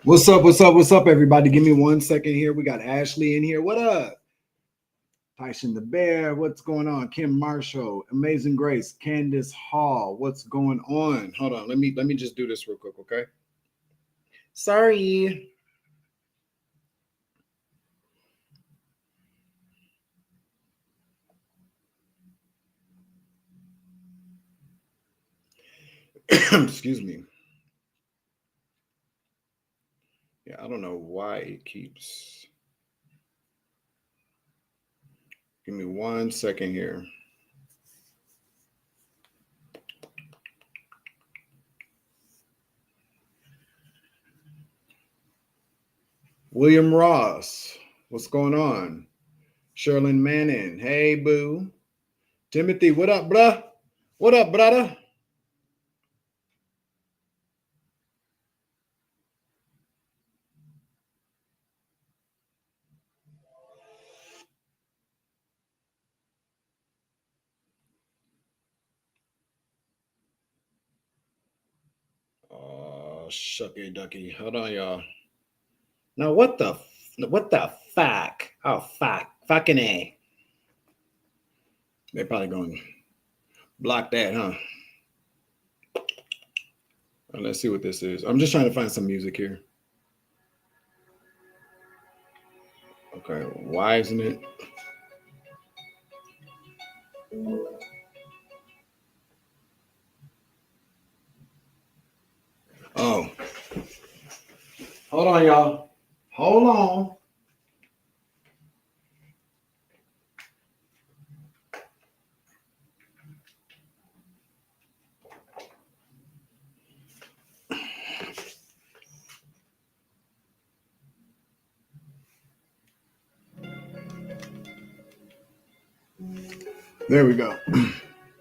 What's up? What's up? What's up, everybody? Give me 1 second here. We got Ashley in here. What up? Tyson the Bear. What's going on? Kim Marshall, Amazing Grace, Candace Hall. What's going on? Hold on. Let me just do this real quick, okay? Sorry. Excuse me. Yeah, I don't know why it keeps. Give me 1 second here. William Ross, what's going on? Sherlyn Manning, hey boo. Timothy, what up, bruh? What up, brother? Oh, shucky ducky. Hold on, y'all. Now, what the fuck? Oh, fucking A. They're probably going to block that, huh? Let's see what this is. I'm just trying to find some music here. Okay, why isn't it? Oh. Hold on, y'all. Hold on. There we go.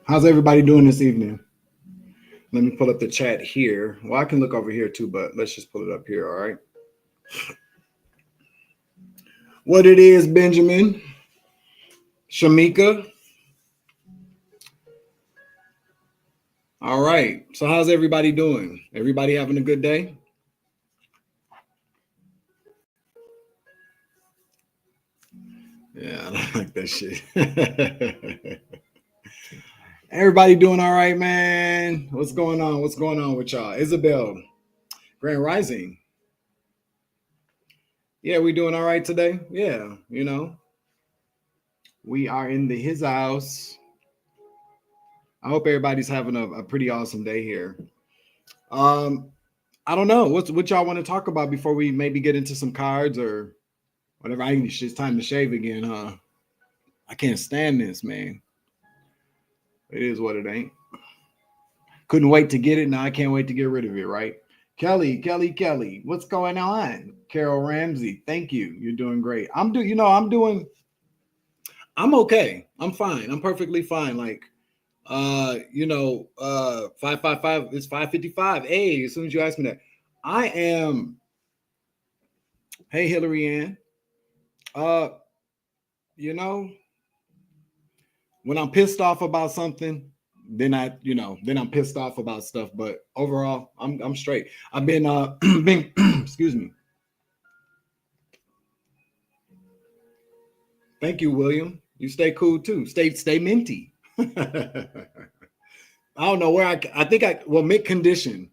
How's everybody doing this evening? Let me pull up the chat here. Well, I can look over here too, but let's just pull it up here, all right? What it is, Benjamin, Shamika. All right. So how's everybody doing? Everybody having a good day? Yeah, I don't like that shit. Everybody doing all right, man? What's going on? What's going on with y'all? Isabel, Grand Rising. Yeah, we doing all right today? Yeah, you know. We are in his house. I hope everybody's having a pretty awesome day here. I don't know. What y'all want to talk about before we maybe get into some cards or whatever? It's time to shave again, huh? I can't stand this, man. It is what it ain't. Couldn't wait to get it. Now I can't wait to get rid of it, right? Kelly, what's going on? Carol Ramsey, thank you. You're doing great. I'm okay. I'm fine. I'm perfectly fine. Like, 555, it's 5:55. Hey, as soon as you ask me that, I am. Hey, Hillary Ann. When I'm pissed off about something, then I'm pissed off about stuff. But overall, I'm straight. I've been excuse me. Thank you, William. You stay cool too. Stay minty. I don't know where I think Mint Condition.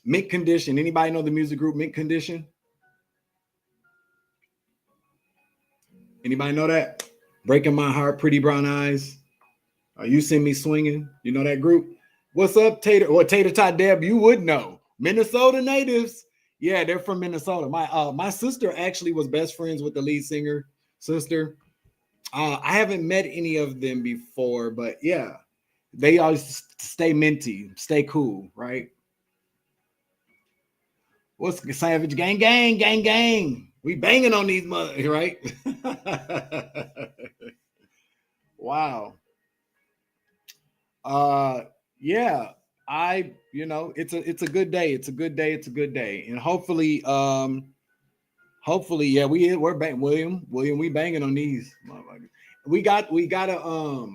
Mint Condition. Anybody know the music group Mint Condition? Anybody know that? Breaking My Heart, Pretty Brown Eyes. You Send Me Swinging. You know that group? What's up, Tater Tot Deb? You would know. Minnesota natives. Yeah, they're from Minnesota. My sister actually was best friends with the lead singer sister. I haven't met any of them before, but yeah, they always stay minty, stay cool, right? What's the Savage gang? We banging on these mother, right? Wow. Yeah, it's a good day. It's a good day. And hopefully, yeah, we're bang William, we banging on these motherfuckers. We got a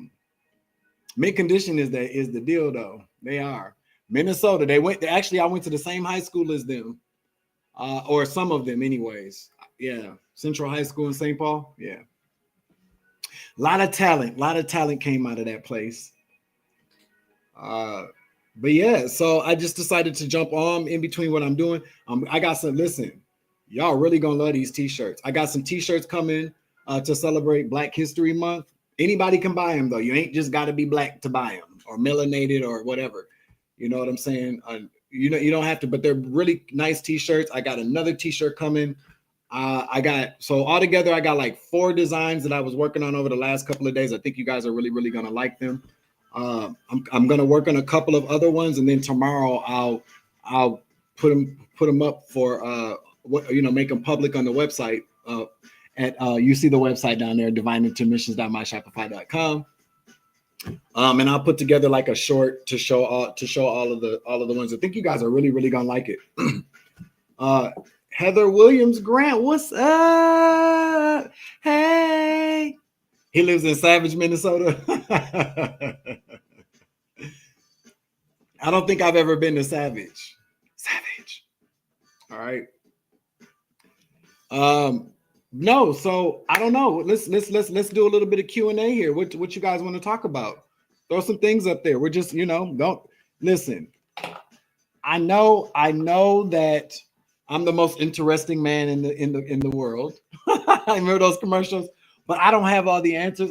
Mint Condition is the deal though. They are Minnesota. I went to the same high school as them. or some of them anyways. Yeah, Central High School in St. Paul. Yeah, a lot of talent came out of that place. But yeah, so I just decided to jump on in between what I'm doing. I got some, listen, y'all really gonna love these t-shirts. I got some t-shirts coming to celebrate Black History Month. Anybody can buy them though. You ain't just got to be black to buy them or melanated or whatever. You know what I'm saying? You don't have to, but they're really nice t-shirts. I got another t-shirt coming. So altogether, I got like 4 designs that I was working on over the last couple of days. I think you guys are really, really gonna like them. I'm gonna work on a couple of other ones, and then tomorrow I'll put them up for make them public on the website. You see the website down there, divineintermissions.myshopify.com. And I'll put together like a short to show all of the ones. I think you guys are really, really gonna like it. Heather Williams Grant, what's up? Hey, he lives in Savage, Minnesota. I don't think I've ever been to Savage. All right. No, so I don't know. Let's do a little bit of Q&A here. What you guys want to talk about? Throw some things up there. We're just, don't listen. I know that I'm the most interesting man in the world. I remember those commercials, but I don't have all the answers.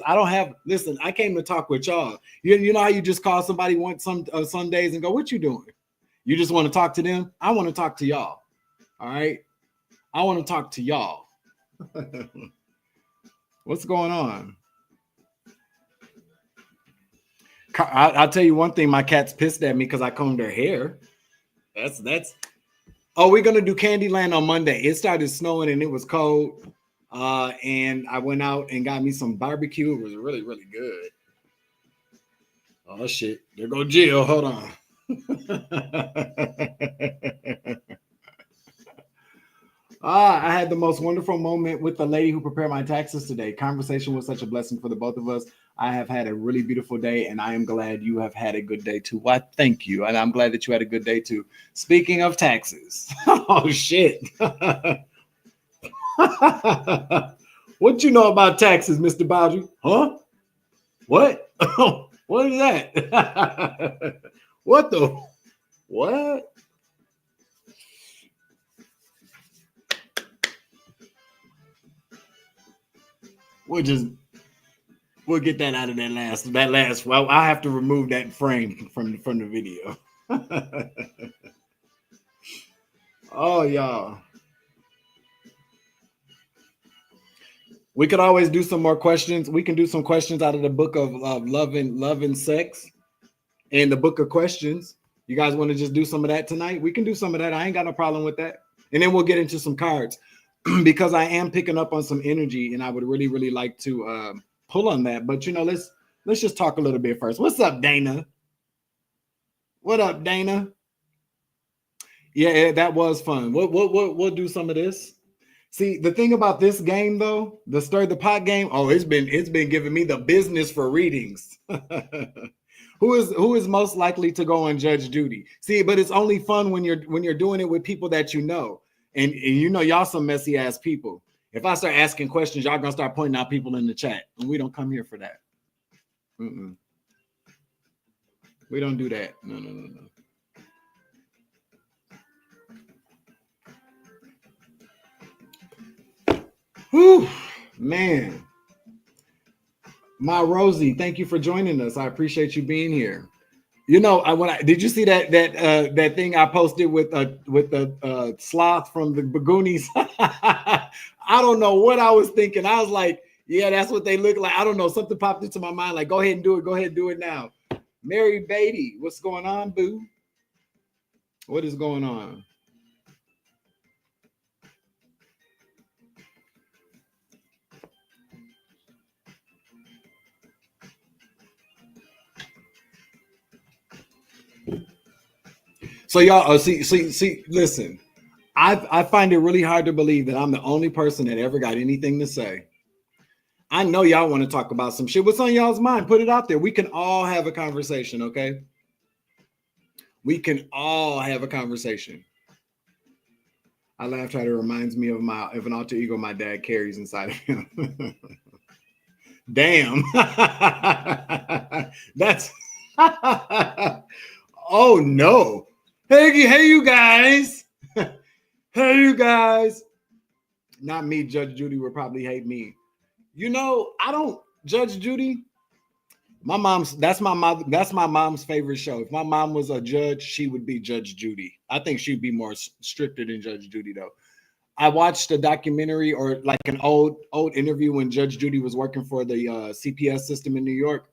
Listen, I came to talk with y'all. You know how you just call somebody some days and go, "What you doing?" You just want to talk to them. I want to talk to y'all. All right. I want to talk to y'all. What's going on? I'll tell you one thing. My cat's pissed at me because I combed her hair. That's. Oh, we're gonna do Candyland on Monday. It started snowing and it was cold. And I went out and got me some barbecue. It was really, really good. Oh shit! There go Jill. Hold on. I had the most wonderful moment with the lady who prepared my taxes today. Conversation was such a blessing for the both of us. I have had a really beautiful day, and I am glad you have had a good day too. Why, thank you. And I'm glad that you had a good day too. Speaking of taxes. Oh, shit. What you know about taxes, Mr. Bowdry? Huh? What? What is that? What the? What? We'll get that out of that last. Well, I have to remove that frame from the video. Oh, y'all. We could always do some more questions. We can do some questions out of the book of love and sex and the book of questions. You guys want to just do some of that tonight? We can do some of that. I ain't got no problem with that. And then we'll get into some cards because I am picking up on some energy and I would really, really like to pull on that. But, let's just talk a little bit first. What's up, Dana? What up, Dana? Yeah, that was fun. We'll do some of this. See, the thing about this game, though, the Stir the Pot game, it's been giving me the business for readings. Who is most likely to go on Judge Judy? See, but it's only fun when you're doing it with people that you know. And y'all some messy ass people. If I start asking questions, y'all gonna start pointing out people in the chat, and we don't come here for that. We don't do that. No. Whew, man. My Rosie, thank you for joining us. I appreciate you being here. Did you see that thing I posted with the sloth from the Bagoonies? I don't know what I was thinking. I was like, yeah, that's what they look like. I don't know. Something popped into my mind. Like, go ahead and do it. Go ahead and do it now. Mary Beatty, what's going on, boo? What is going on? So y'all, see, listen. I find it really hard to believe that I'm the only person that ever got anything to say. I know y'all want to talk about some shit. What's on y'all's mind? Put it out there. We can all have a conversation, okay? We can all have a conversation. I laughed how it reminds me of an alter ego my dad carries inside of him. Damn. That's oh no. Hey you guys. Hey you guys. Not me, Judge Judy would probably hate me. You know, I don't Judge Judy. That's my mom's favorite show. If my mom was a judge, she would be Judge Judy. I think she'd be more stricter than Judge Judy though. I watched a documentary or like an old interview when Judge Judy was working for the CPS system in New York,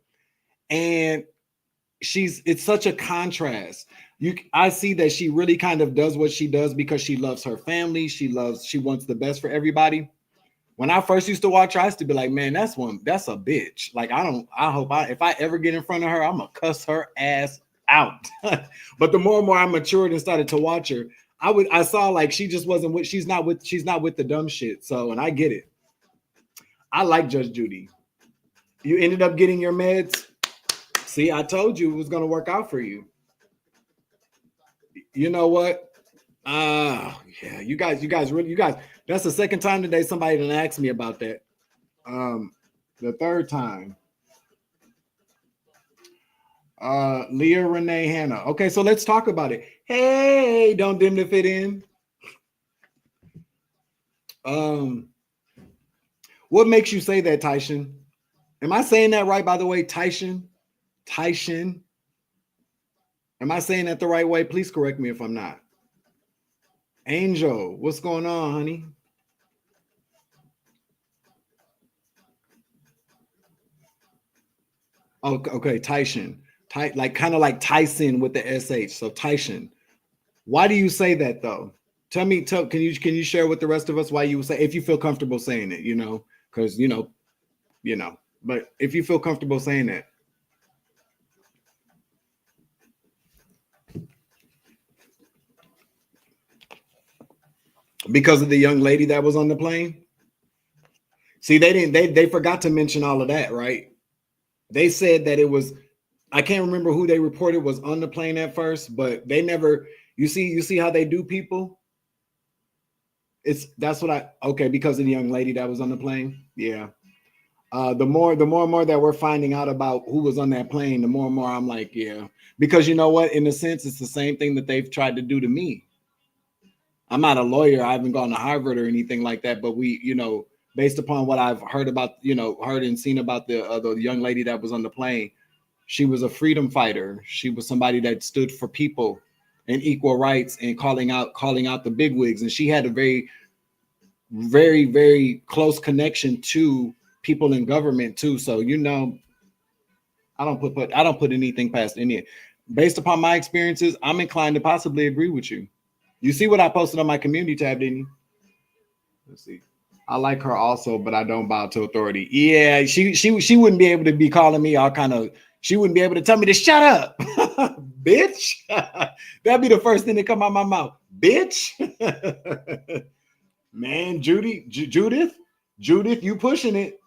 and it's such a contrast. I see that she really kind of does what she does because she loves her family. She wants the best for everybody. When I first used to watch her, I used to be like, man, that's a bitch. Like, if I ever get in front of her, I'm gonna cuss her ass out. But the more and more I matured and started to watch her, I saw like she just wasn't with, she's not with the dumb shit. So, and I get it. I like Judge Judy. You ended up getting your meds. See, I told you it was gonna work out for you. You know what? Yeah, you guys, that's the second time today somebody done asked me about that. The third time. Leah Renee Hannah. Okay, so let's talk about it. Hey, don't dim to fit in. What makes you say that, Tyshawn? Am I saying that right, by the way, Tyshawn? Tyshawn? Am I saying that the right way? Please correct me if I'm not. Angel, what's going on, honey? Oh, okay, Tyshawn. Kind of like Tyson with the SH. So Tyshawn. Why do you say that though? Can you share with the rest of us why you would say, if you feel comfortable saying it, because but if you feel comfortable saying that. Because of the young lady that was on the plane? See, they forgot to mention all of that, right? They said that it was, I can't remember who they reported was on the plane at first, but they never, you see how they do people? Because of the young lady that was on the plane. Yeah. The more and more that we're finding out about who was on that plane, the more and more I'm like, yeah. Because you know what? In a sense, it's the same thing that they've tried to do to me. I'm not a lawyer. I haven't gone to Harvard or anything like that, but based upon what I've heard about, heard and seen about the young lady that was on the plane, she was a freedom fighter. She was somebody that stood for people and equal rights and calling out the bigwigs. And she had a very, very, very close connection to people in government too. So, I don't put anything past any. Based upon my experiences, I'm inclined to possibly agree with you. You see what I posted on my community tab, didn't you? Let's see. I like her also, but I don't bow to authority. Yeah, she wouldn't be able to be calling me all kind of. She wouldn't be able to tell me to shut up, bitch. That'd be the first thing that come out of my mouth, bitch. Man, Judith, you pushing it.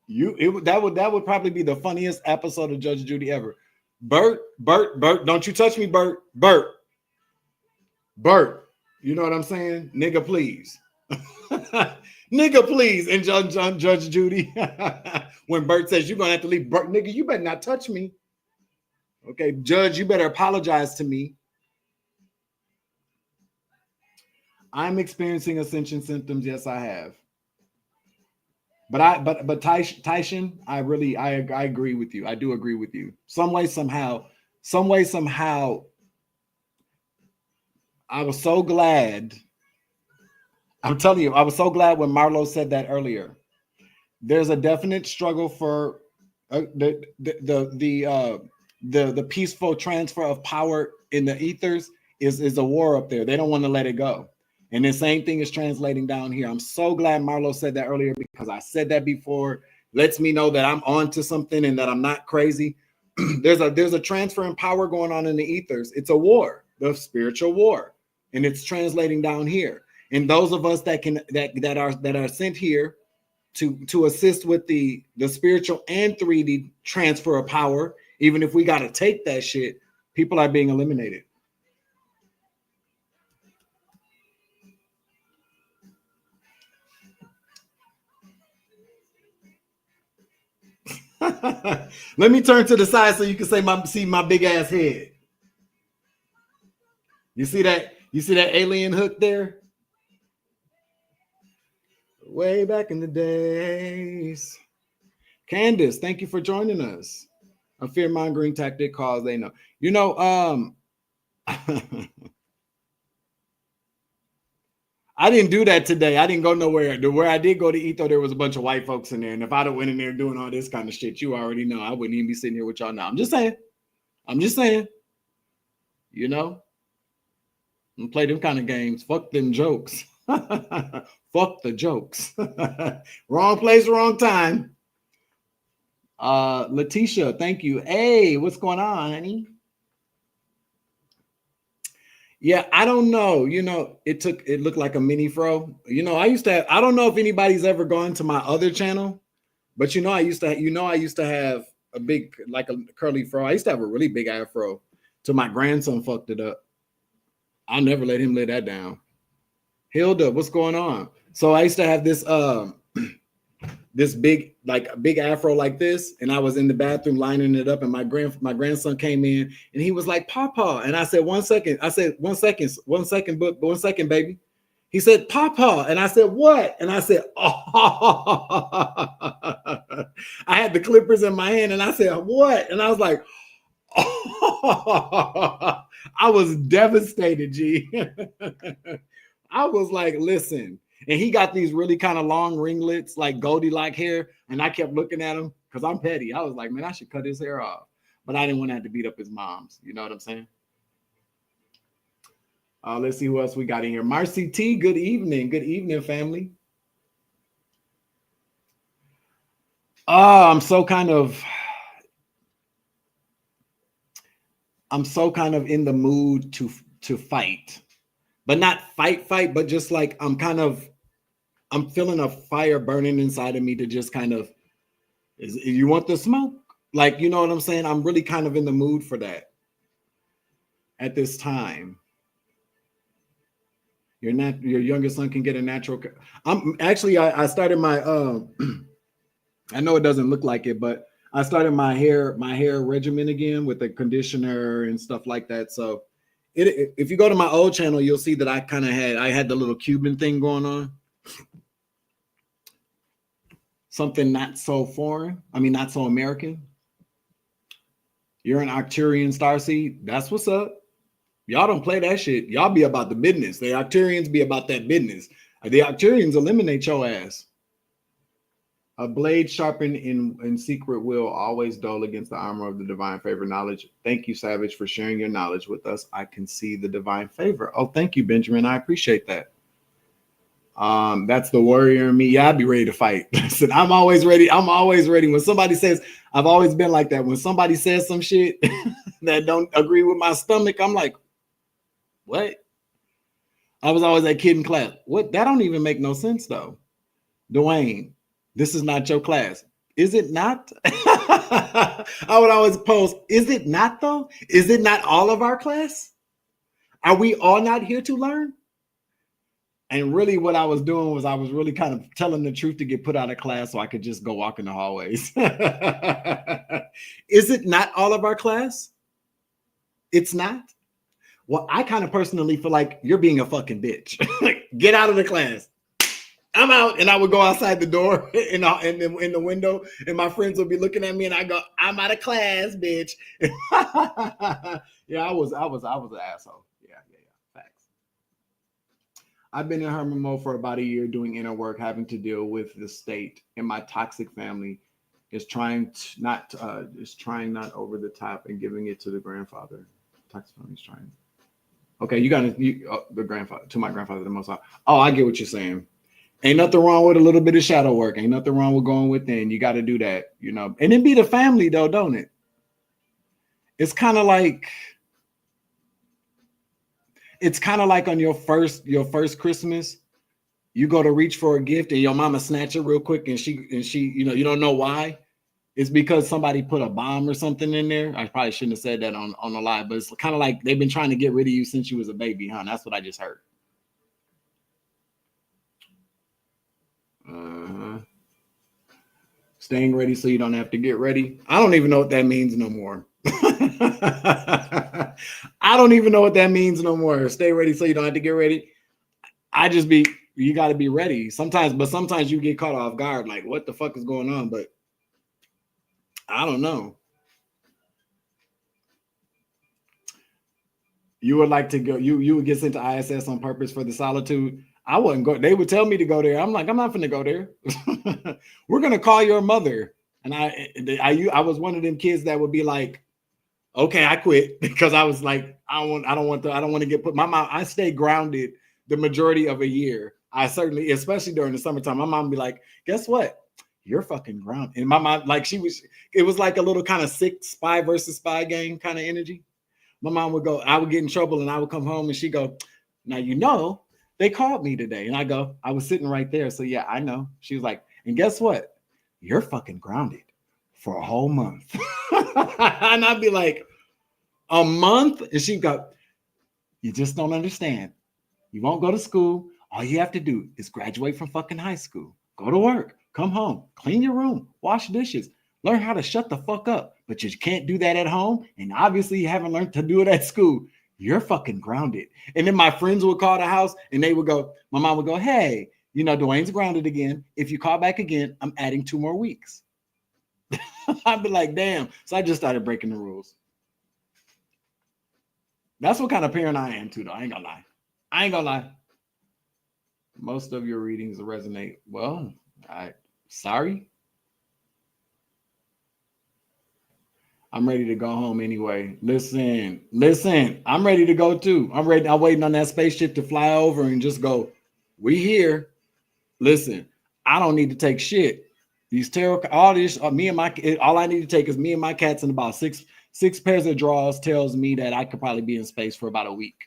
That would probably be the funniest episode of Judge Judy ever. Bert, don't you touch me, Bert. You know what I'm saying? Nigga, please. Nigga, please. And Judge Judy, when Bert says you're gonna have to leave, Bert, nigga, you better not touch me. Okay, Judge, you better apologize to me. I'm experiencing ascension symptoms. Yes, I have. But Tyshawn, I agree with you. I do agree with you. Some way, somehow, I was so glad. I'm telling you, I was so glad when Marlo said that earlier. There's a definite struggle for the peaceful transfer of power in the ethers is a war up there. They don't want to let it go. And the same thing is translating down here. I'm so glad Marlo said that earlier because I said that before. Lets me know that I'm on to something and that I'm not crazy. There's a transfer in power going on in the ethers. It's a war, the spiritual war, and it's translating down here. And those of us that are sent here to assist with the spiritual and 3D transfer of power, even if we got to take that shit, people are being eliminated. Let me turn to the side so you can see my big ass head. You see that? You see that alien hook there? Way back in the days. Candace, thank you for joining us. A fear-mongering tactic cause they know. You know, I didn't do that today. I didn't go nowhere. Where I did go to eat, though, there was a bunch of white folks in there. And if I'd have went in there doing all this kind of shit, you already know I wouldn't even be sitting here with y'all now. I'm just saying. You know, and play them kind of games. Fuck them jokes. Fuck the jokes. Wrong place, wrong time. Letitia, thank you. Hey, what's going on, honey? Yeah, I don't know. You know, it looked like a mini fro. You know, I don't know if anybody's ever gone to my other channel, but I used to have a big, like a curly fro. I used to have a really big afro till my grandson fucked it up. I'll never let him lay that down. Hilda, what's going on? So I used to have this this big, like a big afro like this, and I was in the bathroom lining it up, and my grandson came in, and he was like, "Papa," and I said, "1 second." I said, "1 second, 1 second, but 1 second, baby." He said, "Papa," and I said, "What?" And I said, "Oh." I had the clippers in my hand, and I said, "What?" And I was like, "Oh." I was devastated, G. I was like, "Listen." And he got these really kind of long ringlets, like Goldie-like hair. And I kept looking at him because I'm petty. I was like, man, I should cut his hair off. But I didn't want to have to beat up his moms. You know what I'm saying? Let's see who else we got in here. Marcy T, good evening. Good evening, family. I'm so kind of in the mood to fight. But not fight, but just like I'm feeling a fire burning inside of me to just kind of, you want the smoke? Like, you know what I'm saying? I'm really kind of in the mood for that at this time. Your youngest son can get a natural. I started my, I know it doesn't look like it, but I started my hair regimen again with the conditioner and stuff like that. So if you go to my old channel, you'll see that I had the little Cuban thing going on. Something not so foreign. I mean, not so American. You're an Arcturian starseed. That's what's up. Y'all don't play that shit. Y'all be about the business. The Arcturians be about that business. The Arcturians eliminate your ass. A blade sharpened in secret will always dull against the armor of the divine favor knowledge. Thank you, Savage, for sharing your knowledge with us. I can see the divine favor. Oh, thank you, Benjamin. I appreciate that. That's the warrior in me. Yeah, I'd be ready to fight. Listen, I'm always ready. I'm always ready. When somebody says, I've always been like that. When somebody says some shit that don't agree with my stomach, I'm like, what? I was always that kid in class. What? That don't even make no sense, though. Doin, this is not your class. Is it not? I would always post, is it not, though? Is it not all of our class? Are we all not here to learn? And really what I was doing was I was really kind of telling the truth to get put out of class so I could just go walk in the hallways. Is it not all of our class? It's not? Well, I kind of personally feel like you're being a fucking bitch. Get out of the class. I'm out. And I would go outside the door in the window, and my friends would be looking at me, and I go, I'm out of class, bitch. Yeah, I was an asshole. Yeah. Facts. I've been in hermit mode for about a year doing inner work, having to deal with the state, and my toxic family is trying not over the top and giving it to the grandfather. Toxic family is trying. Okay, the grandfather, to my grandfather, the most high. Oh, I get what you're saying. Ain't nothing wrong with a little bit of shadow work. Ain't nothing wrong with going within. You got to do that, you know. And it be the family though, don't it? It's kind of like on your first Christmas, you go to reach for a gift and your mama snatch it real quick, and she, you know, you don't know why. It's because somebody put a bomb or something in there. I probably shouldn't have said that on the live, but it's kind of like they've been trying to get rid of you since you was a baby, huh? That's what I just heard. Staying ready so you don't have to get ready. I don't even know what that means no more. I don't even know what that means no more. Stay ready so you don't have to get ready. You got to be ready sometimes, but sometimes you get caught off guard. Like, what the fuck is going on? But I don't know. You would like to go, you would get sent to ISS on purpose for the solitude. I wouldn't go. They would tell me to go there. I'm like, I'm not finna go there. We're gonna call your mother. And I was one of them kids that would be like, okay, I quit, because I was like, I don't want to get put. My mom, I stayed grounded the majority of a year. I certainly, especially during the summertime, my mom would be like, guess what? You're fucking grounded. And my mom, like, it was like a little kind of sick spy versus spy game kind of energy. My mom would go, I would get in trouble and I would come home and she'd go, now, they called me today. And I go, I was sitting right there. So yeah, I know. She was like, and guess what? You're fucking grounded for a whole month. And I'd be like, a month? And she'd go, you just don't understand. You won't go to school. All you have to do is graduate from fucking high school. Go to work, come home, clean your room, wash dishes, learn how to shut the fuck up. But you can't do that at home. And obviously you haven't learned to do it at school. You're fucking grounded. And then my friends would call the house and they would go, my mom would go, hey, Doin's grounded again. If you call back again, I'm adding 2 more weeks. I'd be like, damn. So I just started breaking the rules. That's what kind of parent I am too, though. I ain't gonna lie. Most of your readings resonate. Well, sorry. I'm ready to go home anyway. Listen. I'm ready to go too. I'm waiting on that spaceship to fly over and just go, we here. Listen, I don't need to take shit. These tarot, all this, all I need to take is me and my cats and about six pairs of drawers tells me that I could probably be in space for about a week.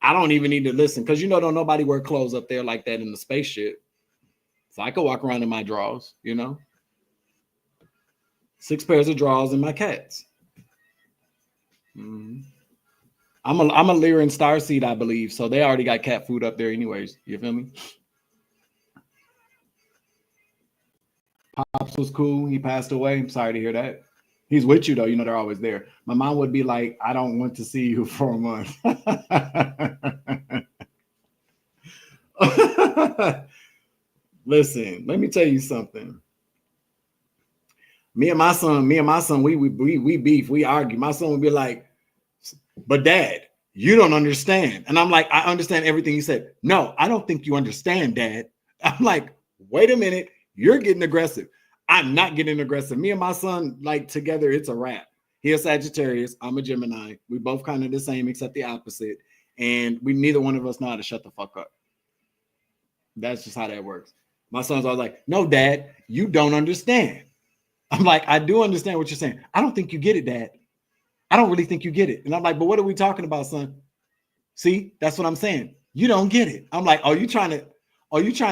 I don't even need to listen, because don't nobody wear clothes up there like that in the spaceship. So I could walk around in my drawers, 6 pairs of drawers and my cats. Mm-hmm. I'm a Lyran starseed, I believe. So they already got cat food up there anyways. You feel me? Pops was cool. He passed away. I'm sorry to hear that. He's with you, though. They're always there. My mom would be like, I don't want to see you for a month. Listen, let me tell you something. Me and my son, we beef, we argue. My son would be like, but Dad, you don't understand. And I'm like, I understand everything you said. No, I don't think you understand, Dad. I'm like, wait a minute. You're getting aggressive. I'm not getting aggressive. Me and my son, like, together, it's a wrap. He's a Sagittarius. I'm a Gemini. We both kind of the same, except the opposite. And neither one of us know how to shut the fuck up. That's just how that works. My son's always like, no, Dad, you don't understand. I'm like, I do understand what you're saying. I don't think you get it, Dad. I don't really think you get it. And I'm like, but what are we talking about, son? See, that's what I'm saying. You don't get it. I'm like, are you trying to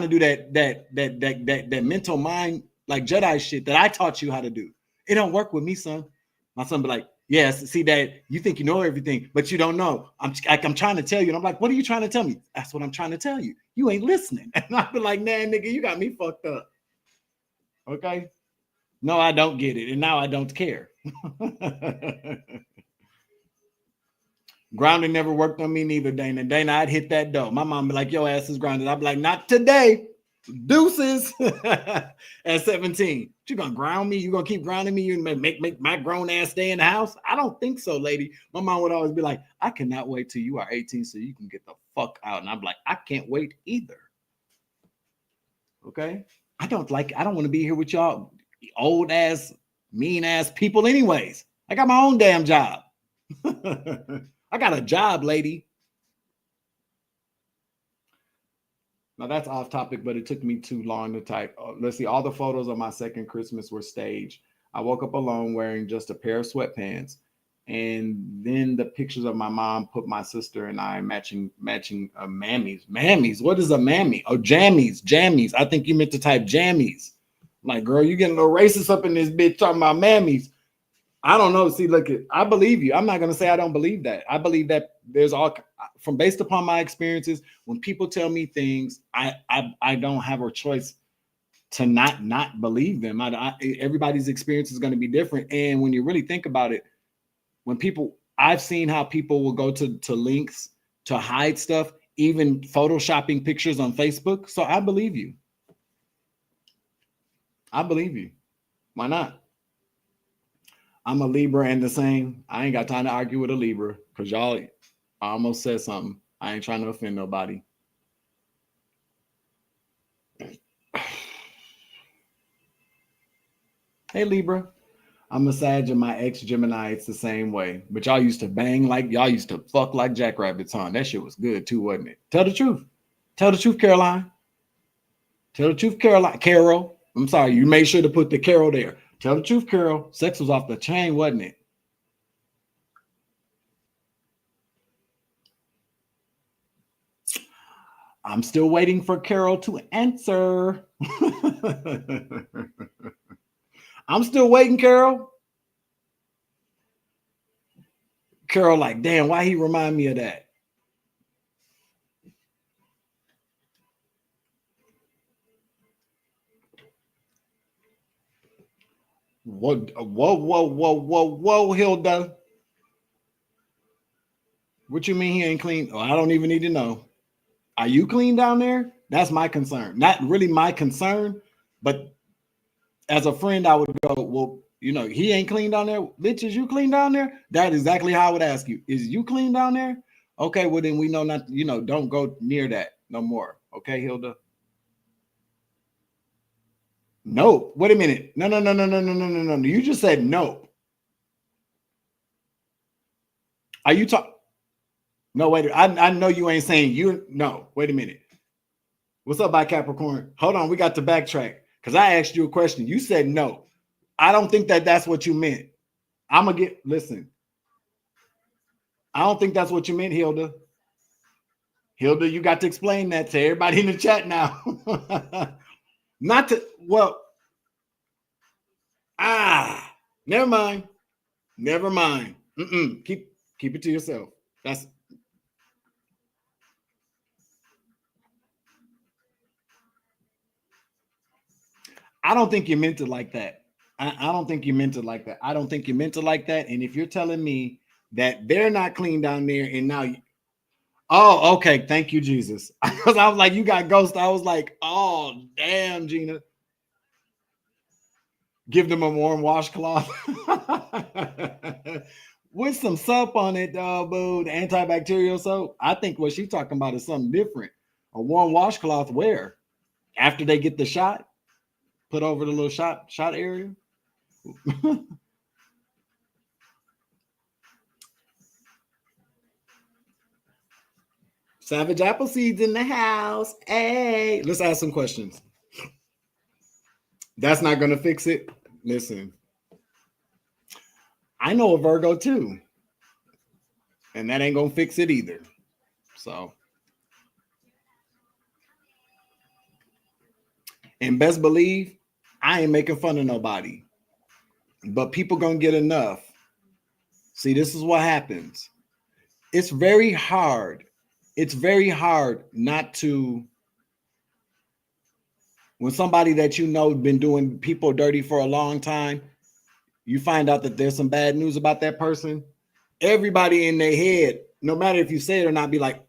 do that mental mind, like Jedi shit that I taught you how to do? It don't work with me, son. My son be like, yes, see, Dad, you think you know everything, but you don't know. I'm trying to tell you. And I'm like, what are you trying to tell me? That's what I'm trying to tell you. You ain't listening. And I be like, nah, nigga, you got me fucked up. Okay. No, I don't get it. And now I don't care. Grounding never worked on me neither, Dana. Dana, I'd hit that dough. My mom be like, your ass is grounded. I'd be like, not today. Deuces. At 17. You gonna ground me? You gonna keep grounding me? You make my grown ass stay in the house? I don't think so, lady. My mom would always be like, I cannot wait till you are 18 so you can get the fuck out. And I'm like, I can't wait either. Okay? I don't want to be here with y'all old ass, mean ass people anyways. I got my own damn job. I got a job, lady. Now that's off topic, but it took me too long to type. Let's see. All the photos of my second Christmas were staged. I woke up alone wearing just a pair of sweatpants. And then the pictures of my mom put my sister and I matching mammies. Mammies. What is a mammy? Oh, jammies. I think you meant to type jammies. I'm like, girl, you getting a little racist up in this bitch talking about mammies. I don't know. See, look, I believe you. I'm not going to say I don't believe that. I believe that there's based upon my experiences, when people tell me things, I don't have a choice to not believe them. Everybody's experience is going to be different. And when you really think about it, I've seen how people will go to links to hide stuff, even photoshopping pictures on Facebook. So I believe you. I believe you. Why not? I'm a Libra and the same. I ain't got time to argue with a Libra because y'all, I almost said something. I ain't trying to offend nobody. Hey, Libra. I'm a Sag and my ex Gemini. It's the same way. But y'all used to y'all used to fuck like jackrabbits, huh? That shit was good too, wasn't it? Tell the truth. Tell the truth, Caroline. Tell the truth, Caroline. Carol. I'm sorry. You made sure to put the Carol there. Tell the truth, Carol. Sex was off the chain, wasn't it? I'm still waiting for Carol to answer. I'm still waiting, Carol. Carol, like, damn, why he remind me of that? What? Whoa, Hilda. What you mean he ain't clean? Oh, I don't even need to know. Are you clean down there? That's my concern. Not really my concern, but as a friend, I would go, well, you know, he ain't clean down there. Bitch, is you clean down there? That's exactly how I would ask you. Is you clean down there? Okay, well, then we know not, you know, don't go near that no more. Okay, Hilda? No. Wait a minute. No. You just said no. Are you talking? No, wait. I know you ain't saying you. No, wait a minute. What's up, by Capricorn? Hold on. We got to backtrack because I asked you a question. You said no. I don't think that's what you meant. I'm going to listen. I don't think that's what you meant, Hilda. Hilda, you got to explain that to everybody in the chat now. Not to, well, never mind. Never mind. Keep it to yourself. I don't think you meant it like that. I don't think you meant it like that. I don't think you meant it like that. And if you're telling me that they're not clean down there and now oh, okay. Thank you, Jesus. Because I was like, you got ghost. I was like, oh, damn, Gina. Give them a warm washcloth. With some soap on it, boo. The antibacterial soap. I think what she's talking about is something different. A warm washcloth where? After they get the shot? Put over the little shot area? Savage Appleseed's in the house. Hey, let's ask some questions. That's not going to fix it. Listen, I know a Virgo too, and that ain't going to fix it either. So, and best believe, I ain't making fun of nobody, but people going to get enough. See, this is what happens. It's very hard. It's very hard not to, when somebody that you know been doing people dirty for a long time, you find out that there's some bad news about that person. Everybody in their head, no matter if you say it or not, be like,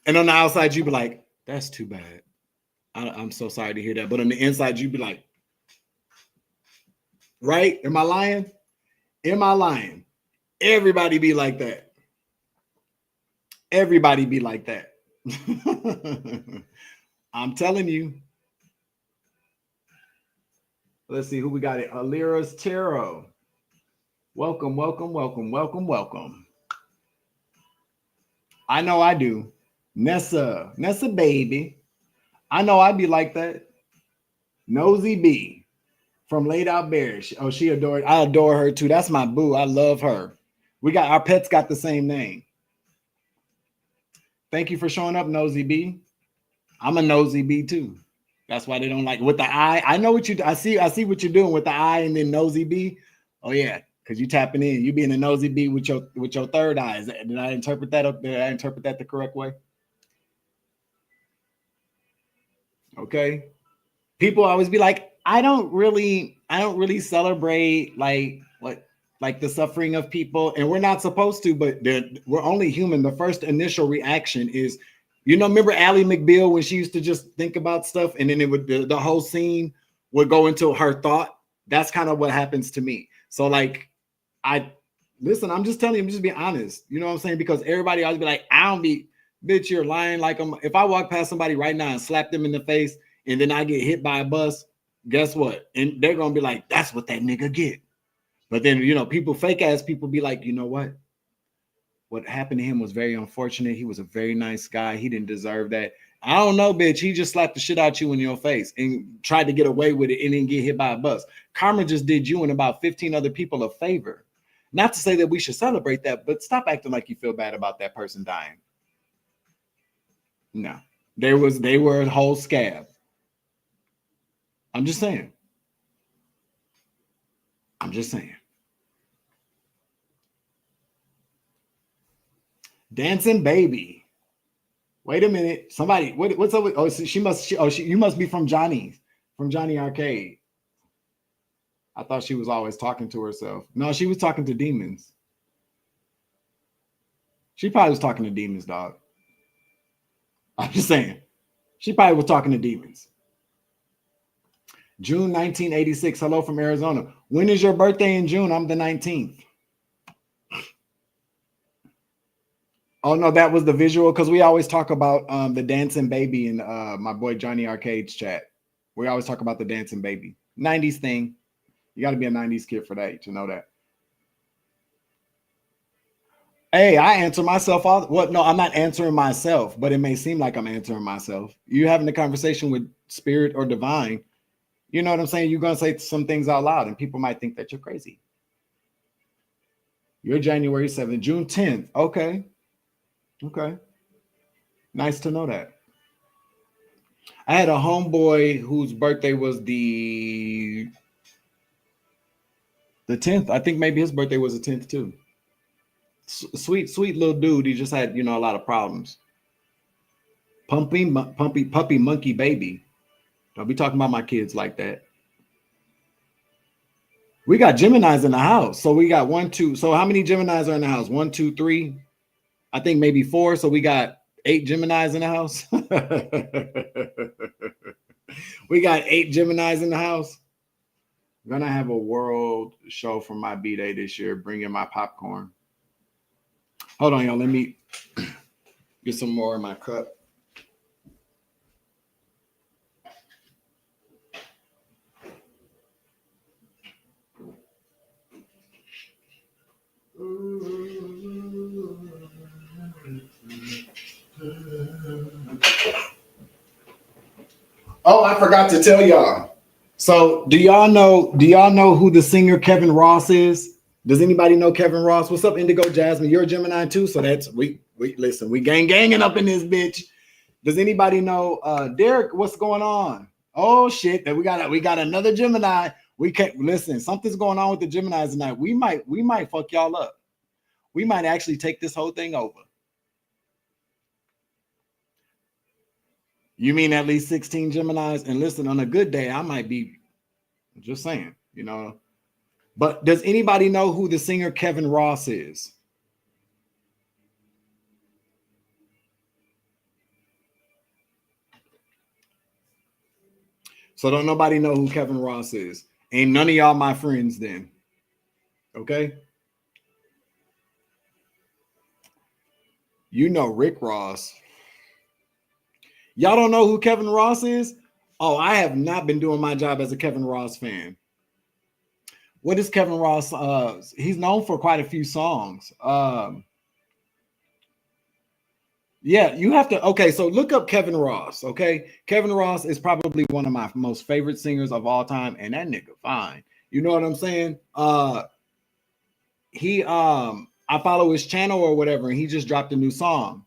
and on the outside, you be like, that's too bad. I'm so sorry to hear that. But on the inside, you be like, right? Am I lying? Am I lying? Everybody be like that. Everybody be like that. I'm telling you. Let's see who we got it. Alira's Tarot. Welcome. I know I do. Nessa baby. I know I'd be like that. Nosy B from Laid Out Bear. She adored. I adore her too. That's my boo. I love her. Our pets got the same name. Thank you for showing up, Nosy B. I'm a Nosy B too. That's why they don't like with the eye. I know what I see what you're doing with the eye and then Nosy B. Oh yeah, because you tapping in. You being a Nosy B with your third eye. Did I interpret that the correct way? Okay. People always be like, I don't really celebrate like the suffering of people, and we're not supposed to, but we're only human. The first initial reaction is, remember Ally McBeal when she used to just think about stuff, and then it would the whole scene would go into her thought. That's kind of what happens to me. So like, listen, I'm just telling you, I'm just being honest. You know what I'm saying? Because everybody always be like, bitch, you're lying. Like, if I walk past somebody right now and slap them in the face, and then I get hit by a bus, guess what? And they're gonna be like, that's what that nigga get. But then, people, fake ass people be like, you know what happened to him was very unfortunate. He was a very nice guy. He didn't deserve that. I don't know, bitch. He just slapped the shit out you in your face and tried to get away with it and then get hit by a bus. Karma just did you and about 15 other people a favor. Not to say that we should celebrate that, but stop acting like you feel bad about that person dying. No, they were a whole scab. I'm just saying. Dancing baby. Wait a minute. Somebody, what's up with? Oh, you must be from Johnny Arcade. I thought she was always talking to herself. No, she was talking to demons. She probably was talking to demons, dog. I'm just saying. She probably was talking to demons. June 1986. Hello from Arizona. When is your birthday in June? I'm the 19th. Oh, no, that was the visual, because we always talk about the dancing baby in my boy Johnny Arcade's chat. We always talk about the dancing baby. 90s thing. You got to be a 90s kid for that, to know that. Hey, I answer myself all. Well, no, I'm not answering myself, but it may seem like I'm answering myself. You having a conversation with spirit or divine, you know what I'm saying? You're going to say some things out loud, and people might think that you're crazy. You're January 7th, June 10th. Okay. Nice to know that. I had a homeboy whose birthday was the 10th. I think maybe his birthday was the 10th too. Sweet little dude. He just had, a lot of problems. Puppy monkey baby. Don't be talking about my kids like that. We got Geminis in the house. So we got 1, 2. So how many Geminis are in the house? 1, 2, 3. I think maybe 4. So we got 8 Geminis in the house. We got 8 Geminis in the house. I'm gonna have a world show for my B-Day this year. Bring in my popcorn. Hold on, y'all. Let me get some more in my cup. Oh, I forgot to tell y'all. So do y'all know who the singer Kevin Ross is? Does anybody know Kevin Ross? What's up, Indigo Jasmine? You're a Gemini too, so that's we listen, we ganging up in this bitch. Does anybody know Derek? What's going on? Oh shit, we got another Gemini. We can't listen, something's going on with the Geminis tonight. We might fuck y'all up. We might actually take this whole thing over. You mean at least 16 Geminis? And listen, on a good day, I might be just saying, But does anybody know who the singer Kevin Ross is? So don't nobody know who Kevin Ross is. Ain't none of y'all my friends then. Okay? You know Rick Ross. Y'all don't know who Kevin Ross is? Oh, I have not been doing my job as a Kevin Ross fan. What is Kevin Ross? He's known for quite a few songs. Yeah, you have to. Okay, so look up Kevin Ross. Okay, Kevin Ross is probably one of my most favorite singers of all time, and that nigga fine. You know what I'm saying? I follow his channel or whatever, and he just dropped a new song.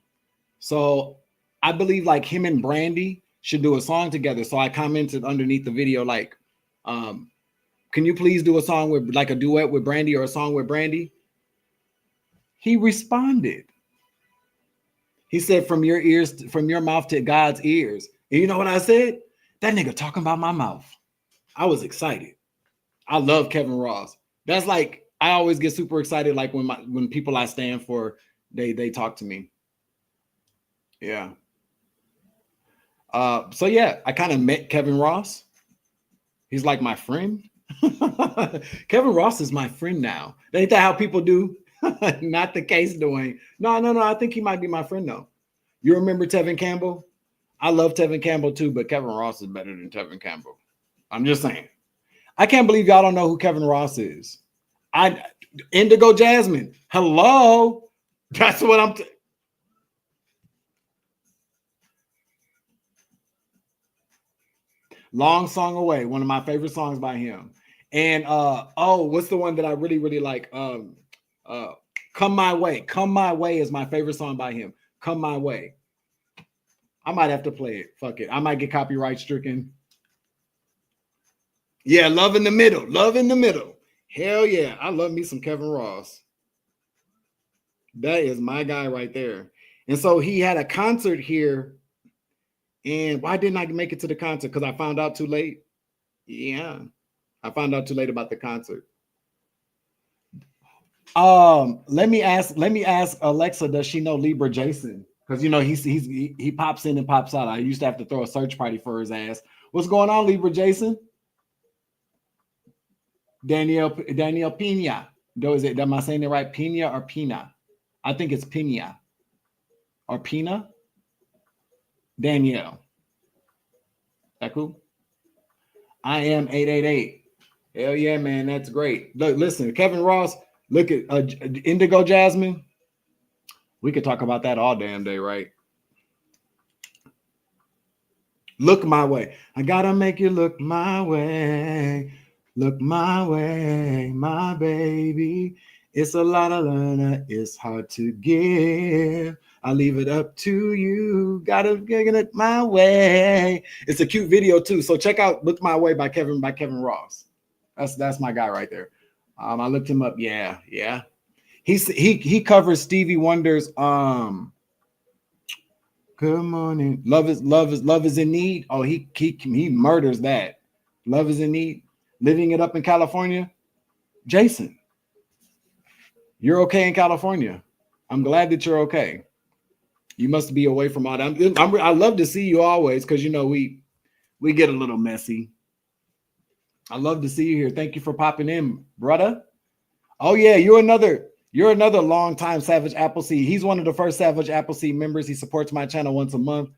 So I believe like him and Brandy should do a song together. So I commented underneath the video like, can you please do a song with like a duet with Brandy or a song with Brandy? He responded. He said, from your mouth to God's ears. And you know what I said? That nigga talking about my mouth. I was excited. I love Kevin Ross. That's like, I always get super excited, like when people I stand for, they talk to me. Yeah. So yeah, I kind of met Kevin Ross. He's like my friend. Kevin Ross is my friend now. Ain't that how people do? Not the case, Doin. No. I think he might be my friend though. You remember Tevin Campbell? I love Tevin Campbell too, but Kevin Ross is better than Tevin Campbell. I'm just saying. I can't believe y'all don't know who Kevin Ross is. Indigo Jasmine. Hello. That's what I'm. Long Song Away, one of my favorite songs by him. And what's the one that I really like? Come My Way. Come My Way is my favorite song by him. Come My Way. I might have to play it. Fuck it. I might get copyright stricken. Yeah, Love in the Middle. Love in the Middle. Hell yeah. I love me some Kevin Ross. That is my guy right there. And so he had a concert here. And why didn't I make it to the concert? Because I found out too late. Yeah. I found out too late about the concert. Let me ask Alexa, does she know Libra Jason? Because you know he pops in and pops out. I used to have to throw a search party for his ass. What's going on, Libra Jason? Danielle Pina. Am I saying it right? Pina or Pina? I think it's Pina or Pina. Danielle. That cool? I am 888. Hell yeah, man. That's great. Look, listen, Kevin Ross, look at Indigo Jasmine. We could talk about that all damn day, right? Look my way. I gotta make you look my way. Look my way, my baby. It's a lot of learner. It's hard to give. I leave it up to you. Gotta get it my way. It's a cute video too. So check out "Look My Way" by Kevin Ross. That's my guy right there. I looked him up. Yeah. He covers Stevie Wonder's Good Morning. Love is in Need. Oh, he murders that. Love is in Need. Living It Up in California. Jason, you're okay in California. I'm glad that you're okay. You must be away from all that. I love to see you always because you know we get a little messy. I love to see you here. Thank you for popping in, brother. Oh yeah, you're another long-time Savage Appleseed. He's one of the first Savage Appleseed members. He supports my channel once a month.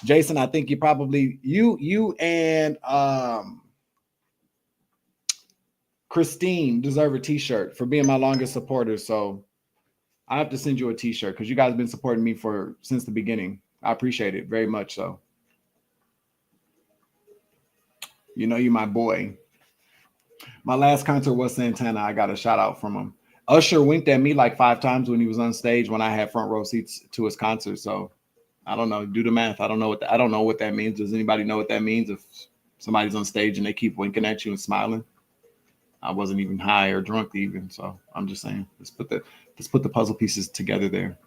Jason, I think you and Christine deserve a t-shirt for being my longest supporter. So I have to send you a t-shirt because you guys have been supporting me since the beginning. I appreciate it very much. So, you know, you're my boy. My last concert was Santana. I got a shout out from him. Usher winked at me like 5 times when he was on stage when I had front row seats to his concert. So I don't know. Do the math. I don't know what that means. Does anybody know what that means? If somebody's on stage and they keep winking at you and smiling. I wasn't even high or drunk even. So I'm just saying, let's put the puzzle pieces together there.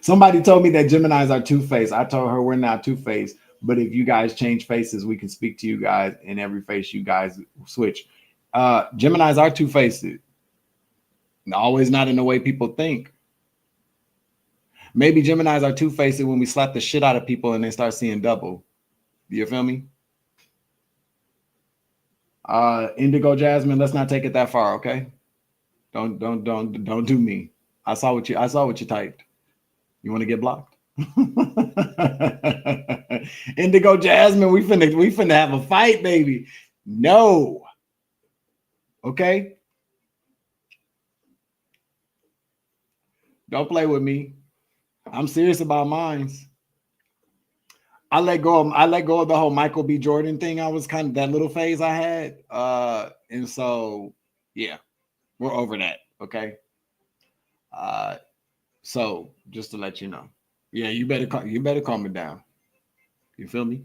Somebody told me that Geminis are two-faced. I told her we're not two-faced, but if you guys change faces, we can speak to you guys in every face you guys switch. Geminis are two-faced. Always not in the way people think. Maybe Geminis are two-faced when we slap the shit out of people and they start seeing double. Do you feel me? Indigo Jasmine, let's not take it that far, okay? Don't do me. I saw what you typed. You want to get blocked? Indigo Jasmine, we finna have a fight, baby. No. Okay? Don't play with me. I'm serious about mine. I let go of the whole Michael B. Jordan thing. I was kind of that little phase I had. And so yeah, we're over that. Okay. So just to let you know. Yeah, you better calm it down. You feel me?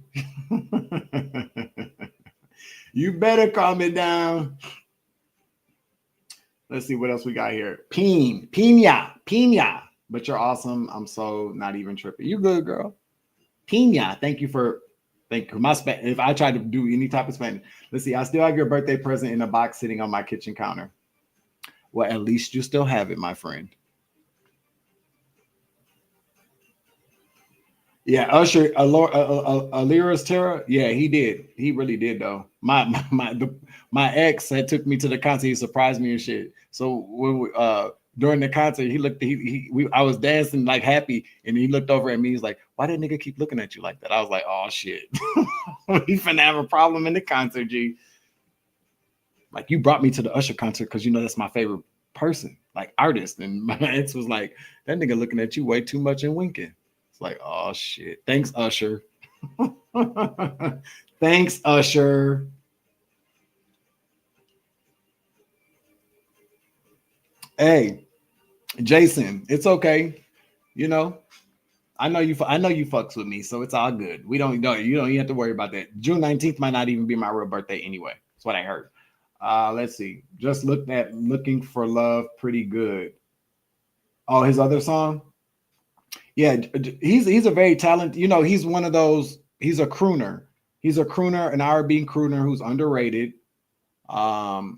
You better calm it down. Let's see what else we got here. Pina. But you're awesome. I'm so not even tripping. You good, girl. Pina. Thank you. My if I try to do any type of Spanish. Let's see. I still have your birthday present in a box sitting on my kitchen counter. Well, at least you still have it, my friend. Yeah, Usher, Alira's Terror. Yeah, he did. He really did, though. My ex had took me to the concert. He surprised me and shit. So when during the concert, he looked. I was dancing like happy, and he looked over at me. He's like, "Why did nigga keep looking at you like that?" I was like, "Oh shit, we finna have a problem in the concert, G." Like, you brought me to the Usher concert because you know that's my favorite person, like artist. And my ex was like, "That nigga looking at you way too much and winking." It's like, oh shit. Thanks, Usher. Thanks, Usher. Hey, Jason, it's okay. You know, I know you fucks with me, so it's all good. You don't even have to worry about that. June 19th might not even be my real birthday anyway. That's what I heard. Let's see. Just looked at Looking for Love pretty good. Oh, his other song? Yeah, he's a very talented, he's one of those, he's a crooner. He's a crooner, an R&B crooner who's underrated. And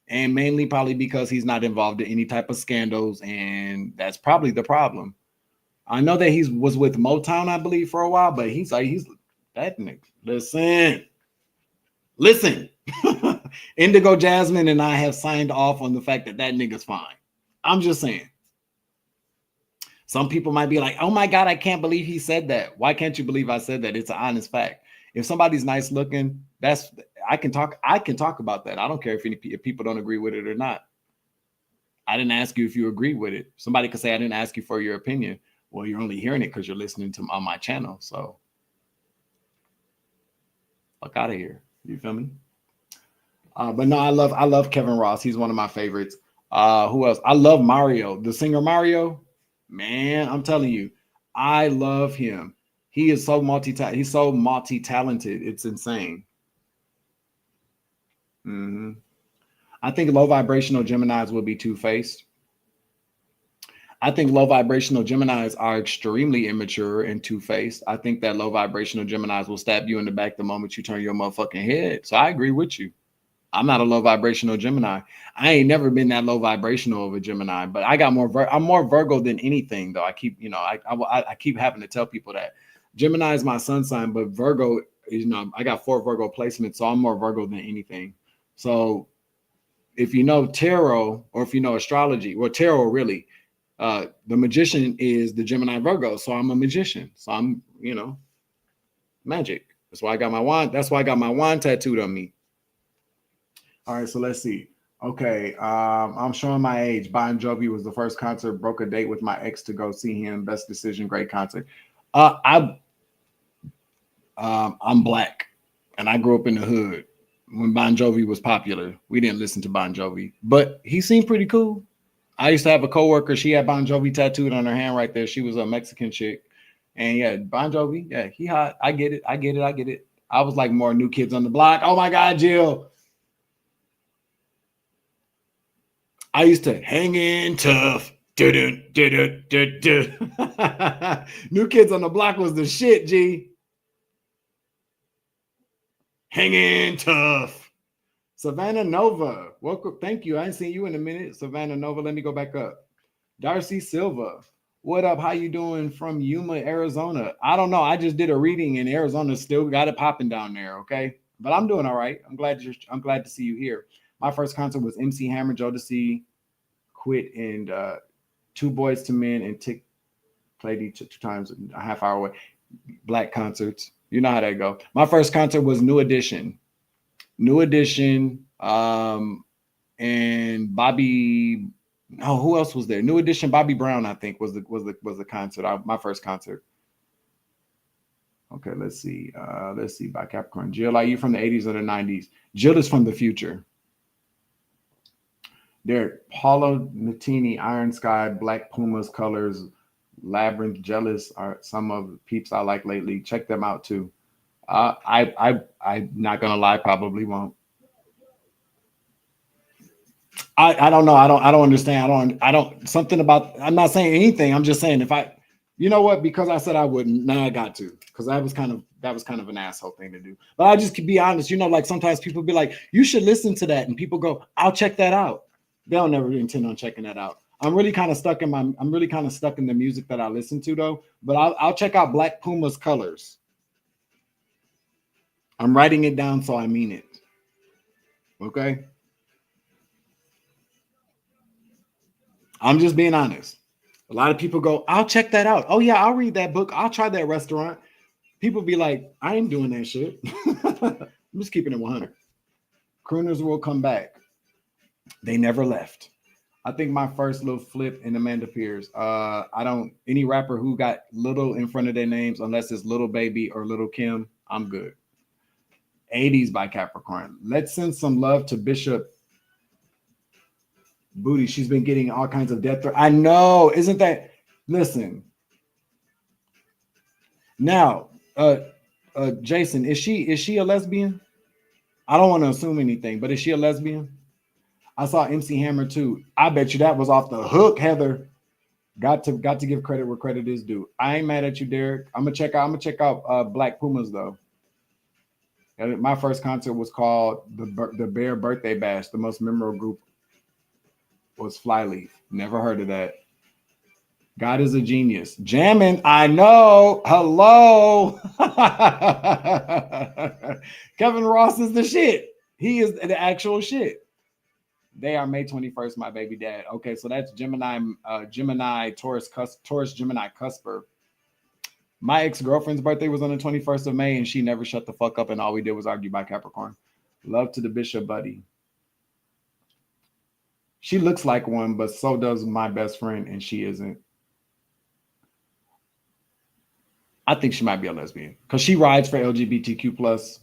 mainly probably because he's not involved in any type of scandals, and that's probably the problem. I know that he was with Motown, I believe, for a while, but he's that nigga. Listen. Indigo Jasmine and I have signed off on the fact that nigga's fine. I'm just saying. Some people might be like, "Oh my God, I can't believe he said that." Why can't you believe I said that? It's an honest fact. If somebody's nice looking, I can talk about that. I don't care if people don't agree with it or not. I didn't ask you if you agree with it. Somebody could say, "I didn't ask you for your opinion." Well, you're only hearing it because you're listening to on my channel. So fuck out of here. You feel me? But no, I love Kevin Ross. He's one of my favorites. Who else? I love Mario, the singer Mario. Man, I'm telling you, I love him. He is so multi-talented. It's insane. Mm-hmm. I think low vibrational Geminis will be two-faced. I think low vibrational Geminis are extremely immature and two-faced. I think that low vibrational Geminis will stab you in the back the moment you turn your motherfucking head. So I agree with you. I'm not a low vibrational Gemini. I ain't never been that low vibrational of a Gemini, but I got I'm more Virgo than anything, though. I keep, I keep having to tell people that Gemini is my sun sign, but Virgo is, I got 4 Virgo placements, so I'm more Virgo than anything. So if you know tarot, or if you know astrology, well, tarot really, the magician is the Gemini Virgo. So I'm a magician. So I'm, magic. That's why I got my wand. That's why I got my wand tattooed on me. All right, so let's see. Okay, I'm showing my age. Bon Jovi was the first concert. Broke a date with my ex to go see him. Best decision, great concert. I'm Black, and I grew up in the hood when Bon Jovi was popular. We didn't listen to Bon Jovi, but he seemed pretty cool. I used to have a coworker. She had Bon Jovi tattooed on her hand right there. She was a Mexican chick, and yeah, Bon Jovi. Yeah, he hot. I get it. I was like more New Kids on the Block. Oh my God, Jill. I used to hang in tough. New Kids on the Block was the shit, G. Hang in tough. Savannah Nova. Welcome. Thank you. I ain't seen you in a minute. Savannah Nova. Let me go back up. Darcy Silva. What up? How you doing from Yuma, Arizona? I don't know. I just did a reading in Arizona. Still got it popping down there. Okay. But I'm doing all right. I'm glad to see you here. My first concert was MC Hammer, Jodeci, Quit, and 2 Boys II Men, and Tick played each 2 times a half hour away. Black concerts. You know how that go. My first concert was New Edition. And Bobby. Oh, who else was there? New Edition, Bobby Brown, I think, was the concert. My first concert. Okay, let's see. By Capricorn. Jill, are you from the 80s or the 90s? Jill is from the future. Derek, Paulo Nutini, Iron Sky, Black Pumas, Colors, Labyrinth, Jealous are some of the peeps I like lately. Check them out too. I'm not gonna lie, probably won't. I don't know. I don't understand. I don't something about. I'm not saying anything. I'm just saying if I You know what? Because I said I wouldn't, now I got to. Because that was kind of an asshole thing to do. But I just could be honest. You know, like sometimes people be like, you should listen to that. And people go, I'll check that out. They'll never intend on checking that out. I'm really kind of stuck in the music that I listen to though. But I'll check out Black Puma's Colors. I'm writing it down so I mean it. Okay. I'm just being honest. A lot of people go, I'll check that out. Oh, yeah, I'll read that book. I'll try that restaurant. People be like, I ain't doing that shit. I'm just keeping it 100. Crooners will come back. They never left. I think my first little flip in Amanda Pierce. Any rapper who got little in front of their names, unless it's Little Baby or Little Kim, I'm good. 80s by Capricorn. Let's send some love to Bishop Booty. She's been getting all kinds of death threats. I know. Isn't that? Listen. Now, Jason, is she a lesbian? I don't want to assume anything, but is she a lesbian? I saw MC Hammer too. I bet you that was off the hook, Heather. Got to give credit where credit is due. I ain't mad at you, Derek. I'm gonna check out Black Pumas though. My first concert was called the Bear Birthday Bash. The most memorable group was Flyleaf. Never heard of that. God is a genius. Jamming, I know. Hello. Kevin Ross is the shit. He is the actual shit. They are May 21st, my baby dad. Okay, so that's Gemini, Taurus, Gemini, Cusper. My ex-girlfriend's birthday was on the 21st of May, and she never shut the fuck up, and all we did was argue by Capricorn. Love to the Bishop Buddy. She looks like one, but so does my best friend, and she isn't. I think she might be a lesbian because she rides for LGBTQ+.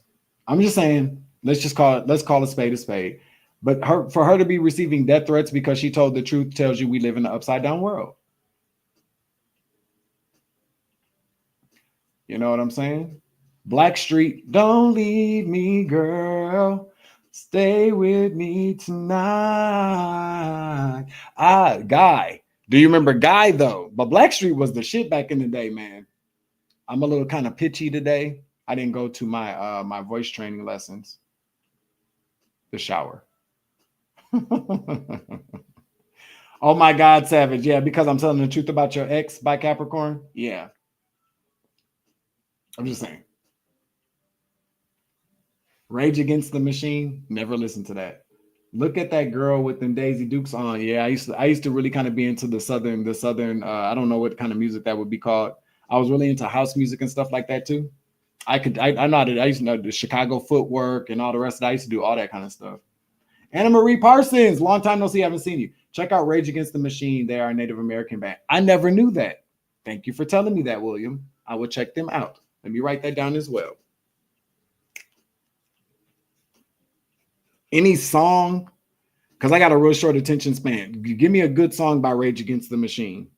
I'm just saying, let's call a spade a spade. But for her to be receiving death threats because she told the truth tells you we live in an upside down world. You know what I'm saying? Blackstreet, don't leave me, girl. Stay with me tonight. Guy. Do you remember Guy though? But Blackstreet was the shit back in the day, man. I'm a little kind of pitchy today. I didn't go to my my voice training lessons. The shower. Oh my God, Savage. Yeah, because I'm telling the truth about your ex by Capricorn. Yeah. I'm just saying. Rage Against the Machine. Never listened to that. Look at that girl with them Daisy Dukes on. Yeah, I used to really kind of be into the southern. I don't know what kind of music that would be called. I was really into house music and stuff like that too. I used to know the Chicago footwork and all the rest of that. I used to do all that kind of stuff. Anna Marie Parsons, long time no see, haven't seen you. Check out Rage Against the Machine. They are a Native American band. I never knew that. Thank you for telling me that, William. I will check them out. Let me write that down as well. Any song, because I got a real short attention span. Give me a good song by Rage Against the Machine.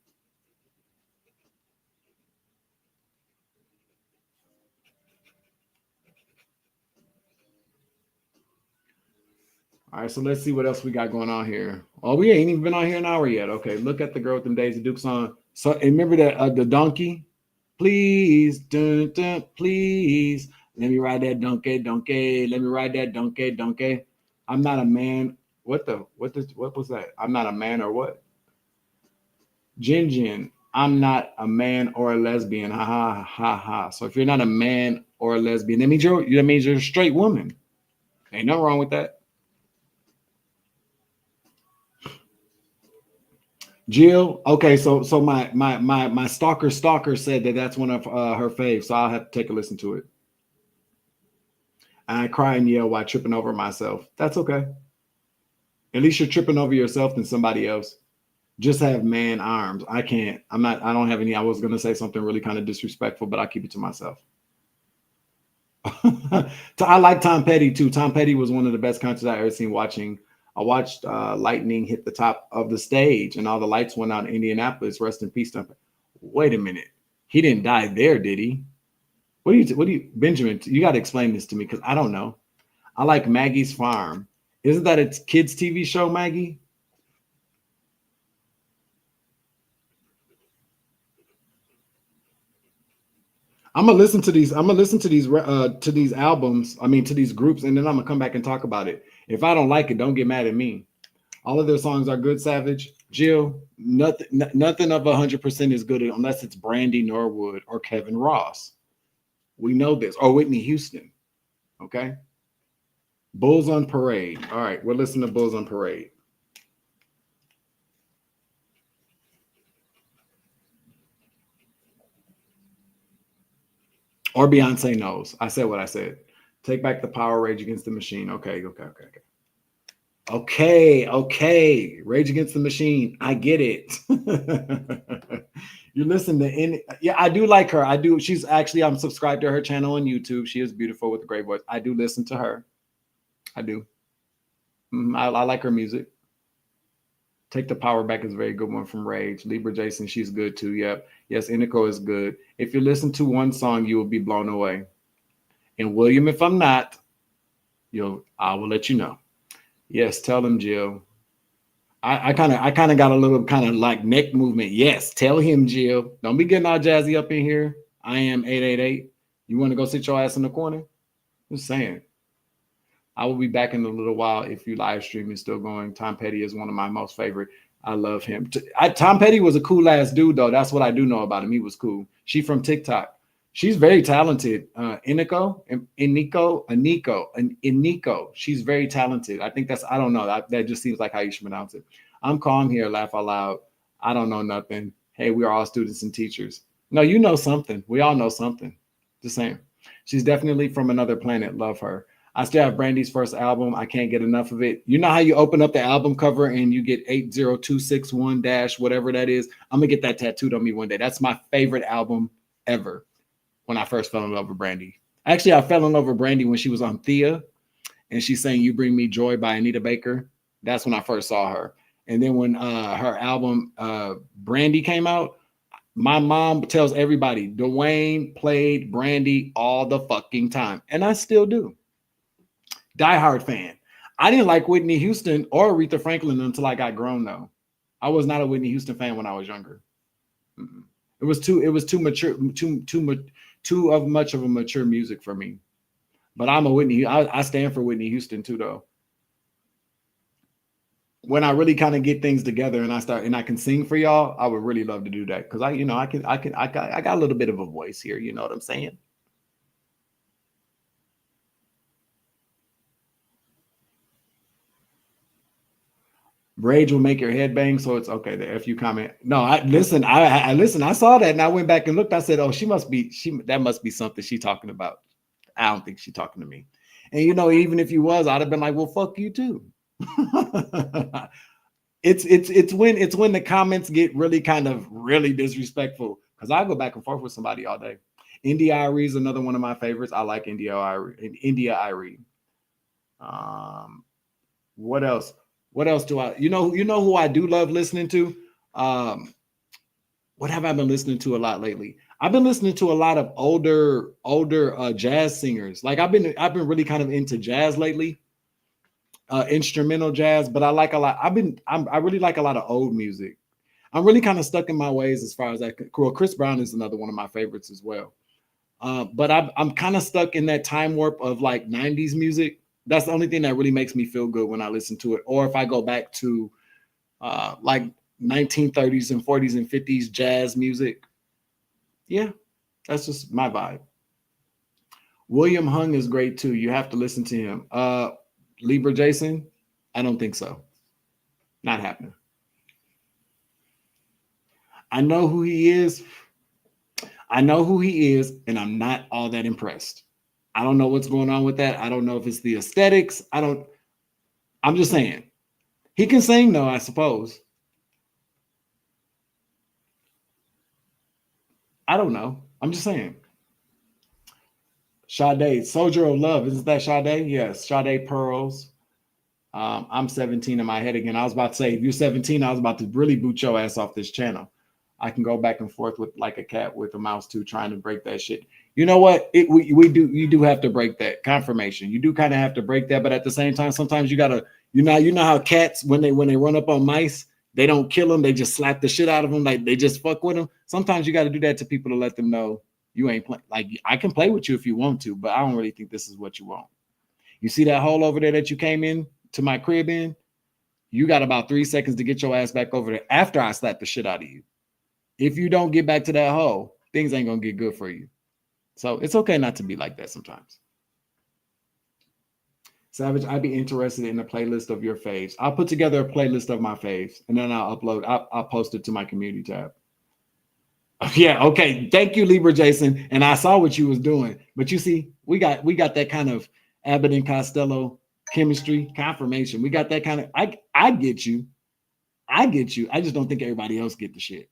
All right, so let's see what else we got going on here. Oh, we ain't even been on here an hour yet. Okay, look at the girl with them Daisy Dukes on. So remember that the donkey? Please, dun, dun, please. Let me ride that donkey, donkey. Let me ride that donkey, donkey. I'm not a man. What was that? I'm not a man or what? Jin. I'm not a man or a lesbian. Ha ha ha ha. So if you're not a man or a lesbian, that means you're a straight woman. Ain't nothing wrong with that. Jill, okay, so my stalker said that's one of her faves, so I'll have to take a listen to it. I cry and yell while tripping over myself. That's okay. At least you're tripping over yourself than somebody else. Just have man arms. I can't. I don't have any. I was gonna say something really kind of disrespectful, but I'll keep it to myself. I like Tom Petty too. Tom Petty was one of the best concerts I ever seen. I watched lightning hit the top of the stage and all the lights went out in Indianapolis. Rest in peace. Wait a minute. He didn't die there, did he? What do you, Benjamin? You got to explain this to me because I don't know. I like Maggie's Farm. Isn't that a kids' TV show, Maggie? I'm gonna listen to these. I'm gonna listen to these albums. I mean, to these groups, and then I'm gonna come back and talk about it. If I don't like it, don't get mad at me. All of their songs are good. Savage, Jill, nothing of 100% is good unless it's Brandy Norwood or Kevin Ross. We know this, or Whitney Houston. Okay. Bulls on Parade. All right, we're listening to Bulls on Parade. Or Beyonce Knows. I said what I said. Take Back the Power, Rage Against the Machine. Okay. Rage Against the Machine. I get it. You listen to any. Yeah, I do like her. I do. She's actually, I'm subscribed to her channel on YouTube. She is beautiful with a great voice. I do listen to her. I do. I like her music. Take the Power Back is a very good one from Rage. Libra Jason, she's good too. Yep. Yes, Indico is good. If you listen to one song, you will be blown away. And William, if I'm not, I will let you know. Yes, tell him, Jill. I kind of got a little kind of like neck movement. Yes, tell him, Jill. Don't be getting all jazzy up in here. I am 888. You want to go sit your ass in the corner? Just saying. I will be back in a little while if you live stream is still going. Tom Petty is one of my most favorite. I love him. Tom Petty was a cool ass dude, though. That's what I do know about him. He was cool. She from TikTok. She's very talented. Iniko. She's very talented. I think I don't know. That just seems like how you should pronounce it. I'm calm here. Laugh out loud. I don't know nothing. Hey, we are all students and teachers. No, you know something. We all know something. Just saying. She's definitely from another planet. Love her. I still have Brandy's first album. I can't get enough of it. You know how you open up the album cover and you get 80261 dash whatever that is? I'm going to get that tattooed on me one day. That's my favorite album ever when I first fell in love with Brandy. Actually, I fell in love with Brandy when she was on Thea and she sang You Bring Me Joy by Anita Baker. That's when I first saw her. And then when her album Brandy came out, my mom tells everybody, Doin played Brandy all the fucking time. And I still do. Diehard fan. I didn't like Whitney Houston or Aretha Franklin until I got grown, though. I was not a Whitney Houston fan when I was younger. It was too mature, too of much of a mature music for me. But I'm a Whitney. I stand for Whitney Houston too, though. When I really kind of get things together and I can sing for y'all, I would really love to do that because I got a little bit of a voice here. You know what I'm saying? Rage will make your head bang, so it's okay. The FU comment. No, I listen. I saw that and I went back and looked. I said, "Oh, that must be something she's talking about." I don't think she's talking to me. And even if you was, I'd have been like, "Well, fuck you too." it's when the comments get really kind of really disrespectful because I go back and forth with somebody all day. India Irie is another one of my favorites. I like India Irie. What else? What else do I, who I do love listening to? What have I been listening to a lot lately? I've been listening to a lot of older jazz singers. Like I've been really kind of into jazz lately, instrumental jazz, but I like a lot. I really like a lot of old music. I'm really kind of stuck in my ways as far as that. Well, Chris Brown is another one of my favorites as well. But I'm kind of stuck in that time warp of like 90s music. That's the only thing that really makes me feel good when I listen to it. Or if I go back to like 1930s and 40s and 50s jazz music. Yeah, that's just my vibe. William Hung is great too. You have to listen to him. Libra Jason, I don't think so. Not happening. I know who he is. And I'm not all that impressed. I don't know what's going on with that. I don't know if it's the aesthetics. I'm just saying. He can sing though, I suppose. I don't know. I'm just saying. Sade, Soldier of Love. Isn't that Sade? Yes, Sade Pearls. I'm 17 in my head again. I was about to say, if you're 17, I was about to really boot your ass off this channel. I can go back and forth with like a cat with a mouse too, trying to break that shit. You know what? You do have to break that confirmation. You do kind of have to break that, but at the same time, sometimes you gotta, you know how cats when they run up on mice, they don't kill them, they just slap the shit out of them, like they just fuck with them. Sometimes you got to do that to people to let them know, You ain't play. Like, I can play with you if you want to, but I don't really think this is what you want. You see that hole over there that you came in to my crib in? You got about 3 seconds to get your ass back over there after I slap the shit out of you. If you don't get back to that hole, things ain't gonna get good for you. So it's okay not to be like that sometimes. Savage, I'd be interested in a playlist of your faves. I'll put together a playlist of my faves, and then I'll post it to my community tab. Yeah, okay. Thank you, Libra Jason. And I saw what you was doing. But you see, we got that kind of Abbott and Costello chemistry confirmation. We got that kind of I get you. I get you. I just don't think everybody else get the shit.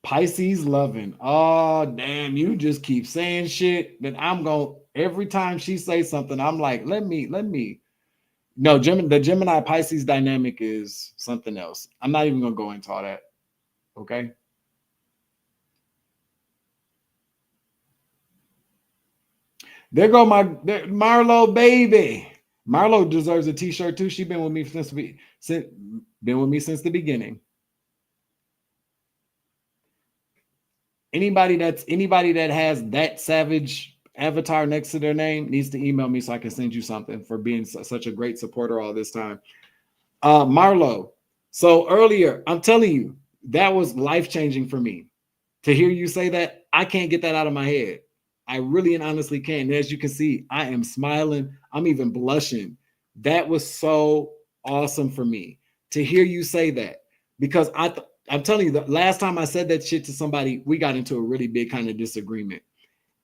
Pisces loving. Oh, damn. You just keep saying shit that I'm going every time she says something, I'm like, let me. No, the Gemini Pisces dynamic is something else. I'm not even going to go into all that. Okay. There go Marlo baby. Marlo deserves a t-shirt too. She's been with me since the beginning. Anybody that has that savage avatar next to their name needs to email me so I can send you something for being such a great supporter all this time. Marlo. So earlier, I'm telling you, that was life-changing for me. To hear you say that, I can't get that out of my head. I really and honestly can. And as you can see, I am smiling. I'm even blushing. That was so awesome for me to hear you say that, because I'm telling you, the last time I said that shit to somebody, we got into a really big kind of disagreement,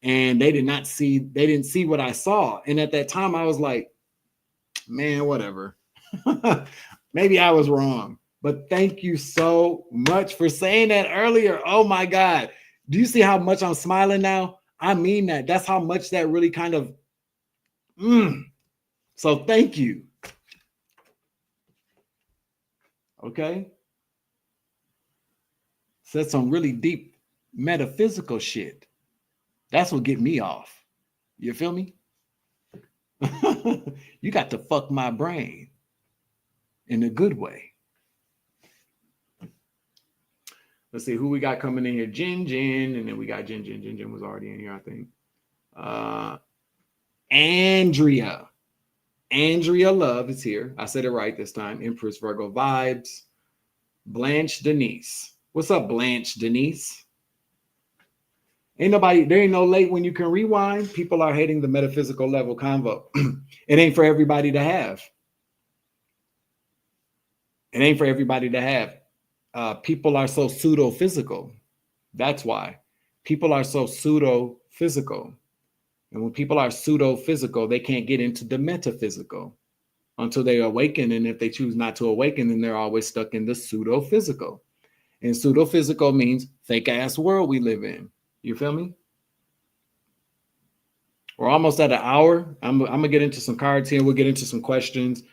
and they didn't see what I saw. And at that time I was like, man, whatever. Maybe I was wrong, but thank you so much for saying that earlier. Oh my God. Do you see how much I'm smiling now? I mean that. That's how much that really kind of, So thank you. Okay. Said some really deep metaphysical shit. That's what get me off. You feel me? You got to fuck my brain in a good way. Let's see who we got coming in here. Jin, and then we got Jin. Jin was already in here, I think. Andrea Love is here. I said it right this time. Empress Virgo vibes. Blanche Denise. What's up, Blanche Denise? There ain't no late when you can rewind. People are hating the metaphysical level convo. It ain't for everybody to have. People are so pseudo-physical. That's why. People are so pseudo-physical. And when people are pseudo-physical, they can't get into the metaphysical until they awaken. And if they choose not to awaken, then they're always stuck in the pseudo-physical. And pseudo-physical means fake-ass world we live in. You feel me? We're almost at an hour. I'm gonna get into some cards here. We'll get into some questions.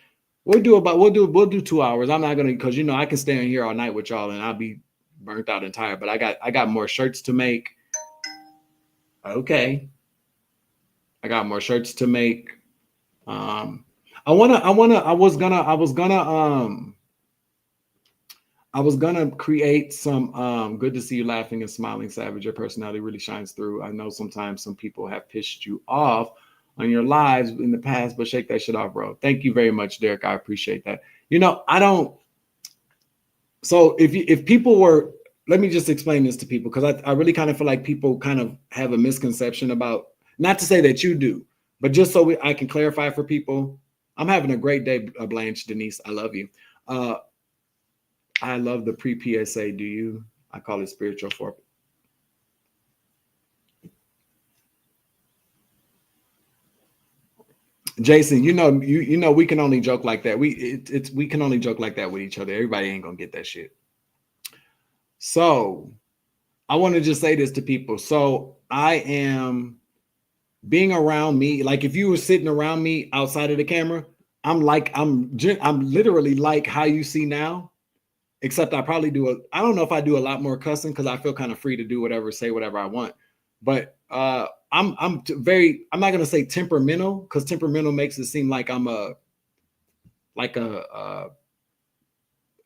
We'll do 2 hours. I'm not gonna, because I can stay in here all night with y'all and I'll be burnt out and tired. But I got more shirts to make. Okay. I got more shirts to make. I was gonna create some good to see you laughing and smiling, Savage. Your personality really shines through. I know sometimes some people have pissed you off on your lives in the past, but shake that shit off, bro. Thank you very much, Derek. I appreciate that. So if people were, let me just explain this to people, because I really kind of feel like people kind of have a misconception about, not to say that you do, but just so I can clarify for people. I'm having a great day, Blanche Denise. I love you. I love the pre-PSA. Do you? I call it spiritual foreplay. Jason, you know, we can only joke like that. We can only joke like that with each other. Everybody ain't gonna get that shit. So I want to just say this to people. So I am being around me. Like if you were sitting around me outside of the camera, I'm literally like how you see now, except I probably I don't know if I do a lot more cussing, because I feel kind of free to do whatever, say whatever I want. But I'm not gonna say temperamental, because temperamental makes it seem like I'm a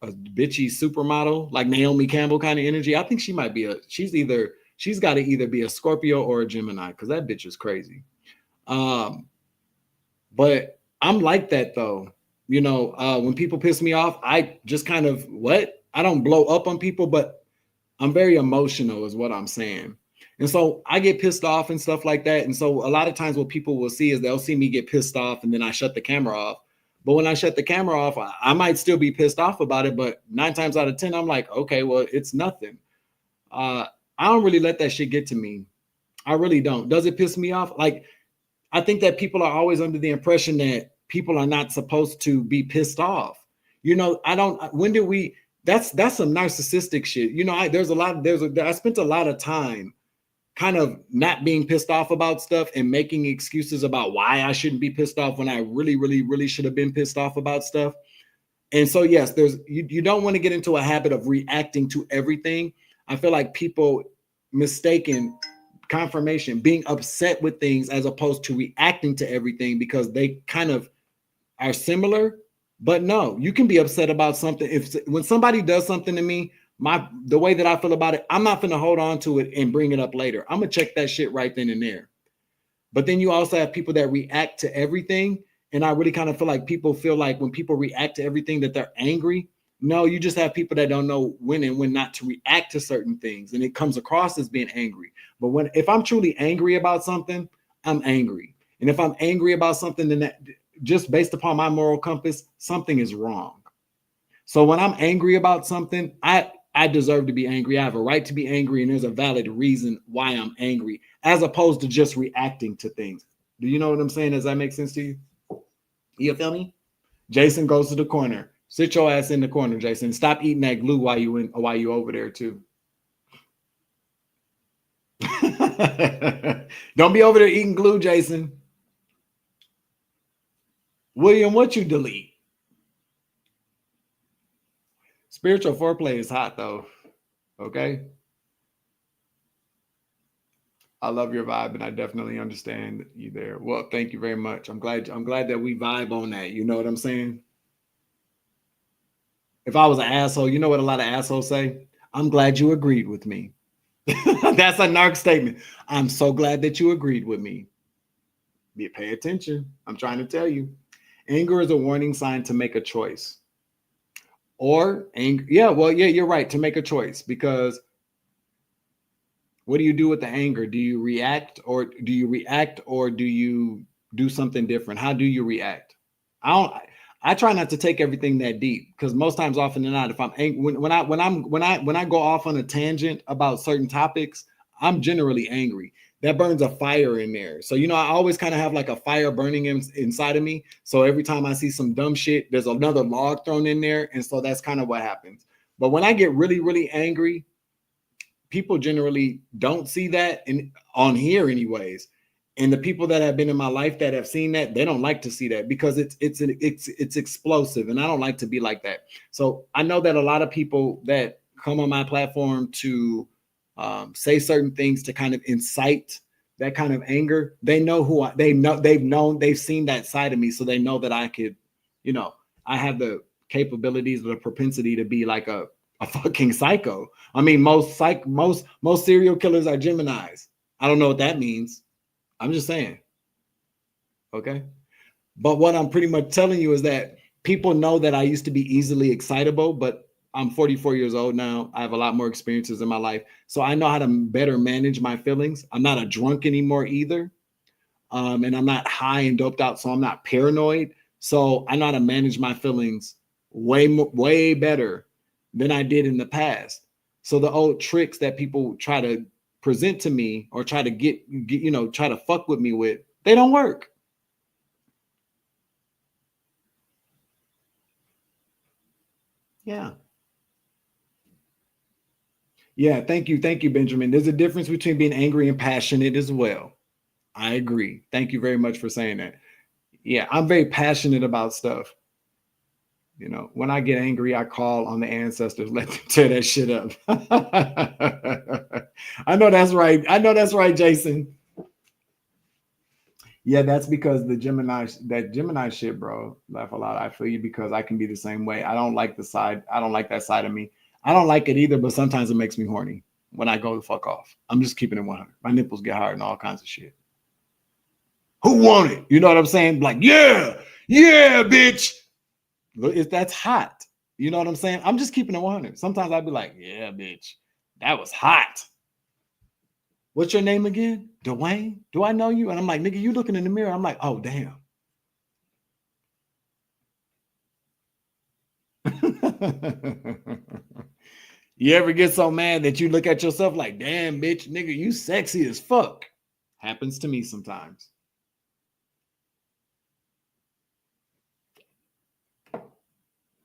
a bitchy supermodel, like Naomi Campbell kind of energy. I think she might be she's got to either be a Scorpio or a Gemini, because that bitch is crazy. But I'm like that though. You know, when people piss me off, I just kind of I don't blow up on people, but I'm very emotional is what I'm saying. And so I get pissed off and stuff like that. And so a lot of times what people will see is they'll see me get pissed off and then I shut the camera off. But when I shut the camera off, I might still be pissed off about it. But 9 times out of 10, I'm like, okay, well, it's nothing. I don't really let that shit get to me. I really don't. Does it piss me off? Like, I think that people are always under the impression that people are not supposed to be pissed off. You know, that's some narcissistic shit. You know, I spent a lot of time kind of not being pissed off about stuff and making excuses about why I shouldn't be pissed off when I really, really, really should have been pissed off about stuff. And so, yes, you don't want to get into a habit of reacting to everything. I feel like people mistaken confirmation, being upset with things as opposed to reacting to everything, because they kind of are similar. But no, you can be upset about something. When somebody does something to me, the way that I feel about it, I'm not going to hold on to it and bring it up later. I'm going to check that shit right then and there. But then you also have people that react to everything. And I really kind of feel like people feel like when people react to everything that they're angry. No, you just have people that don't know when and when not to react to certain things. And it comes across as being angry. But if I'm truly angry about something, I'm angry. And if I'm angry about something, then that, just based upon my moral compass, something is wrong. So when I'm angry about something, I deserve to be angry. I have a right to be angry, and there's a valid reason why I'm angry, as opposed to just reacting to things. Do you know what I'm saying? Does that make sense to you? You feel me? Jason goes to the corner. Sit your ass in the corner, Jason. Stop eating that glue while you over there too. Don't be over there eating glue, Jason. William, what you delete? Spiritual foreplay is hot though. Okay. I love your vibe, and I definitely understand you there. Well, thank you very much. I'm glad that we vibe on that. You know what I'm saying? If I was an asshole, you know what a lot of assholes say? I'm glad you agreed with me. That's a narc statement. I'm so glad that you agreed with me. Pay attention. I'm trying to tell you. Anger is a warning sign to make a choice. Or anger. Yeah, well, yeah, you're right, to make a choice, because what do you do with the anger? Do you react or do you do something different? How do you react? I try not to take everything that deep, because most times, often than not, if I'm angry, when I go off on a tangent about certain topics, I'm generally angry. That burns a fire in there. So, you know, I always kind of have like a fire burning inside of me. So every time I see some dumb shit, there's another log thrown in there. And so that's kind of what happens. But when I get really, really angry, people generally don't see that on here anyways. And the people that have been in my life that have seen that, they don't like to see that, because it's explosive, and I don't like to be like that. So I know that a lot of people that come on my platform to say certain things to kind of incite that kind of anger, they know they've seen that side of me, so they know that I could, you know, I have the capabilities, the propensity to be like a fucking psycho. I mean, most serial killers are Geminis. I don't know what that means. I'm just saying. Okay. But what I'm pretty much telling you is that people know that I used to be easily excitable, but I'm 44 years old now. I have a lot more experiences in my life. So I know how to better manage my feelings. I'm not a drunk anymore either. And I'm not high and doped out, so I'm not paranoid. So I know how to manage my feelings way better than I did in the past. So the old tricks that people try to present to me or try to get try to fuck with me with, they don't work. Yeah. Yeah, thank you, Benjamin. There's a difference between being angry and passionate as well. I agree. Thank you very much for saying that. Yeah, I'm very passionate about stuff. You know, when I get angry, I call on the ancestors, let them tear that shit up. I know that's right. Jason. Yeah, that's because that Gemini shit, bro. Laugh a lot. I feel you because I can be the same way. I don't like I don't like that side of me. I don't like it either, but sometimes it makes me horny when I go the fuck off. I'm just keeping it 100. My nipples get hard and all kinds of shit. Who won it? You know what I'm saying? Like, yeah, bitch. That's hot. You know what I'm saying? I'm just keeping it 100. Sometimes I'd be like, yeah, bitch, that was hot. What's your name again? Doin? Do I know you? And I'm like, nigga, you looking in the mirror. I'm like, oh, damn. You ever get so mad that you look at yourself like, damn, bitch, nigga, you sexy as fuck? Happens to me sometimes.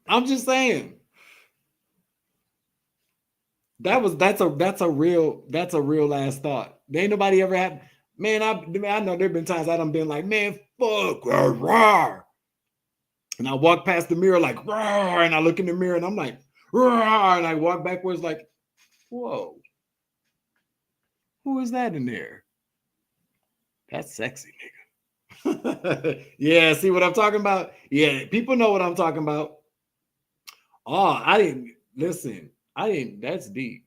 I'm just saying. That's a real last thought. There ain't nobody ever had. Man, I know there've been times I done been like, man, fuck, rah, rah. And I walk past the mirror like, rah, and I look in the mirror and I'm like, rah, and I walk backwards like, whoa, who is that in there? That's sexy, nigga. Yeah, see what I'm talking about? Yeah, people know what I'm talking about. Oh, I didn't listen. That's deep.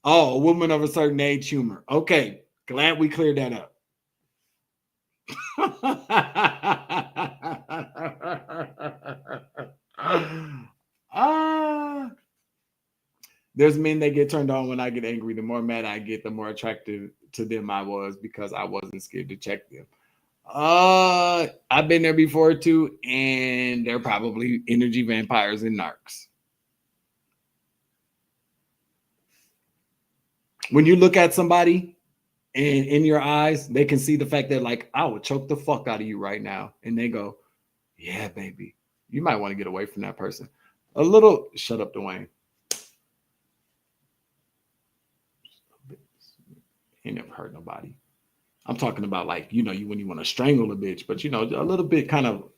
Oh, a woman of a certain age humor. Okay, glad we cleared that up. There's men that get turned on when I get angry. The more mad I get, the more attractive to them I was because I wasn't scared to check them. I've been there before too, and they're probably energy vampires and narcs. When you look at somebody and in your eyes, they can see the fact that, like, I would choke the fuck out of you right now. And they go, yeah, baby. You might want to get away from that person. A little, shut up, Dwayne. Ain't never hurt nobody. I'm talking about, like, you know, when you want to strangle a bitch, but you know, a little bit kind of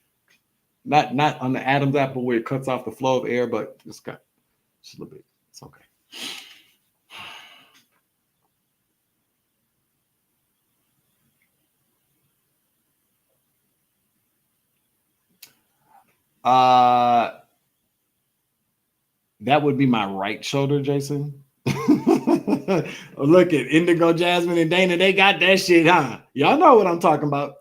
not on the Adam's apple where it cuts off the flow of air, but just a little bit. It's okay. That would be my right shoulder, Jason. Look at Indigo, Jasmine, and Dana. They got that shit, huh? Y'all know what I'm talking about.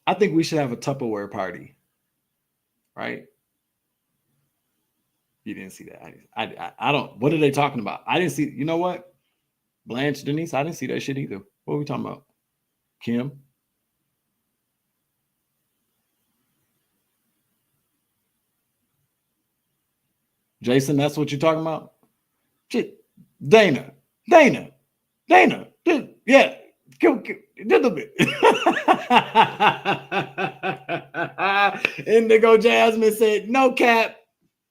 I think we should have a Tupperware party, right? You didn't see that. I don't. What are they talking about? I didn't see. You know what? Blanche, Denise, I didn't see that shit either. What are we talking about? Kim? Jason, that's what you're talking about? Dana, Dana, yeah, little bit. Indigo Jasmine said, no cap,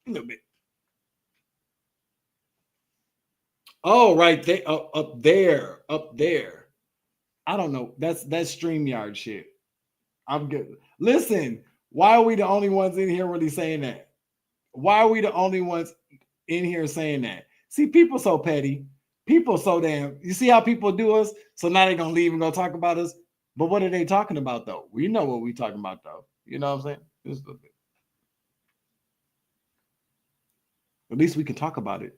a little bit. Oh, right there, up there. I don't know. That's StreamYard shit. I'm good. Listen, why are we the only ones in here really saying that? Why are we the only ones in here saying that? See, people so petty. People so damn. You see how people do us? So now they're gonna leave and go talk about us. But what are they talking about though? We know what we're talking about though. You know what I'm saying? Just a little bit. At least we can talk about it.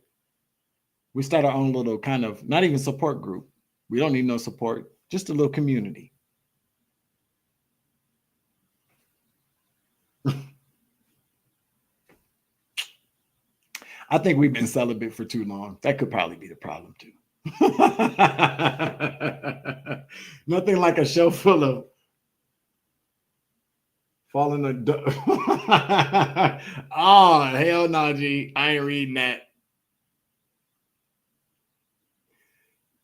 We start our own little kind of not even support group. We don't need no support, just a little community. I think we've been celibate for too long. That could probably be the problem too. Nothing like a show full of falling oh, hell no, G. I ain't reading that.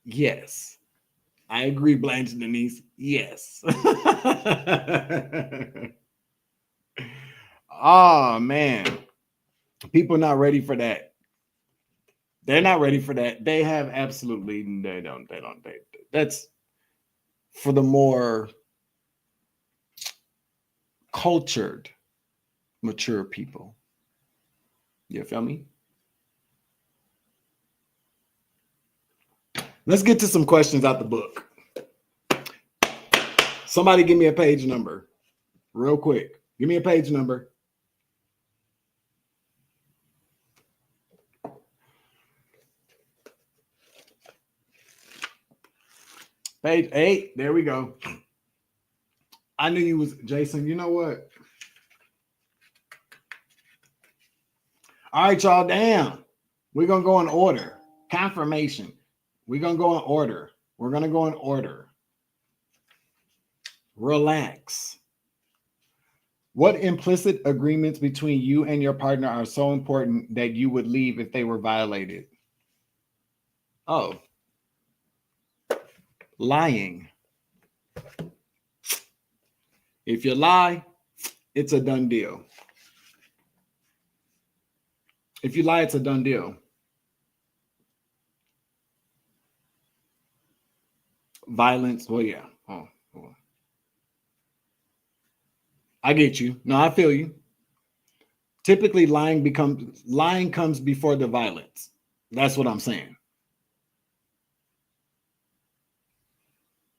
Yes. I agree, Blanche and Denise. Yes. Oh man. People not ready for that. They're not ready for that. They have absolutely that's for the more cultured, mature people. You feel me? Let's get to some questions out the book. Somebody give me a page number real quick. Give me a page number. Page 8. There we go. I knew you was Jason. You know what? All right, y'all. Damn. We're going to go in order. Confirmation. We're going to go in order. We're going to go in order. Relax. What implicit agreements between you and your partner are so important that you would leave if they were violated? Oh. Lying. If you lie, it's a done deal. If you lie, it's a done deal. Violence. Well, yeah. Oh. I get you. No, I feel you. Typically, lying comes before the violence. That's what I'm saying.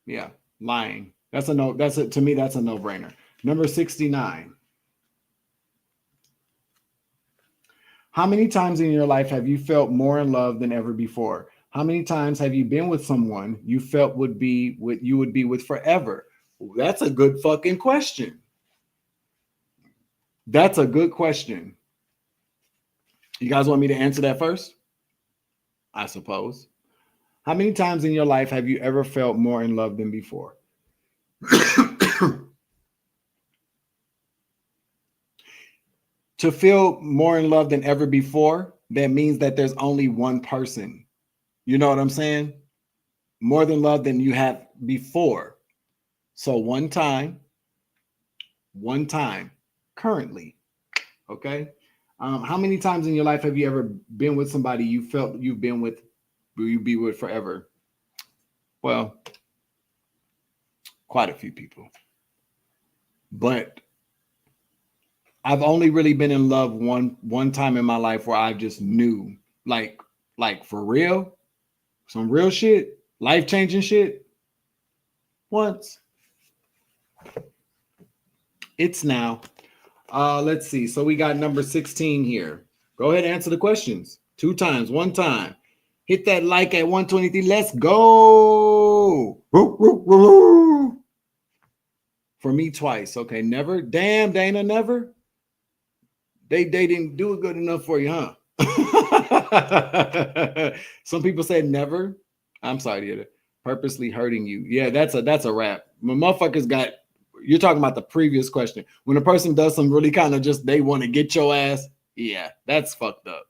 Yeah, lying. To me, that's a no-brainer. Number 69. How many times in your life have you felt more in love than ever before? How many times have you been with someone you felt would be with forever? That's a good fucking question. That's a good question. You guys want me to answer that first? I suppose. How many times in your life have you ever felt more in love than before? To feel more in love than ever before, that means that there's only one person. You know what I'm saying? More than love than you had before. So one time, currently. Okay. How many times in your life have you ever been with somebody you felt you'll be with forever? Well, quite a few people. But I've only really been in love one time in my life where I just knew, like for real, some real shit, life-changing shit. Once. It's now. Let's see. So we got number 16 here. Go ahead and answer the questions. 2 times, 1 time. Hit that like at 123. Let's go. For me, twice. Okay, never. Damn, Dana, never. They didn't do it good enough for you, huh? Some people said never. I'm sorry to hear that. Purposely hurting you. Yeah, that's a wrap. My motherfuckers got. You're talking about the previous question. When a person does some really kind of just they want to get your ass. Yeah, that's fucked up.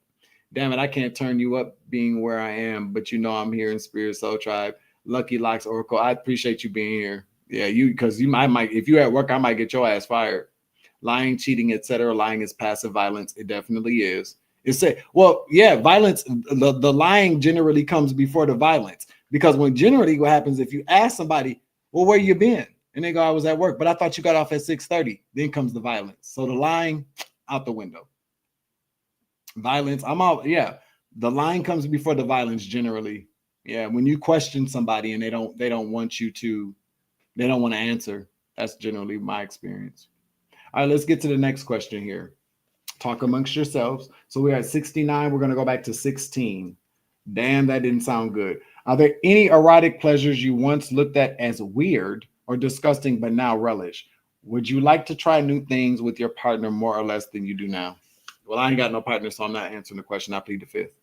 Damn it, I can't turn you up being where I am, but you know I'm here in Spirit Soul Tribe. Lucky Locks Oracle. I appreciate you being here. Yeah, because I might if you're at work, I might get your ass fired. Lying, cheating, etc. Lying is passive violence. It definitely is. Violence. The lying generally comes before the violence because what happens if you ask somebody, well, where you been? And they go, I was at work, but I thought you got off at 6:30. Then comes the violence. So the lying out the window. Violence, I'm out. Yeah, the lying comes before the violence generally. Yeah, when you question somebody and they don't want to answer. That's generally my experience. All right, let's get to the next question here. Talk amongst yourselves. So we're at 69. We're going to go back to 16. Damn, that didn't sound good. Are there any erotic pleasures you once looked at as weird or disgusting but now relish? Would you like to try new things with your partner more or less than you do now? Well, I ain't got no partner, so I'm not answering the question. I plead the fifth.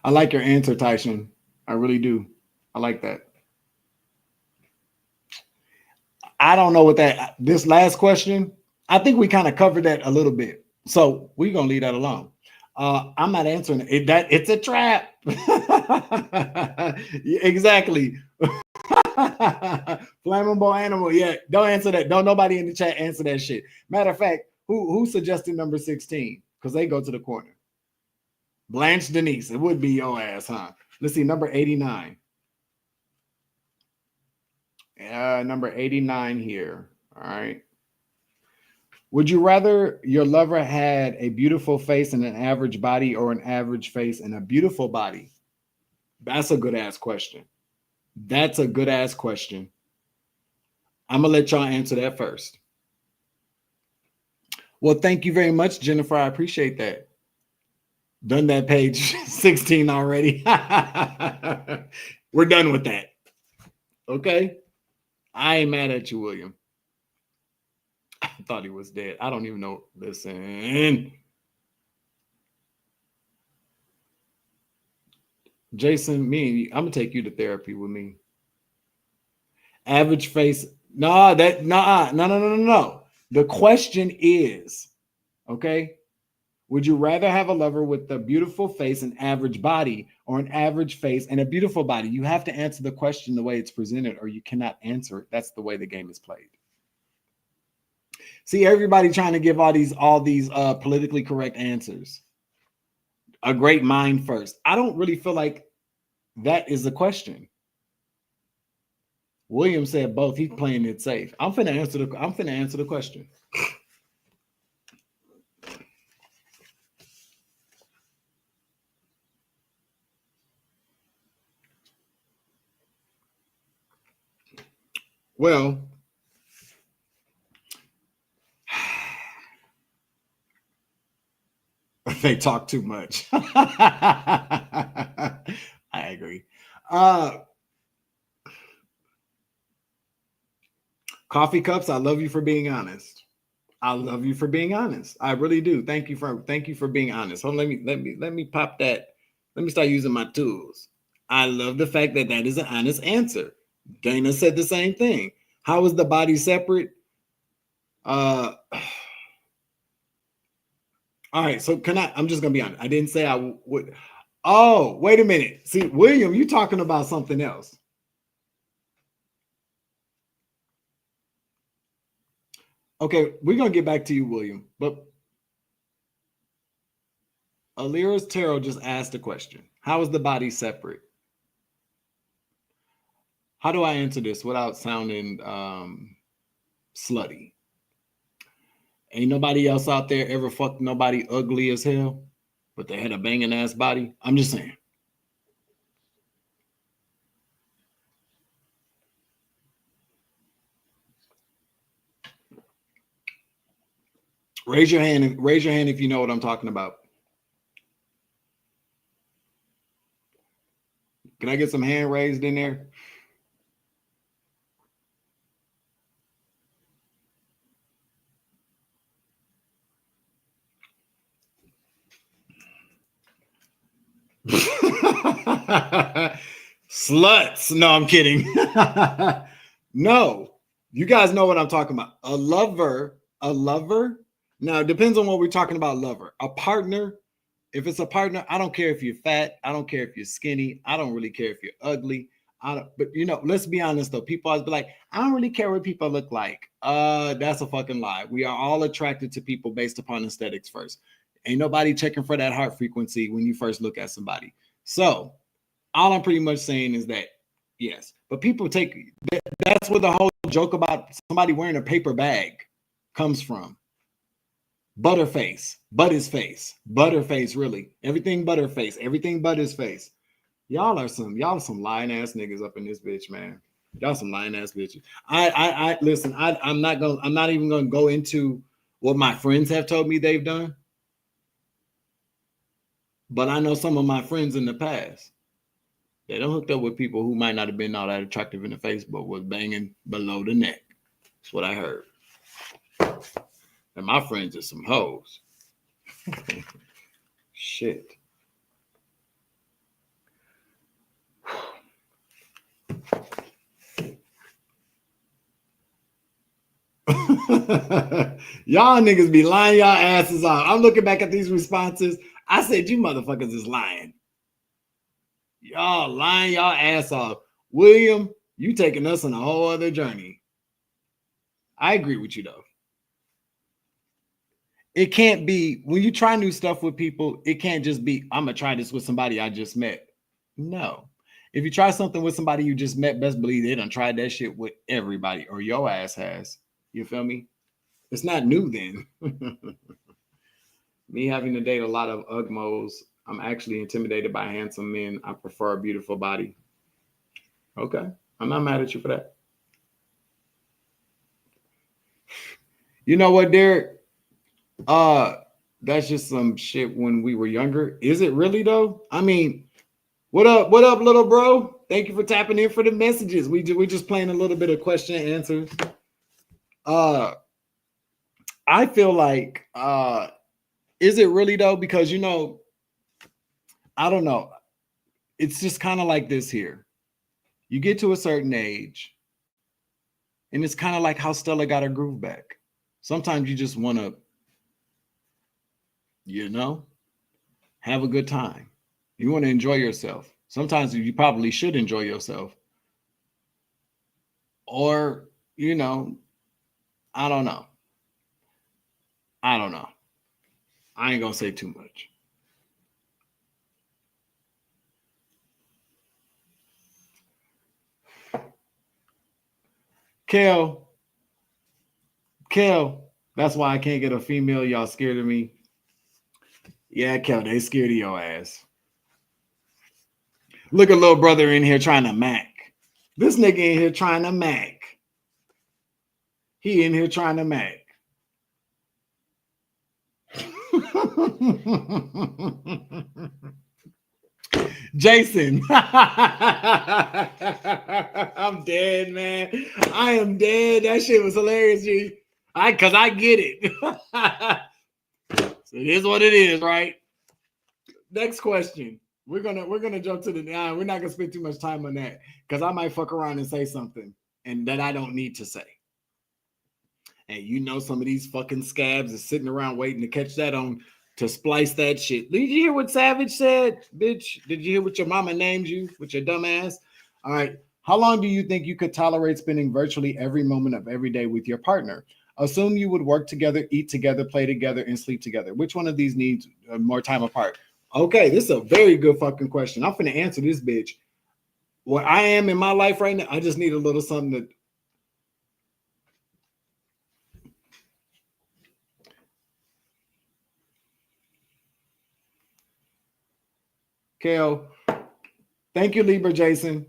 I like your answer, Tyson. I really do. I like that. I don't know what this last question, I think we kind of covered that a little bit. So we're going to leave that alone. I'm not answering it. It's a trap. Exactly. Flammable animal. Yeah, don't answer that. Don't nobody in the chat answer that shit. Matter of fact, who suggested number 16? Because they go to the corner. Blanche Denise. It would be your ass, huh? Let's see, number 89. Number 89 here. All right. Would you rather your lover had a beautiful face and an average body, or an average face and a beautiful body? That's a good ass question. That's a good ass question. I'm going to let y'all answer that first. Well, thank you very much, Jennifer. I appreciate that. Done that page 16 already. We're done with that. Okay. I ain't mad at you, William. I thought he was dead. I don't even know. Listen. Jason, I'm gonna take you to therapy with me. Average face. No. The question is, okay, would you rather have a lover with a beautiful face and average body, or an average face and a beautiful body? You have to answer the question the way it's presented, or you cannot answer it. That's the way the game is played. See, everybody trying to give all these politically correct answers. A great mind first. I don't really feel like that is the question. William said both. He's playing it safe. I'm finna answer the question. Well, they talk too much. I agree. Coffee cups, I love you for being honest. I love you for being honest. I really do. Thank you for being honest. Hold on, let me pop that. Let me start using my tools. I love the fact that is an honest answer. Dana said the same thing. How is the body separate? All right, so I'm just gonna be honest. I didn't say I would. Oh, wait a minute. See, William, you talking about something else. Okay, we're gonna get back to you, William. But Alira's Tarot just asked a question. How is the body separate? How do I answer this without sounding slutty? Ain't nobody else out there ever fucked nobody ugly as hell, but they had a banging ass body. I'm just saying. Raise your hand if you know what I'm talking about. Can I get some hand raised in there? Sluts. No, I'm kidding. No, you guys know what I'm talking about. A lover. Now, it depends on what we're talking about. Lover, a partner. If it's a partner, I don't care if you're fat. I don't care if you're skinny. I don't really care if you're ugly. But let's be honest though. People always be like, I don't really care what people look like. That's a fucking lie. We are all attracted to people based upon aesthetics first. Ain't nobody checking for that heart frequency when you first look at somebody. So all I'm pretty much saying is that, yes, but people that's where the whole joke about somebody wearing a paper bag comes from. Butterface, really. Everything butterface, everything but his face. Y'all some lying ass niggas up in this bitch, man. Y'all some lying ass bitches. I listen, I'm not even gonna go into what my friends have told me they've done. But I know some of my friends in the past, they don't hooked up with people who might not have been all that attractive in the face, but was banging below the neck. That's what I heard. And my friends are some hoes. Shit. Y'all niggas be lying y'all asses off. I'm looking back at these responses. I said, you motherfuckers is lying. Y'all lying y'all ass off. William, you taking us on a whole other journey. I agree with you though. It can't be, when you try new stuff with people, it can't just be, I'm gonna try this with somebody I just met. No. If you try something with somebody you just met, best believe they done tried that shit with everybody, or your ass has. You feel me? It's not new then. Me having to date a lot of ugmos, I'm actually intimidated by handsome men. I prefer a beautiful body. Okay. I'm not mad at you for that. You know what, Derek? That's just some shit when we were younger. Is it really though? I mean, what up, little bro? Thank you for tapping in for the messages. We just playing a little bit of question and answers. I feel like is it really though? Because I don't know. It's just kind of like this here. You get to a certain age, and it's kind of like how Stella got her groove back. Sometimes you just want to, have a good time. You want to enjoy yourself. Sometimes you probably should enjoy yourself. Or, I don't know. I ain't going to say too much. Kel, that's why I can't get a female. Y'all scared of me. Yeah, Kel, they scared of your ass. Look at little brother in here trying to mac. This nigga in here trying to mac. He in here trying to mac. Jason. I'm dead, man. I am dead. That shit was hilarious, G. Cause I get it. So it is what it is, right? Next question. We're gonna jump to the we're not gonna spend too much time on that because I might fuck around and say something and that I don't need to say. And some of these fucking scabs is sitting around waiting to catch that on to splice that shit. Did you hear what Savage said, bitch? Did you hear what your mama named you with your dumb ass? All right. How long do you think you could tolerate spending virtually every moment of every day with your partner? Assume you would work together, eat together, play together, and sleep together. Which one of these needs more time apart? Okay, this is a very good fucking question. I'm finna answer this bitch. Where I am in my life right now, I just need a little something to. Kale, thank you, Libra Jason.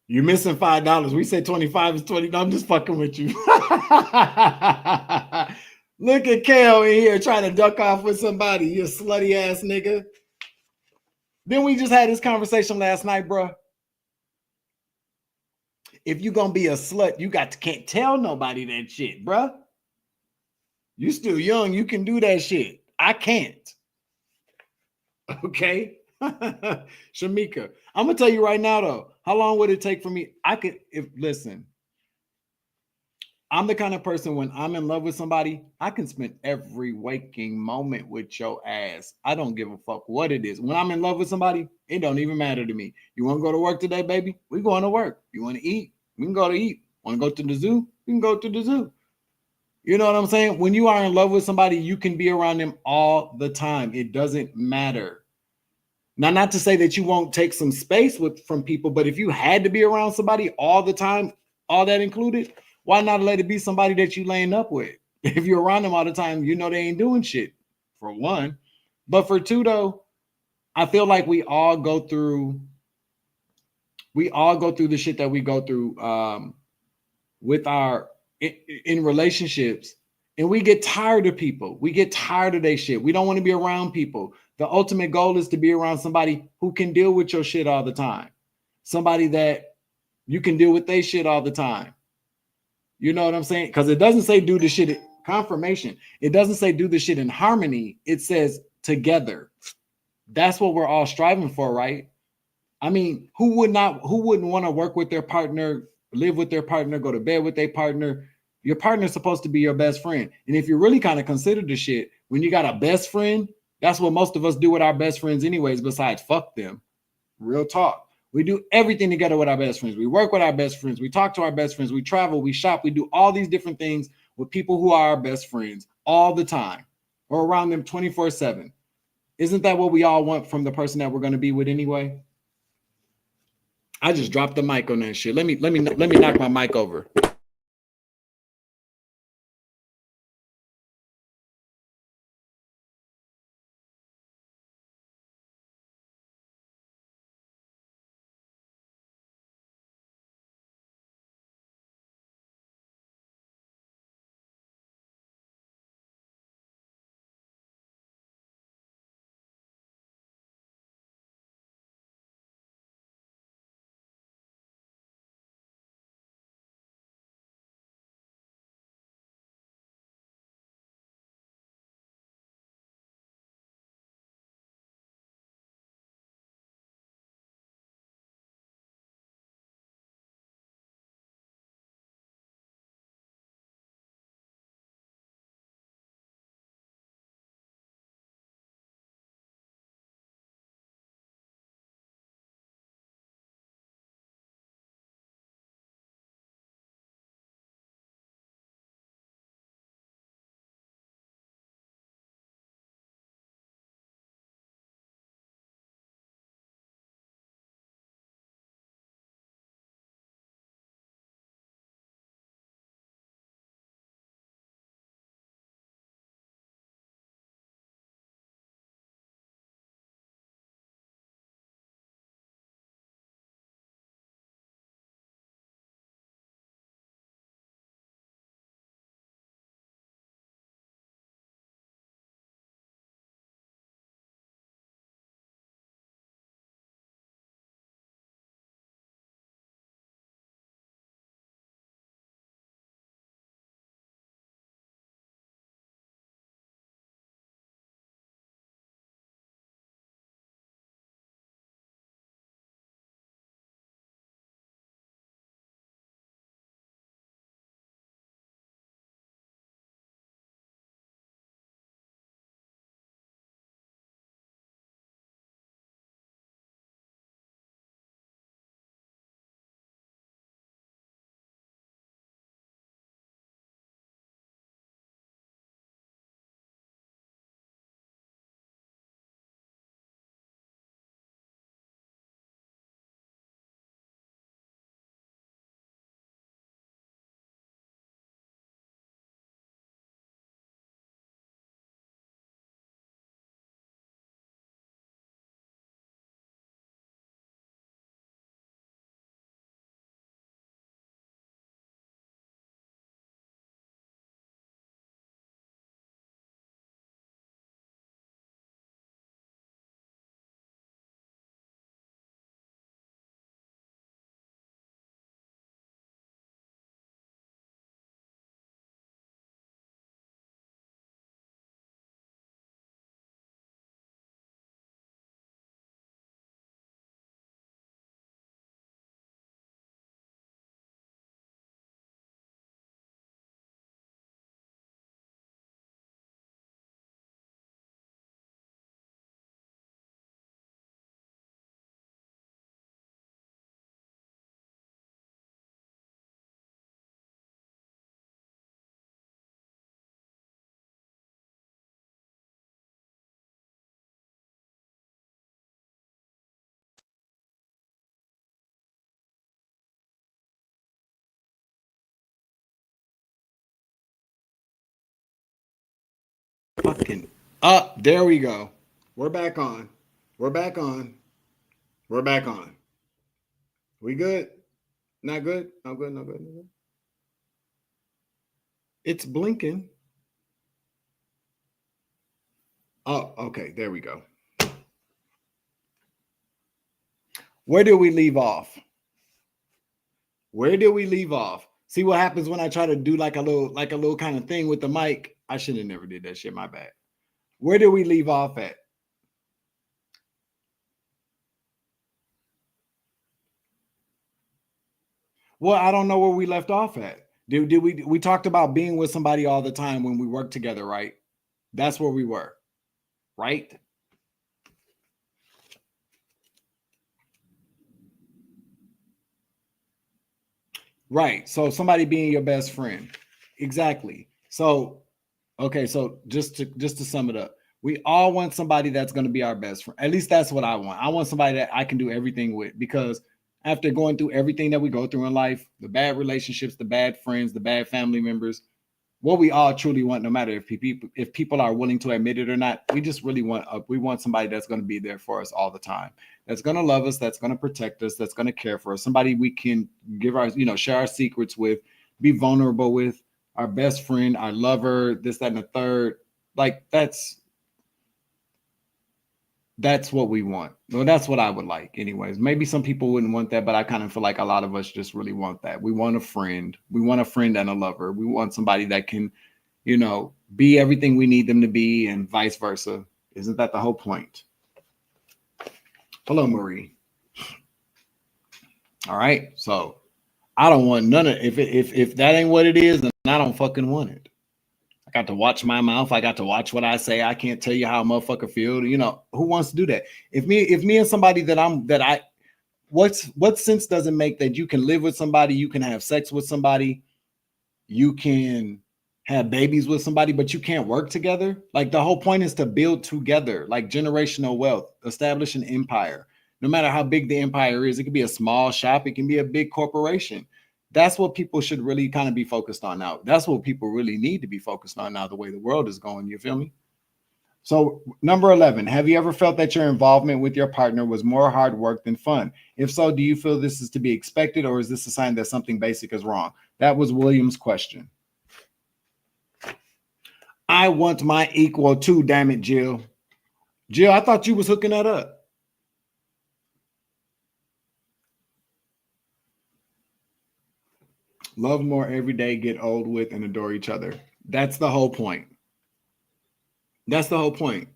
You're missing $5. We said 25 is 20. I'm just fucking with you. Look at Kale in here trying to duck off with somebody. You slutty ass nigga. Then we just had this conversation last night, bro. If you're gonna be a slut, you can't tell nobody that shit, bro. You still young, you can do that shit. I can't. Okay. Shamika, I'm gonna tell you right now though, how long would it take for me? Listen, I'm the kind of person when I'm in love with somebody, I can spend every waking moment with your ass. I don't give a fuck what it is. When I'm in love with somebody, it don't even matter to me. You want to go to work today, baby? We going to work. You want to eat? We can go to eat. Want to go to the zoo? We can go to the zoo. You know what I'm saying? When you are in love with somebody, you can be around them all the time. It doesn't matter. Now, not to say that you won't take some space from people, but if you had to be around somebody all the time, all that included, why not let it be somebody that you laying up with? If you're around them all the time, they ain't doing shit, for one. But for two, though, I feel like we all go through the shit that we go through with in relationships, and we get tired of people. We get tired of their shit. We don't want to be around people. The ultimate goal is to be around somebody who can deal with your shit all the time. Somebody that you can deal with their shit all the time. You know what I'm saying? Because it doesn't say do the shit confirmation. It doesn't say do the shit in harmony. It says together. That's what we're all striving for, right? I mean, who wouldn't want to work with their partner, live with their partner, go to bed with their partner? Your partner's supposed to be your best friend. And if you really kind of consider the shit, when you got a best friend, that's what most of us do with our best friends anyways, besides fuck them. Real talk. We do everything together with our best friends. We work with our best friends. We talk to our best friends. We travel. We shop. We do all these different things with people who are our best friends all the time or around them 24/7. Isn't that what we all want from the person that we're going to be with anyway? I just dropped the mic on that shit. Let me knock my mic over. Fucking up. There we go. We're back on. We're back on. We're back on. We good? Not good? No good, no good, no good. It's blinking. Oh, okay. There we go. Where did we leave off? Where did we leave off? See what happens when I try to do like a little kind of thing with the mic. I should have never did that shit. My bad. Where did we leave off at? Well, I don't know where we left off at. Did we talked about being with somebody all the time when we worked together, right? That's where we were, right? Right. So somebody being your best friend. Exactly. So okay, so just to sum it up, we all want somebody that's going to be our best friend. At least that's what I want. I want somebody that I can do everything with, because after going through everything that we go through in life, the bad relationships, the bad friends, the bad family members, what we all truly want, no matter if people are willing to admit it or not, we just really want somebody that's going to be there for us all the time, that's going to love us, that's going to protect us, that's going to care for us, somebody we can give our, share our secrets with, be vulnerable with, our best friend, our lover, this, that, and the third. Like that's what we want. Well, that's what I would like anyways. Maybe some people wouldn't want that, but I kind of feel like a lot of us just really want that. We want a friend. We want a friend and a lover. We want somebody that can, be everything we need them to be, and vice versa. Isn't that the whole point? Hello, Marie. All right. So I don't want none of if that ain't what it is, then I don't fucking want it. I got to watch my mouth. I got to watch what I say. I can't tell you how a motherfucker feel. Who wants to do that? If me and somebody what sense does it make that you can live with somebody, you can have sex with somebody, you can have babies with somebody, but you can't work together? Like, the whole point is to build together, like generational wealth, establish an empire. No matter how big the empire is, it could be a small shop, it can be a big corporation. That's what people should really kind of be focused on now. That's what people really need to be focused on now, the way the world is going. You feel me? So number 11, have you ever felt that your involvement with your partner was more hard work than fun? If so, do you feel this is to be expected, or is this a sign that something basic is wrong? That was William's question. I want my equal too, damn it, Jill. Jill, I thought you was hooking that up. Love more every day, get old with, and adore each other. That's the whole point. That's the whole point.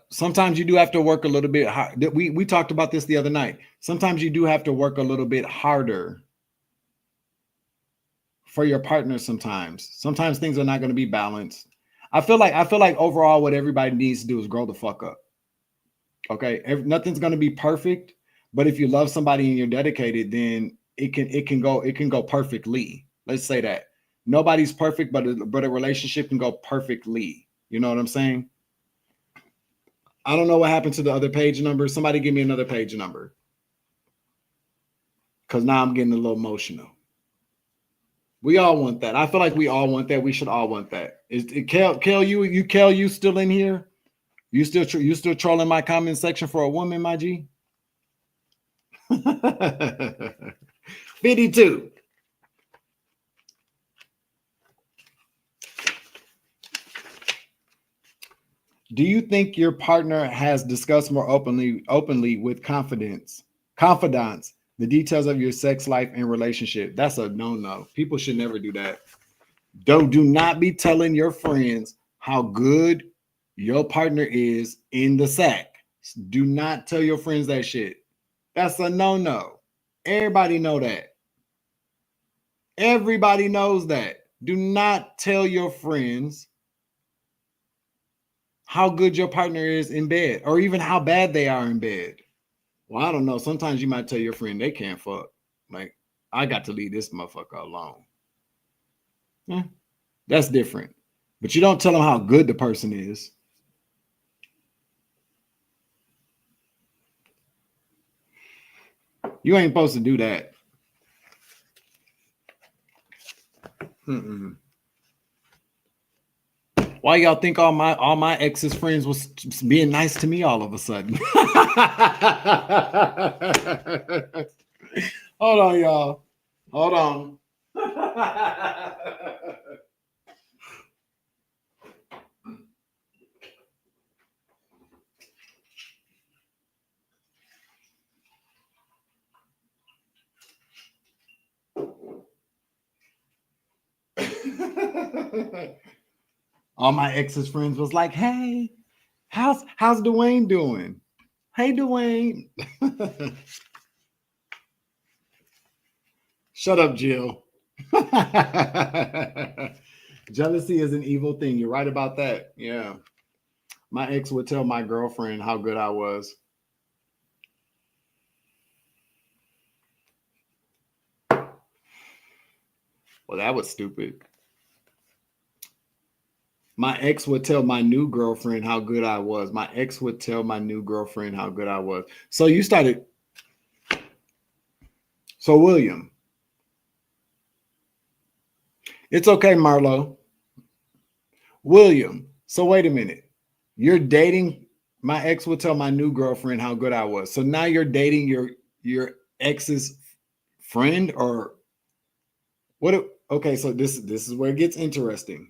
Sometimes you do have to work a little bit hard. We talked about this the other night. Sometimes you do have to work a little bit harder for your partner. Sometimes things are not going to be balanced. I feel like overall what everybody needs to do is grow the fuck up. Okay, nothing's going to be perfect, but if you love somebody and you're dedicated, then it can go perfectly. Let's say that. Nobody's perfect, but a relationship can go perfectly. You know what I'm saying? I don't know what happened to the other page number. Somebody give me another page number, because now I'm getting a little emotional. We all want that. I feel like we all want that. We should all want that. Is Kel, you still in here? You still trolling my comment section for a woman, my G? 52. Do you think your partner has discussed more openly with confidants, the details of your sex life and relationship? That's a no. People should never do that. Do not be telling your friends how good your partner is in the sack. Do not tell your friends that shit. That's a no. Everybody know that. Everybody knows that. Do not tell your friends how good your partner is in bed, or even how bad they are in bed. Well, I don't know. Sometimes you might tell your friend they can't fuck. Like, I got to leave this motherfucker alone. That's different. But you don't tell them how good the person is. You ain't supposed to do that. Why y'all think all my ex's friends was being nice to me all of a sudden? Hold on, y'all. Hold on. All my ex's friends was like, "Hey, how's Dwayne doing? Hey, Dwayne." Shut up, Jill. Jealousy is an evil thing. You're right about that. Yeah. My ex would tell my girlfriend how good I was. Well, that was stupid. My ex would tell my new girlfriend how good I was. My ex would tell my new girlfriend how good I was. So you started So William, it's okay, Marlo. William, so wait a minute. You're dating, my ex would tell my new girlfriend how good I was. So now you're dating your ex's friend or what? Okay, so this is where it gets interesting.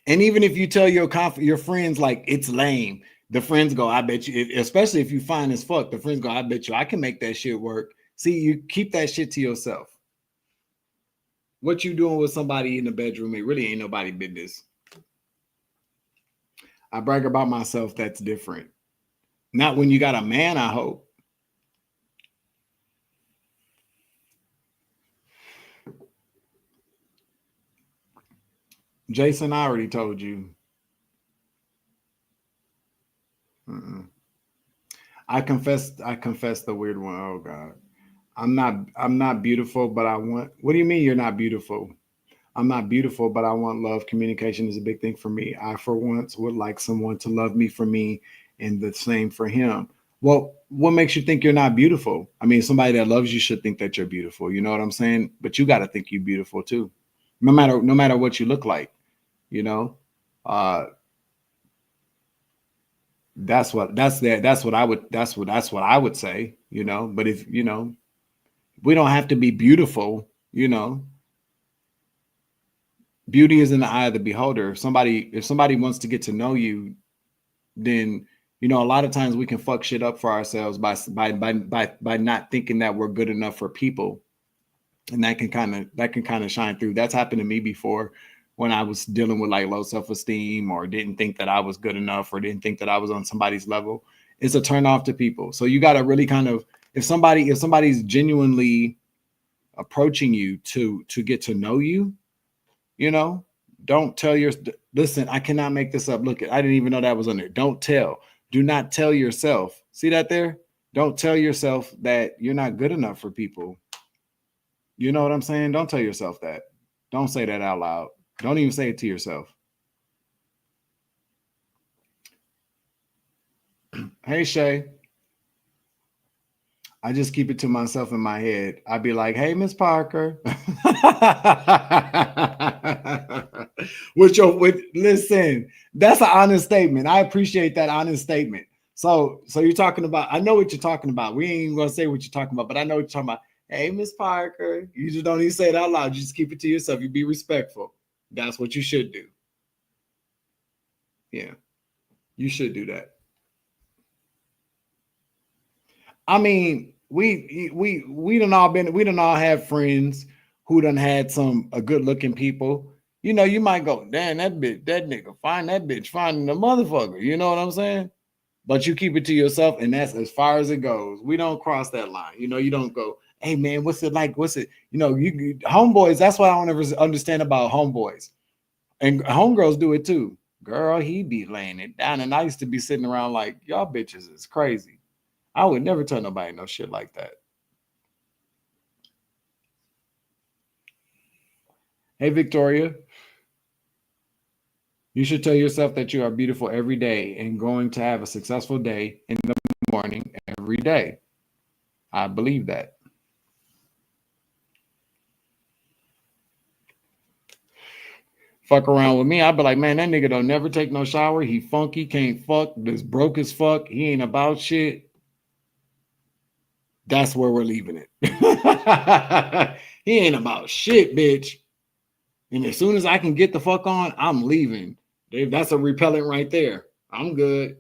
And even if you tell your friends like it's lame, the friends go, I bet you, especially if you fine as fuck, the friends go, I bet you I can make that shit work. See, you keep that shit to yourself. What you doing with somebody in the bedroom, it really ain't nobody business. I brag about myself, that's different. Not when you got a man, I hope. Jason, I already told you. I confess the weird one. Oh God. I'm not beautiful, but I want, what do you mean you're not beautiful? I'm not beautiful, but I want love. Communication is a big thing for me. I, for once, would like someone to love me for me and the same for him. Well, what makes you think you're not beautiful? I mean, somebody that loves you should think that you're beautiful. You know what I'm saying? But you got to think you're beautiful too. No matter what you look like, you know? Uh that's what I would say, you know. But if, you know, we don't have to be beautiful, you know. Beauty is in the eye of the beholder. If somebody wants to get to know you, then, you know, a lot of times we can fuck shit up for ourselves by not thinking that we're good enough for people. And that can kind of shine through. That's happened to me before when I was dealing with like low self-esteem or didn't think that I was good enough or didn't think that I was on somebody's level. It's a turn off to people. So you got to really kind of, if somebody's genuinely approaching you to get to know you, you know, don't tell your, listen, I cannot make this up. Look, I didn't even know that was on there. Don't tell. Do not tell yourself. See that there? Don't tell yourself that you're not good enough for people. You know what I'm saying? Don't tell yourself that. Don't say that out loud. Don't even say it to yourself. Hey, Shay. I just keep it to myself in my head. I'd be like, hey, Miss Parker. Listen, that's an honest statement. I appreciate that honest statement. So you're talking about, I know what you're talking about. We ain't even gonna say what you're talking about, but I know what you're talking about. Hey, Miss Parker. You just don't even say it out loud. You just keep it to yourself. You be respectful. That's what you should do. Yeah, you should do that. I mean, we done all have friends who done had some a good looking people. You know, you might go, damn, that nigga, find that bitch, finding the motherfucker. You know what I'm saying? But you keep it to yourself, and that's as far as it goes. We don't cross that line. You know, you don't go, hey man, what's it like? What's it? You know, you homeboys. That's what I don't ever understand about homeboys, and homegirls do it too. Girl, he be laying it down, and I used to be sitting around like, y'all bitches is crazy. I would never tell nobody no shit like that. Hey, Victoria, you should tell yourself that you are beautiful every day and going to have a successful day in the morning every day. I believe that. Fuck around with me, I'd be like, man, that nigga don't never take no shower. He funky, can't fuck, this broke as fuck. He ain't about shit. That's where we're leaving it. He ain't about shit, bitch. And as soon as I can get the fuck on, I'm leaving. Dave, that's a repellent right there. I'm good.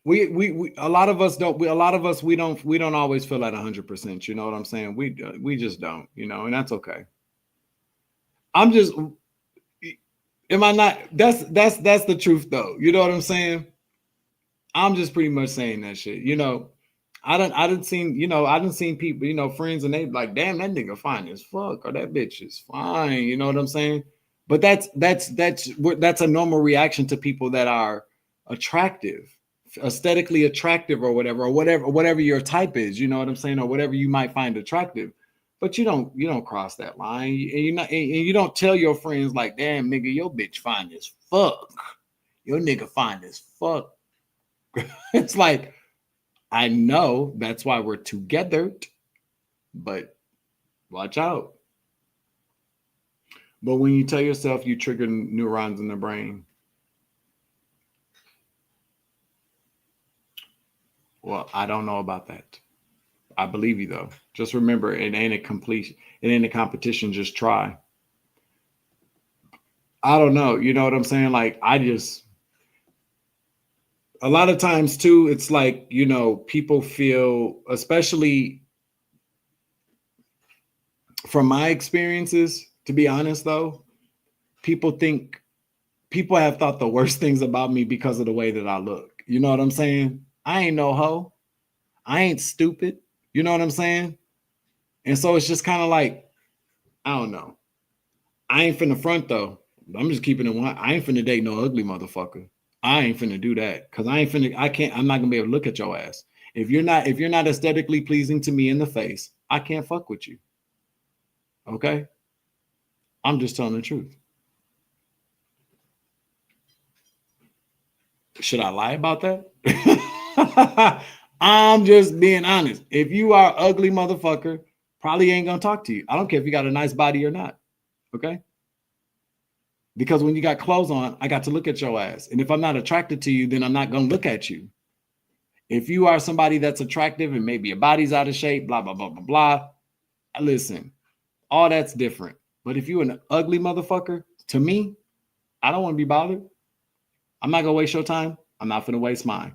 We a lot of us don't, we don't always feel at 100%. You know what I'm saying? We just don't, you know, and that's okay. I'm just, am I not, that's the truth though. You know what I'm saying? I'm just pretty much saying that shit. You know, I didn't seen people, you know, friends, and they like, damn, that nigga fine as fuck, or that bitch is fine. You know what I'm saying? But that's a normal reaction to people that are attractive aesthetically attractive or whatever your type is, you know what I'm saying, or whatever you might find attractive. But you don't cross that line, and you don't tell your friends like, damn nigga, your bitch fine as fuck, your nigga fine as fuck. It's like, I know that's why we're together, but watch out. But when you tell yourself, you trigger neurons in the brain. Well, I don't know about that. I believe you though. Just remember, it ain't a competition. Just try. I don't know. You know what I'm saying? Like, a lot of times too, it's like, you know, people feel, especially from my experiences, to be honest though, people have thought the worst things about me because of the way that I look. You know what I'm saying? I ain't no hoe. I ain't stupid. You know what I'm saying? And so it's just kind of like, I don't know. I ain't finna front though. I'm just keeping it one. I ain't finna date no ugly motherfucker. I ain't finna do that because I'm not gonna be able to look at your ass. If you're not aesthetically pleasing to me in the face, I can't fuck with you. Okay? I'm just telling the truth. Should I lie about that? I'm just being honest. If you are ugly motherfucker, probably ain't gonna talk to you. I don't care if you got a nice body or not. Okay? Because when you got clothes on, I got to look at your ass. And if I'm not attracted to you, then I'm not gonna look at you. If you are somebody that's attractive and maybe your body's out of shape, blah, blah, blah, blah, blah. Listen, all that's different. But if you're an ugly motherfucker, to me, I don't want to be bothered. I'm not gonna waste your time. I'm not gonna waste mine.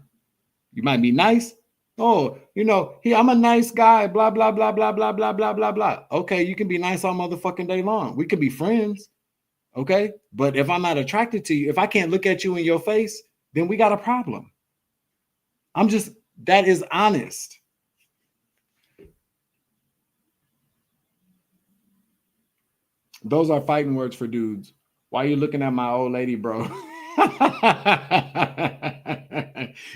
You might be nice. Oh, you know, I'm a nice guy, blah, blah, blah, blah, blah, blah, blah, blah, blah. Okay, you can be nice all motherfucking day long. We could be friends. Okay. But if I'm not attracted to you, if I can't look at you in your face, then we got a problem. That is honest. Those are fighting words for dudes. Why are you looking at my old lady, bro?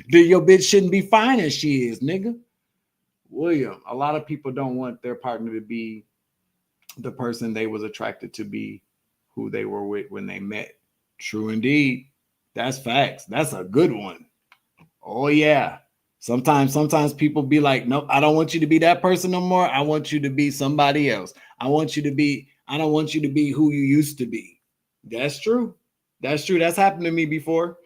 Your bitch shouldn't be fine as she is, nigga. William, a lot of people don't want their partner to be the person they was attracted to be, who they were with when they met. True indeed. That's facts. That's a good one. Oh yeah. Sometimes people be like, nope, I don't want you to be that person no more. I want you to be somebody else. I don't want you to be who you used to be. That's true. That's true. That's happened to me before.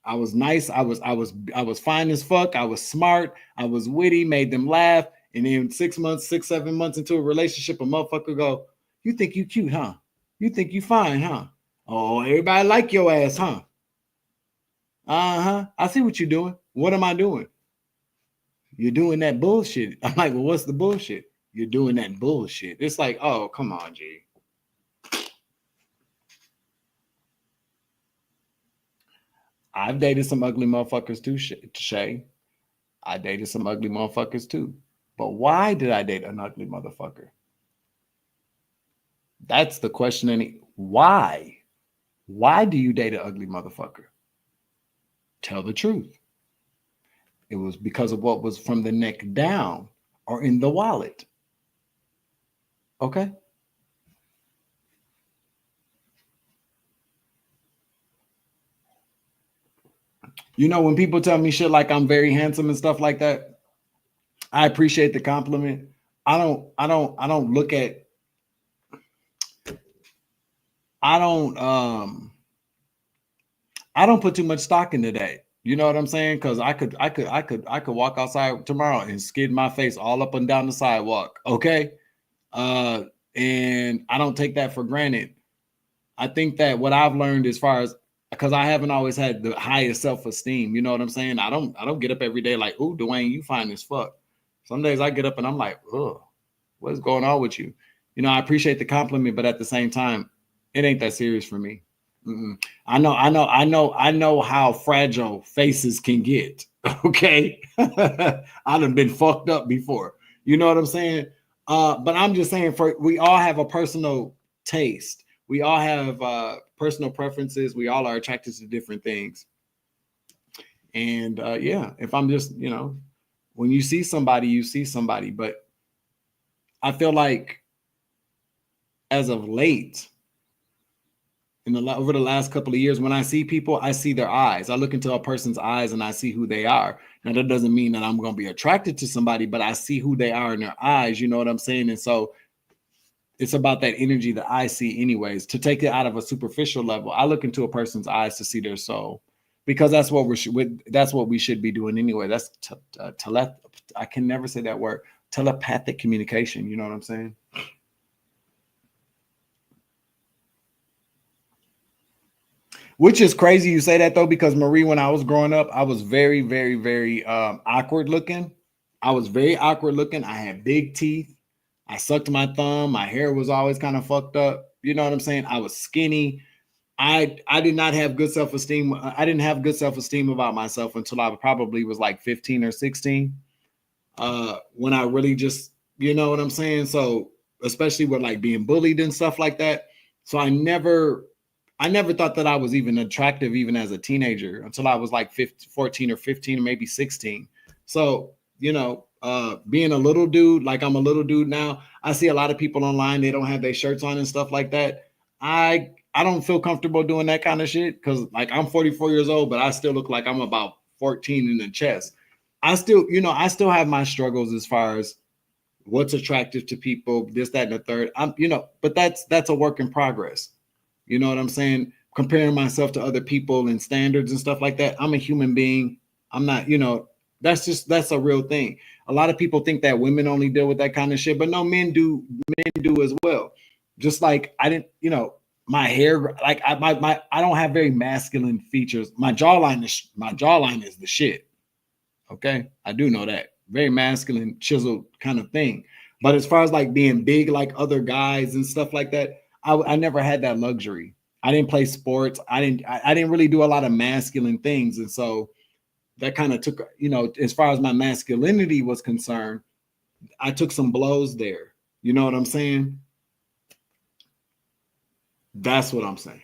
I was nice. I was fine as fuck. I was smart. I was witty, made them laugh. And then 6 months, 7 months into a relationship, a motherfucker go, you think you cute, huh? You think you fine, huh? Oh, everybody like your ass, huh? Uh-huh. I see what you're doing. What am I doing? You're doing that bullshit. I'm like, well, what's the bullshit? You're doing that bullshit. It's like, oh, come on, G. I've dated some ugly motherfuckers too, Shay. I dated some ugly motherfuckers too. But why did I date an ugly motherfucker? That's the question. Why? Why do you date an ugly motherfucker? Tell the truth. It was because of what was from the neck down or in the wallet. Okay? You know, when people tell me shit like I'm very handsome and stuff like that, I appreciate the compliment. I don't look at, I don't put too much stock into that. You know what I'm saying? Because I could walk outside tomorrow and skid my face all up and down the sidewalk. Okay. And I don't take that for granted. I think that what I've learned as far as, because I haven't always had the highest self-esteem, you know what I'm saying? I don't get up every day like, ooh, Dwayne, you fine as fuck. Some days I get up and I'm like, oh, what's going on with you? You know, I appreciate the compliment, but at the same time, it ain't that serious for me. I know how fragile faces can get. Okay. I done been fucked up before. You know what I'm saying? But I'm just saying, we all have a personal taste. We all have personal preferences. We all are attracted to different things. And yeah, if I'm just, you know, when you see somebody, you see somebody. But I feel like as of late, over the last couple of years, when I see people, I see their eyes. I look into a person's eyes and I see who they are. Now, that doesn't mean that I'm going to be attracted to somebody, but I see who they are in their eyes. You know what I'm saying? And so it's about that energy that I see anyways. To take it out of a superficial level, I look into a person's eyes to see their soul, because that's what that's what we should be doing anyway. That's I can never say that word, telepathic communication. You know what I'm saying? Which is crazy you say that though, because Marie, when I was growing up, I was very, very, very awkward looking. I was very awkward looking. I had big teeth. I sucked my thumb. My hair was always kind of fucked up. You know what I'm saying? I was skinny. I did not have good self-esteem. I didn't have good self-esteem about myself until I probably was like 15 or 16. When I really just, you know what I'm saying? So especially with like being bullied and stuff like that. So I never thought that I was even attractive even as a teenager until I was like 14 or 15 or maybe 16. So, you know, being a little dude, like I'm a little dude now, I see a lot of people online, they don't have their shirts on and stuff like that. I don't feel comfortable doing that kind of shit because like I'm 44 years old, but I still look like I'm about 14 in the chest. I still, you know, I still have my struggles as far as what's attractive to people, this, that, and the third. I'm, you know, but that's a work in progress. You know what I'm saying? Comparing myself to other people and standards and stuff like that. I'm a human being. I'm not, you know, that's a real thing. A lot of people think that women only deal with that kind of shit, but no, men do as well. Just like I didn't, you know, my hair, like I don't have very masculine features. My jawline is the shit. Okay. I do know that. Very masculine, chiseled kind of thing. But as far as like being big like other guys and stuff like that, I never had that luxury. I didn't play sports. I didn't really do a lot of masculine things. And so that kind of took, you know, as far as my masculinity was concerned, I took some blows there. You know what I'm saying? That's what I'm saying.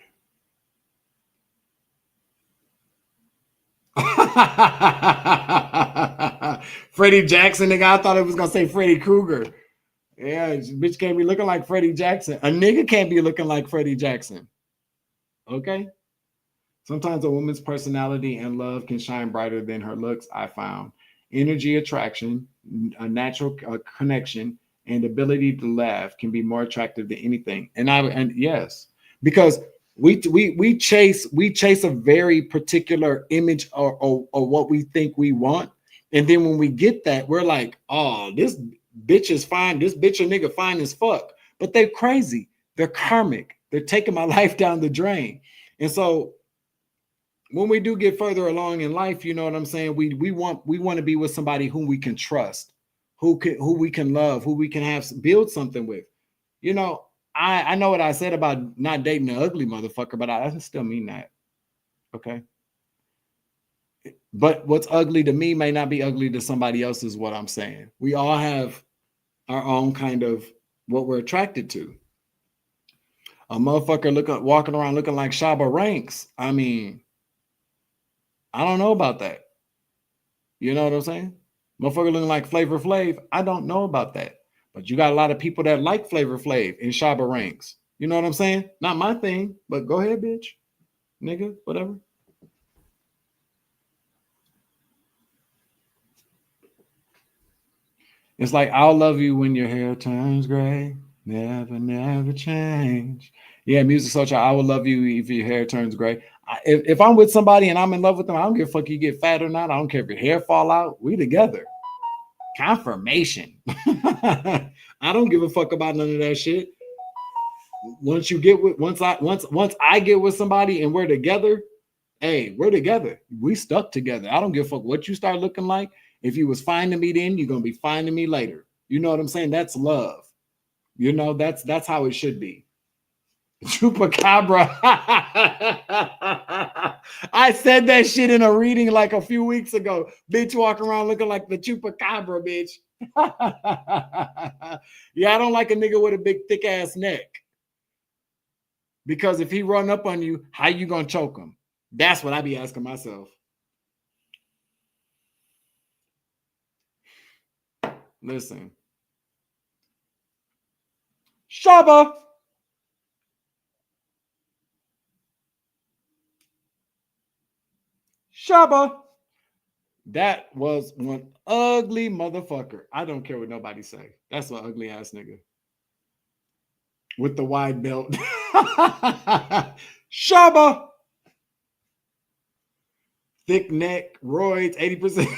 Freddie Jackson, nigga. I thought it was gonna say Freddy Krueger. Yeah, bitch can't be looking like Freddie Jackson. A nigga can't be looking like Freddie Jackson. Okay. Sometimes a woman's personality and love can shine brighter than her looks, I found. Energy attraction, a natural connection, and ability to laugh can be more attractive than anything. And yes, because we chase a very particular image or what we think we want. And then when we get that, we're like, oh, this bitch is fine. This bitch or nigga fine as fuck. But they're crazy. They're karmic. They're taking my life down the drain. And so when we do get further along in life, you know what I'm saying? We want to be with somebody whom we can trust, who we can love, who we can have build something with. You know, I know what I said about not dating an ugly motherfucker, but I still mean that. Okay. But what's ugly to me may not be ugly to somebody else, is what I'm saying. We all have our own kind of what we're attracted to. A motherfucker walking around looking like Shabba Ranks. I mean, I don't know about that. You know what I'm saying? Motherfucker looking like Flavor Flav. I don't know about that. But you got a lot of people that like Flavor Flav in Shabba Ranks. You know what I'm saying? Not my thing, but go ahead, bitch. Nigga, whatever. It's like, I'll love you when your hair turns gray. Never, never change. Yeah, Music Social, I will love you if your hair turns gray. If I'm with somebody and I'm in love with them, I don't give a fuck you get fat or not. I don't care if your hair fall out. We together. Confirmation. I don't give a fuck about none of that shit. Once I get with somebody and we're together, hey, we're together. We stuck together. I don't give a fuck what you start looking like. If you was fine to me then, you're gonna be fine to me later. You know what I'm saying? That's love. You know, that's how it should be. Chupacabra. I said that shit in a reading like a few weeks ago. Bitch walking around looking like the chupacabra, bitch. Yeah, I don't like a nigga with a big thick ass neck. Because if he run up on you, how you gonna choke him? That's what I be asking myself. Listen. Shaba. Shaba. That was one ugly motherfucker. I don't care what nobody say. That's an ugly ass nigga. With the wide belt. Shaba. Thick neck, roids, 80%.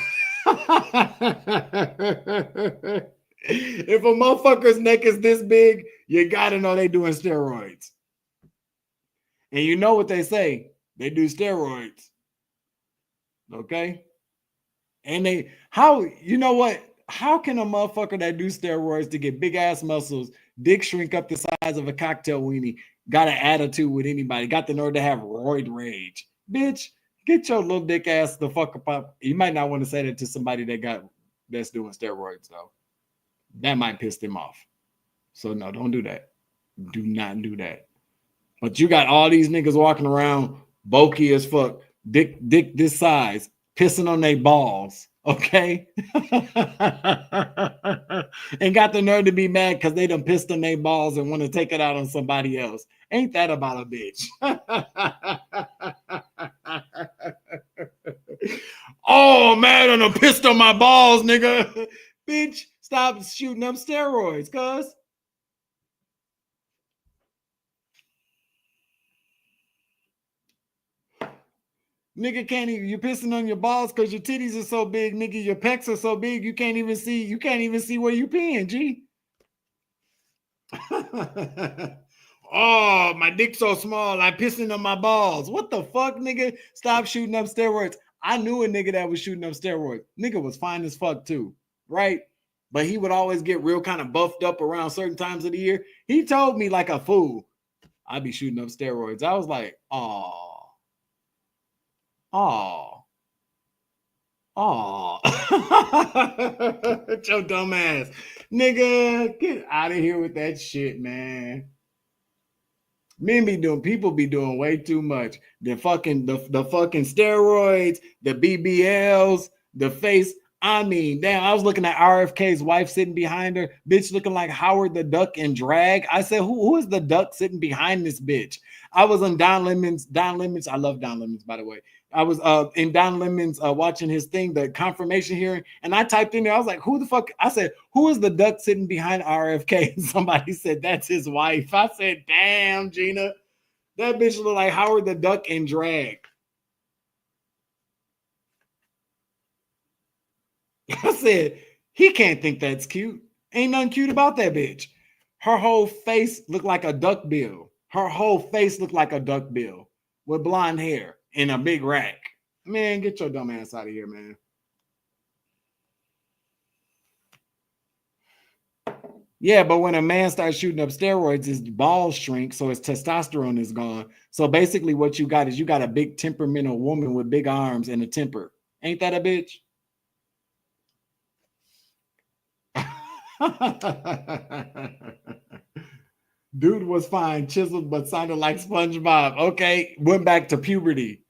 If a motherfucker's neck is this big, you gotta know they doing steroids. And you know what they say, they do steroids. Okay? And they, how, you know what? How can a motherfucker that do steroids to get big ass muscles, dick shrink up the size of a cocktail weenie, got an attitude with anybody, got the nerve to have roid rage? Bitch, get your little dick ass the fuck up. You might not want to say that to somebody that's doing steroids though. That might piss them off. So no, don't do that. Do not do that. But you got all these niggas walking around bulky as fuck, dick this size, pissing on their balls, okay? And got the nerve to be mad because they done pissed on their balls and want to take it out on somebody else. Ain't that about a bitch? Oh man, I done pissed on my balls, nigga. Bitch, stop shooting up steroids, cuz. Nigga can't even, you're pissing on your balls because your titties are so big, nigga. Your pecs are so big, you can't even see where you peeing, G. Oh, my dick's so small, I'm pissing on my balls. What the fuck, nigga? Stop shooting up steroids. I knew a nigga that was shooting up steroids. Nigga was fine as fuck too, right? But he would always get real kind of buffed up around certain times of the year. He told me like a fool, I'd be shooting up steroids. I was like, oh. Oh. Your dumb ass. Nigga, get out of here with that shit, man. People be doing way too much. The fucking steroids, the BBLs, the face. I mean, damn, I was looking at RFK's wife sitting behind her, bitch looking like Howard the Duck in drag. I said, who is the duck sitting behind this bitch? I was on Don Lemon's. I love Don Lemon's, by the way. I was in Don Lemon's watching his thing, the confirmation hearing, and I typed in there, I was like, who the fuck? I said, who is the duck sitting behind RFK? And somebody said, that's his wife. I said, damn, Gina, that bitch look like Howard the Duck in drag. I said, he can't think that's cute. Ain't nothing cute about that bitch. Her whole face looked like a duck bill. Her whole face looked like a duck bill with blonde hair in a big rack. Man, get your dumb ass out of here, man. Yeah, but when a man starts shooting up steroids, his balls shrink, so his testosterone is gone. So basically what you got is you got a big temperamental woman with big arms and a temper. Ain't that a bitch? Dude was fine, chiseled, but sounded like SpongeBob. Okay, went back to puberty.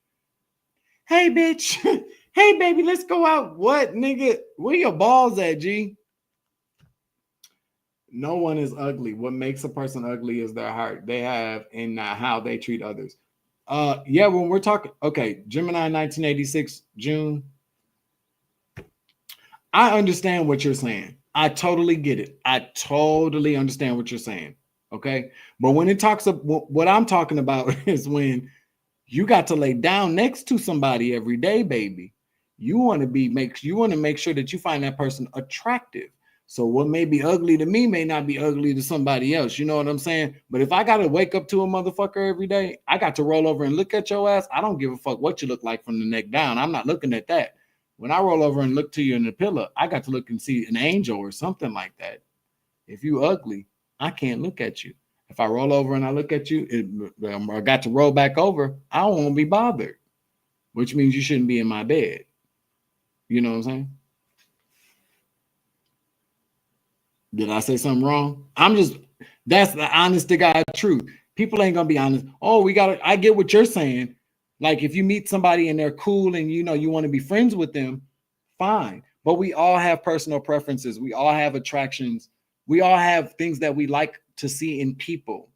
Hey, bitch. Hey, baby, let's go out. What, nigga? Where your balls at, G? No one is ugly. What makes a person ugly is their heart they have and how they treat others. Yeah, when we're talking, okay, Gemini 1986, June. I understand what you're saying. I totally get it. I totally understand what you're saying. Okay. But when it talks of what I'm talking about is when you got to lay down next to somebody every day, baby. You want to make sure that you find that person attractive. So what may be ugly to me may not be ugly to somebody else. You know what I'm saying? But if I got to wake up to a motherfucker every day, I got to roll over and look at your ass. I don't give a fuck what you look like from the neck down. I'm not looking at that. When I roll over and look to you in the pillow, I got to look and see an angel or something like that. If you ugly, I can't look at you. If I roll over and I look at you, I got to roll back over, I don't want to be bothered, which means you shouldn't be in my bed. You know what I'm saying? Did I say something wrong? That's the honest to God truth. People ain't gonna be honest. Oh, I get what you're saying. Like if you meet somebody and they're cool and you know you want to be friends with them, fine. But we all have personal preferences. We all have attractions. We all have things that we like to see in people.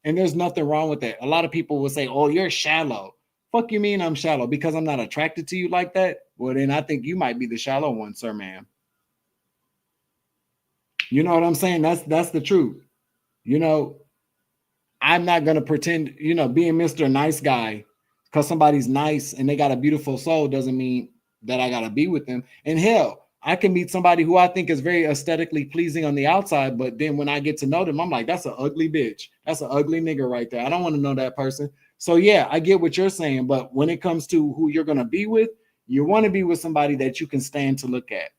And there's nothing wrong with that. A lot of people will say, oh, you're shallow. Fuck you mean I'm shallow? Because I'm not attracted to you like that? Well, then I think you might be the shallow one, sir, man. You know what I'm saying? That's the truth. You know, I'm not going to pretend, you know, being Mr. Nice Guy because somebody's nice and they got a beautiful soul doesn't mean that I got to be with them. And hell, I can meet somebody who I think is very aesthetically pleasing on the outside, but then when I get to know them, I'm like, that's an ugly bitch. That's an ugly nigga right there. I don't want to know that person. So yeah, I get what you're saying, but when it comes to who you're going to be with, you want to be with somebody that you can stand to look at,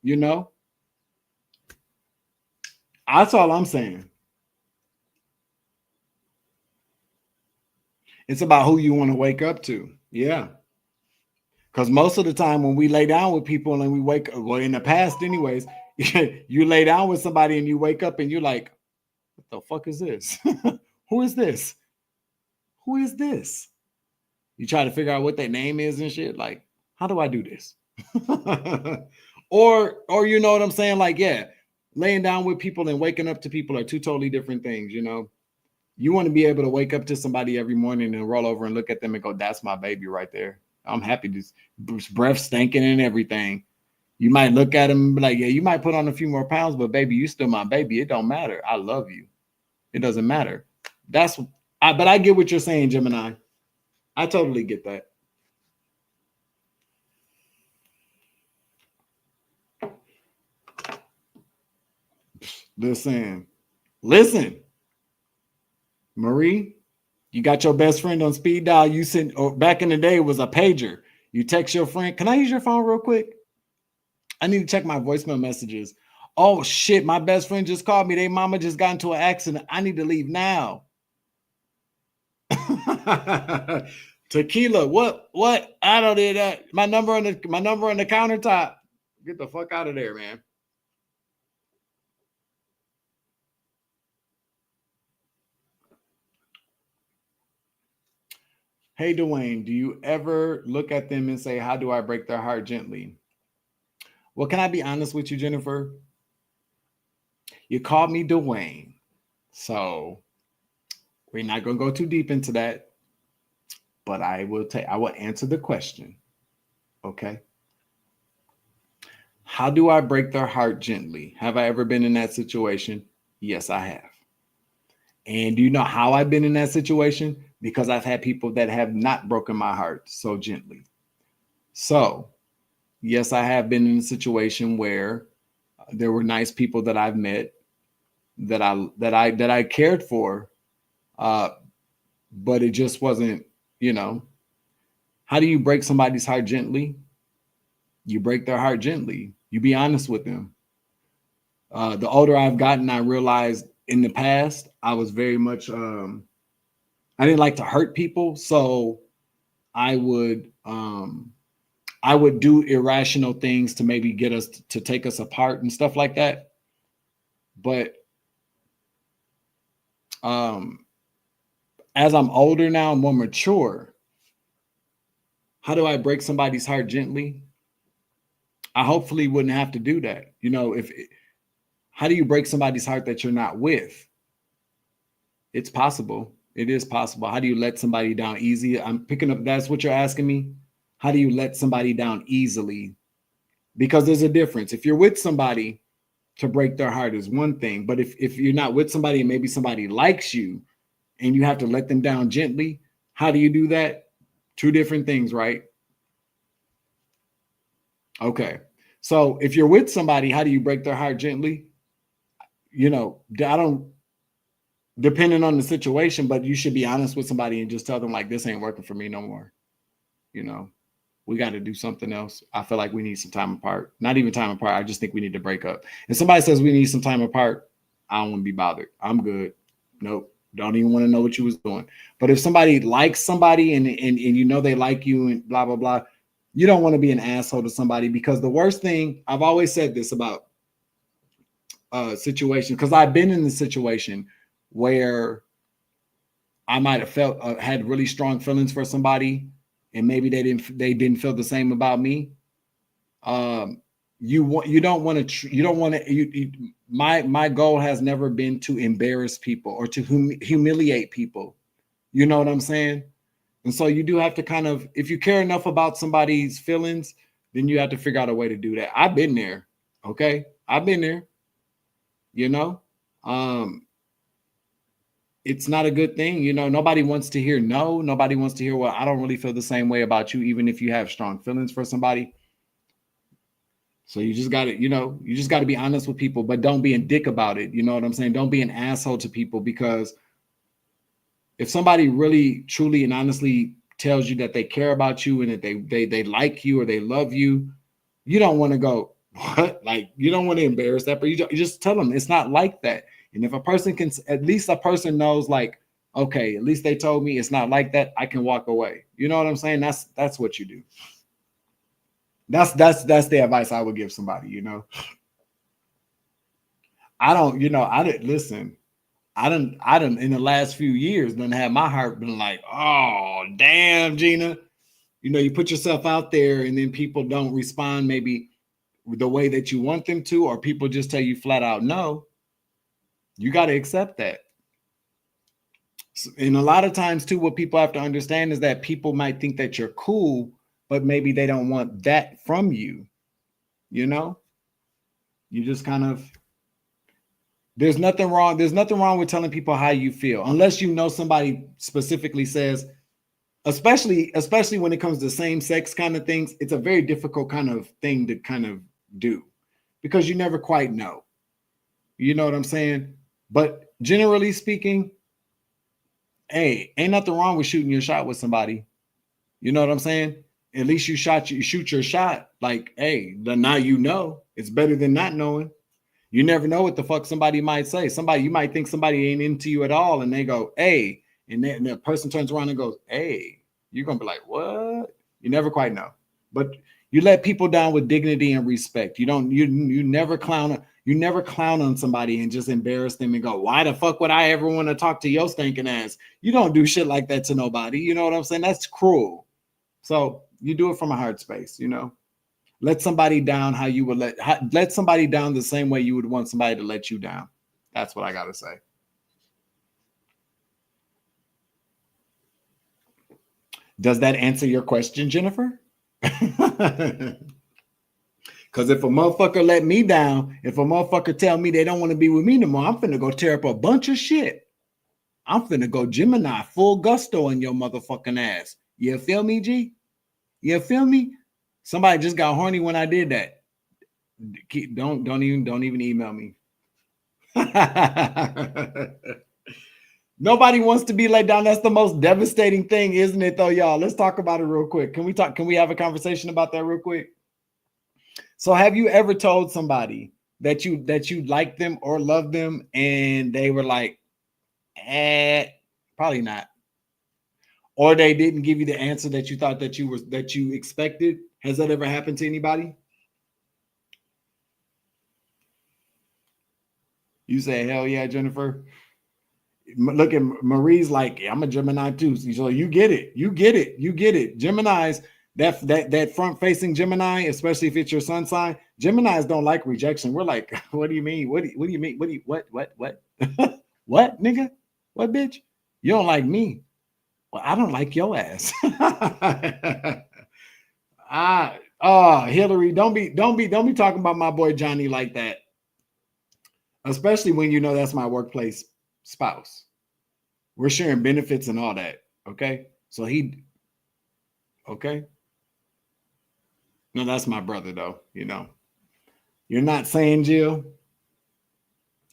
you know? That's all I'm saying. It's about who you want to wake up to. Yeah. Because most of the time when we lay down with people and we wake up, well, in the past anyways, you lay down with somebody and you wake up and you're like, what the fuck is this? Who is this? Who is this? You try to figure out what their name is and shit. Like, how do I do this? or you know what I'm saying? Like, yeah, laying down with people and waking up to people are two totally different things, you know? You want to be able to wake up to somebody every morning and roll over and look at them and go, that's my baby right there. I'm happy to breath stinking and everything. You might look at them and be like, yeah, you might put on a few more pounds, but baby, you still my baby. It don't matter. I love you. It doesn't matter. But I get what you're saying, Gemini. I totally get that. Listen. Marie, you got your best friend on speed dial. You sent, back in the day, it was a pager. You text your friend. Can I use your phone real quick? I need to check my voicemail messages. Oh, shit. My best friend just called me. Their mama just got into an accident. I need to leave now. Tequila. What? I don't do that. My number on the countertop. Get the fuck out of there, man. Hey, Doin, do you ever look at them and say, how do I break their heart gently? Well, can I be honest with you, Jennifer? You called me Doin. So we're not going to go too deep into that. But I will answer the question. Okay. How do I break their heart gently? Have I ever been in that situation? Yes, I have. And do you know how I've been in that situation? Because I've had people that have not broken my heart so gently. So, yes, I have been in a situation where there were nice people that I've met that I cared for, but it just wasn't, you know. How do you break somebody's heart gently? You break their heart gently. You be honest with them. The older I've gotten, I realized in the past, I was very much, I didn't like to hurt people. So I would do irrational things to maybe get us to take us apart and stuff like that. But as I'm older now, more mature, how do I break somebody's heart gently? I hopefully wouldn't have to do that. You know, how do you break somebody's heart that you're not with? It's possible. It is possible. How do you let somebody down easy? I'm picking up, that's what you're asking me. How do you let somebody down easily? Because there's a difference. If you're with somebody, to break their heart is one thing. But if you're not with somebody and maybe somebody likes you and you have to let them down gently, how do you do that? Two different things, right? Okay. So if you're with somebody, how do you break their heart gently? You know, depending on the situation, but you should be honest with somebody and just tell them like, this ain't working for me no more. You know, we got to do something else. I feel like we need some time apart. Not even time apart. I just think we need to break up. And somebody says we need some time apart, I don't want to be bothered. I'm good. Nope. Don't even want to know what you was doing. But if somebody likes somebody and you know they like you and blah, blah, blah, you don't want to be an asshole to somebody, because the worst thing, I've always said this about situation, because I've been in the situation where I might have had really strong feelings for somebody, and maybe they didn't feel the same about me. you don't want to my goal has never been to embarrass people or to humiliate people. You know what I'm saying? And so you do have to kind of, if you care enough about somebody's feelings, then you have to figure out a way to do that. I've been there. Okay. I've been there, you know. It's not a good thing. You know, nobody wants to hear no. Nobody wants to hear, well, I don't really feel the same way about you, even if you have strong feelings for somebody. So you just got to, you just got to be honest with people, but don't be a dick about it. You know what I'm saying? Don't be an asshole to people, because if somebody really, truly, and honestly tells you that they care about you and that they like you or they love you, you don't want to go, what? Like, you don't want to embarrass that, but you just tell them it's not like that. And if a person can, at least a person knows, like, okay, at least they told me it's not like that, I can walk away. You know what I'm saying? That's what you do. That's the advice I would give somebody, you know. I didn't listen. I didn't in the last few years done have my heart been like, oh damn, Gina. You know, you put yourself out there and then people don't respond maybe the way that you want them to, or people just tell you flat out no. You got to accept that. And a lot of times too, what people have to understand is that people might think that you're cool, but maybe they don't want that from you. You know, you just kind of, there's nothing wrong with telling people how you feel, unless you know somebody specifically says, especially when it comes to same sex kind of things, it's a very difficult kind of thing to kind of do, because you never quite know. You know what I'm saying? But generally speaking, hey, ain't nothing wrong with shooting your shot with somebody. You know what I'm saying? At least you shoot your shot. Like, hey, now you know. It's better than not knowing. You never know what the fuck somebody might say. You might think somebody ain't into you at all, and they go, hey, and then the person turns around and goes, hey, you're gonna be like, what? You never quite know. But you let people down with dignity and respect. You never clown on somebody and just embarrass them and go, why the fuck would I ever want to talk to your stinking ass? You don't do shit like that to nobody. You know what I'm saying? That's cruel. So you do it from a heart space, you know. Let somebody down how you would let somebody down the same way you would want somebody to let you down. That's what I gotta say. Does that answer your question, Jennifer? Because if a motherfucker let me down, if a motherfucker tell me they don't want to be with me no more, I'm finna go tear up a bunch of shit. I'm finna go Gemini full gusto in your motherfucking ass. You feel me, G? You feel me? Somebody just got horny when I did that. Don't even email me. Nobody wants to be let down. That's the most devastating thing, isn't it, though, y'all? Let's talk about it real quick. Can we have a conversation about that real quick? So have you ever told somebody that you like them or love them and they were like, probably not, or they didn't give you the answer that you thought that you expected? Has that ever happened to anybody? You say hell yeah, Jennifer. Look at Marie's like, I'm a Gemini too. So you get it. Geminis, that front facing Gemini, especially if it's your sun sign, Geminis don't like rejection. We're like, what do you mean? What do you mean? What what nigga? What bitch? You don't like me? Well, I don't like your ass. Hillary, don't be talking about my boy Johnny like that. Especially when you know that's my workplace spouse. We're sharing benefits and all that. Okay. So okay. No, that's my brother though, you know. You're not saying, Jill.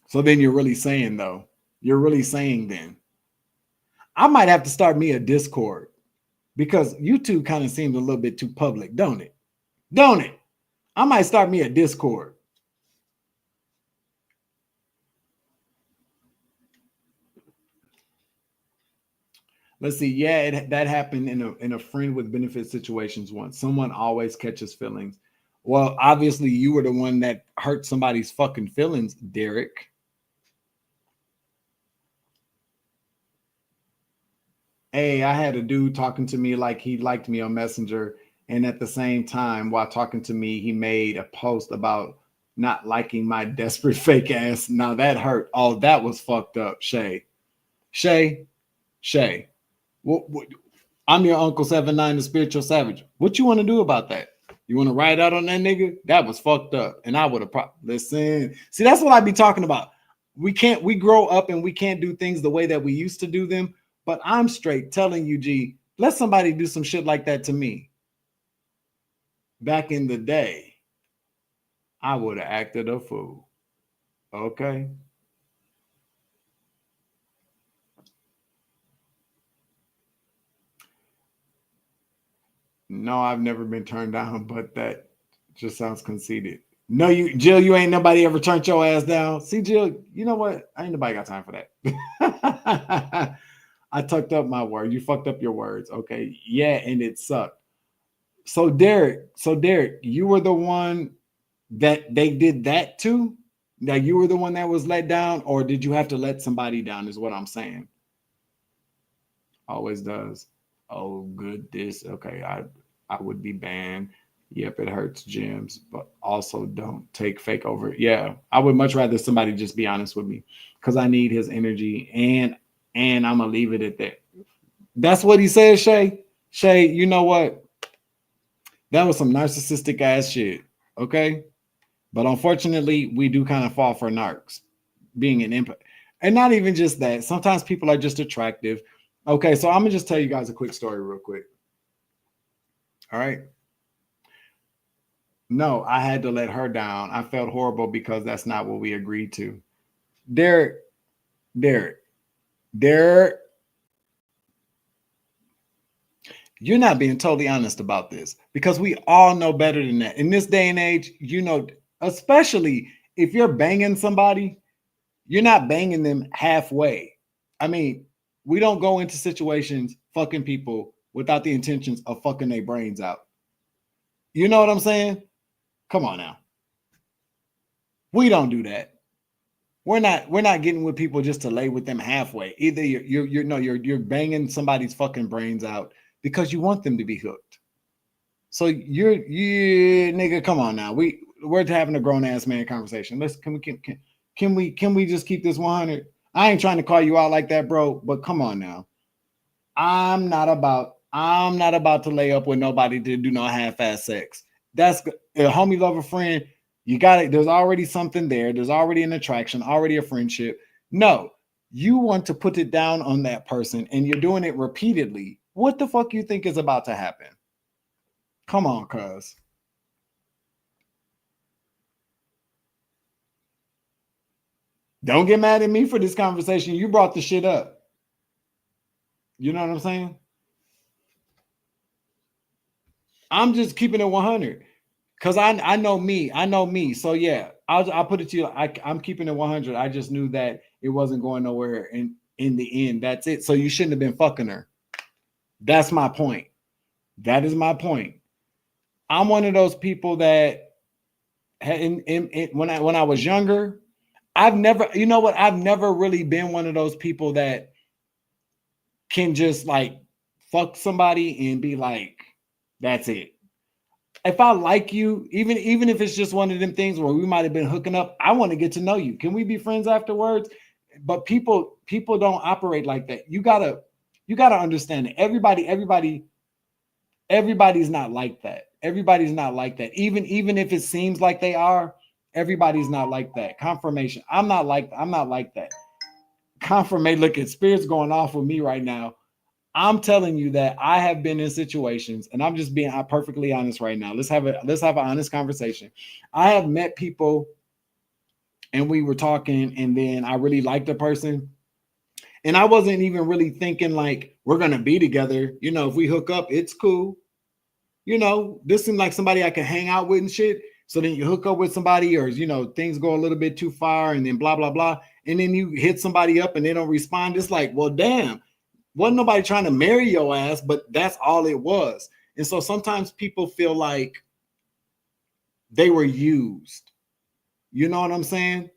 So then you're really saying though. You're really saying then. I might have to start me a Discord, because YouTube kind of seems a little bit too public, don't it? Don't it? I might start me a Discord. Let's see. Yeah, that happened in a friend with benefit situations once. Someone always catches feelings. Well, obviously you were the one that hurt somebody's fucking feelings, Derek. Hey, I had a dude talking to me like he liked me on Messenger, And at the same time, while talking to me, he made a post about not liking my desperate fake ass. Now that hurt. Oh, that was fucked up. Shay. What, I'm your Uncle 7'9", the spiritual savage. What you want to do about that? You want to ride out on that nigga? That was fucked up. And I would have listen. See, that's what I be talking about. We grow up and we can't do things the way that we used to do them. But I'm straight telling you, G, let somebody do some shit like that to me. Back in the day, I would have acted a fool. Okay. No, I've never been turned down, but that just sounds conceited. No, Jill, you ain't nobody ever turned your ass down. See, Jill, you know what? Ain't nobody got time for that. I tucked up my word. You fucked up your words. Okay. Yeah, and it sucked. So Derek, you were the one that they did that to? Now you were the one that was let down, or did you have to let somebody down, is what I'm saying. Always does. Oh, good. This. Okay. I would be banned. Yep, it hurts, Gems, but also don't take fake over. Yeah, I would much rather somebody just be honest with me because I need his energy, and I'm gonna leave it at that. That's what he said, Shay. Shay, you know what? That was some narcissistic ass shit. Okay, but unfortunately, we do kind of fall for narcs, being an input, and not even just that. Sometimes people are just attractive. Okay, so I'm gonna just tell you guys a quick story, real quick. All right. No, I had to let her down. I felt horrible because that's not what we agreed to. Derek, you're not being totally honest about this because we all know better than that. In this day and age, you know, especially if you're banging somebody, you're not banging them halfway. I mean, we don't go into situations fucking people without the intentions of fucking their brains out. You know what I'm saying? Come on now. We don't do that. We're not getting with people just to lay with them halfway. Either you're banging somebody's fucking brains out because you want them to be hooked. So you nigga, come on now. We're having a grown ass man conversation. Can we just keep this 100? I ain't trying to call you out like that, bro, but come on now. I'm not about to lay up with nobody to do no half-ass sex. That's a homie, lover, friend. You got it. There's already something there. There's already an attraction, already a friendship. No, you want to put it down on that person and you're doing it repeatedly. What the fuck you think is about to happen? Come on, cuz. Don't get mad at me for this conversation. You brought the shit up. You know what I'm saying? I'm just keeping it 100 because I know me. So yeah, I'll put it to you. I'm keeping it 100. I just knew that it wasn't going nowhere in the end. That's it. So you shouldn't have been fucking her. That's my point. That is my point. I'm one of those people that when I was younger, I've never really been one of those people that can just like fuck somebody and be like, that's it. If I like you, even if it's just one of them things where we might have been hooking up, I want to get to know you. Can we be friends afterwards? But people don't operate like that. You gotta understand that everybody's not like that. Everybody's not like that. Even if it seems like they are, everybody's not like that. Confirmation. I'm not like that. Confirmation. Look at spirits going off with me right now. I'm telling you that I have been in situations, and I'm just being perfectly honest right now. Let's have an honest conversation. I have met people, and we were talking, and then I really liked the person, and I wasn't even really thinking like we're gonna be together. You know, if we hook up, it's cool. You know, this seemed like somebody I can hang out with and shit. So then you hook up with somebody, or things go a little bit too far, and then blah blah blah, and then you hit somebody up and they don't respond. It's like, well, damn. Wasn't nobody trying to marry your ass, but that's all it was. And so sometimes people feel like they were used. You know what I'm saying?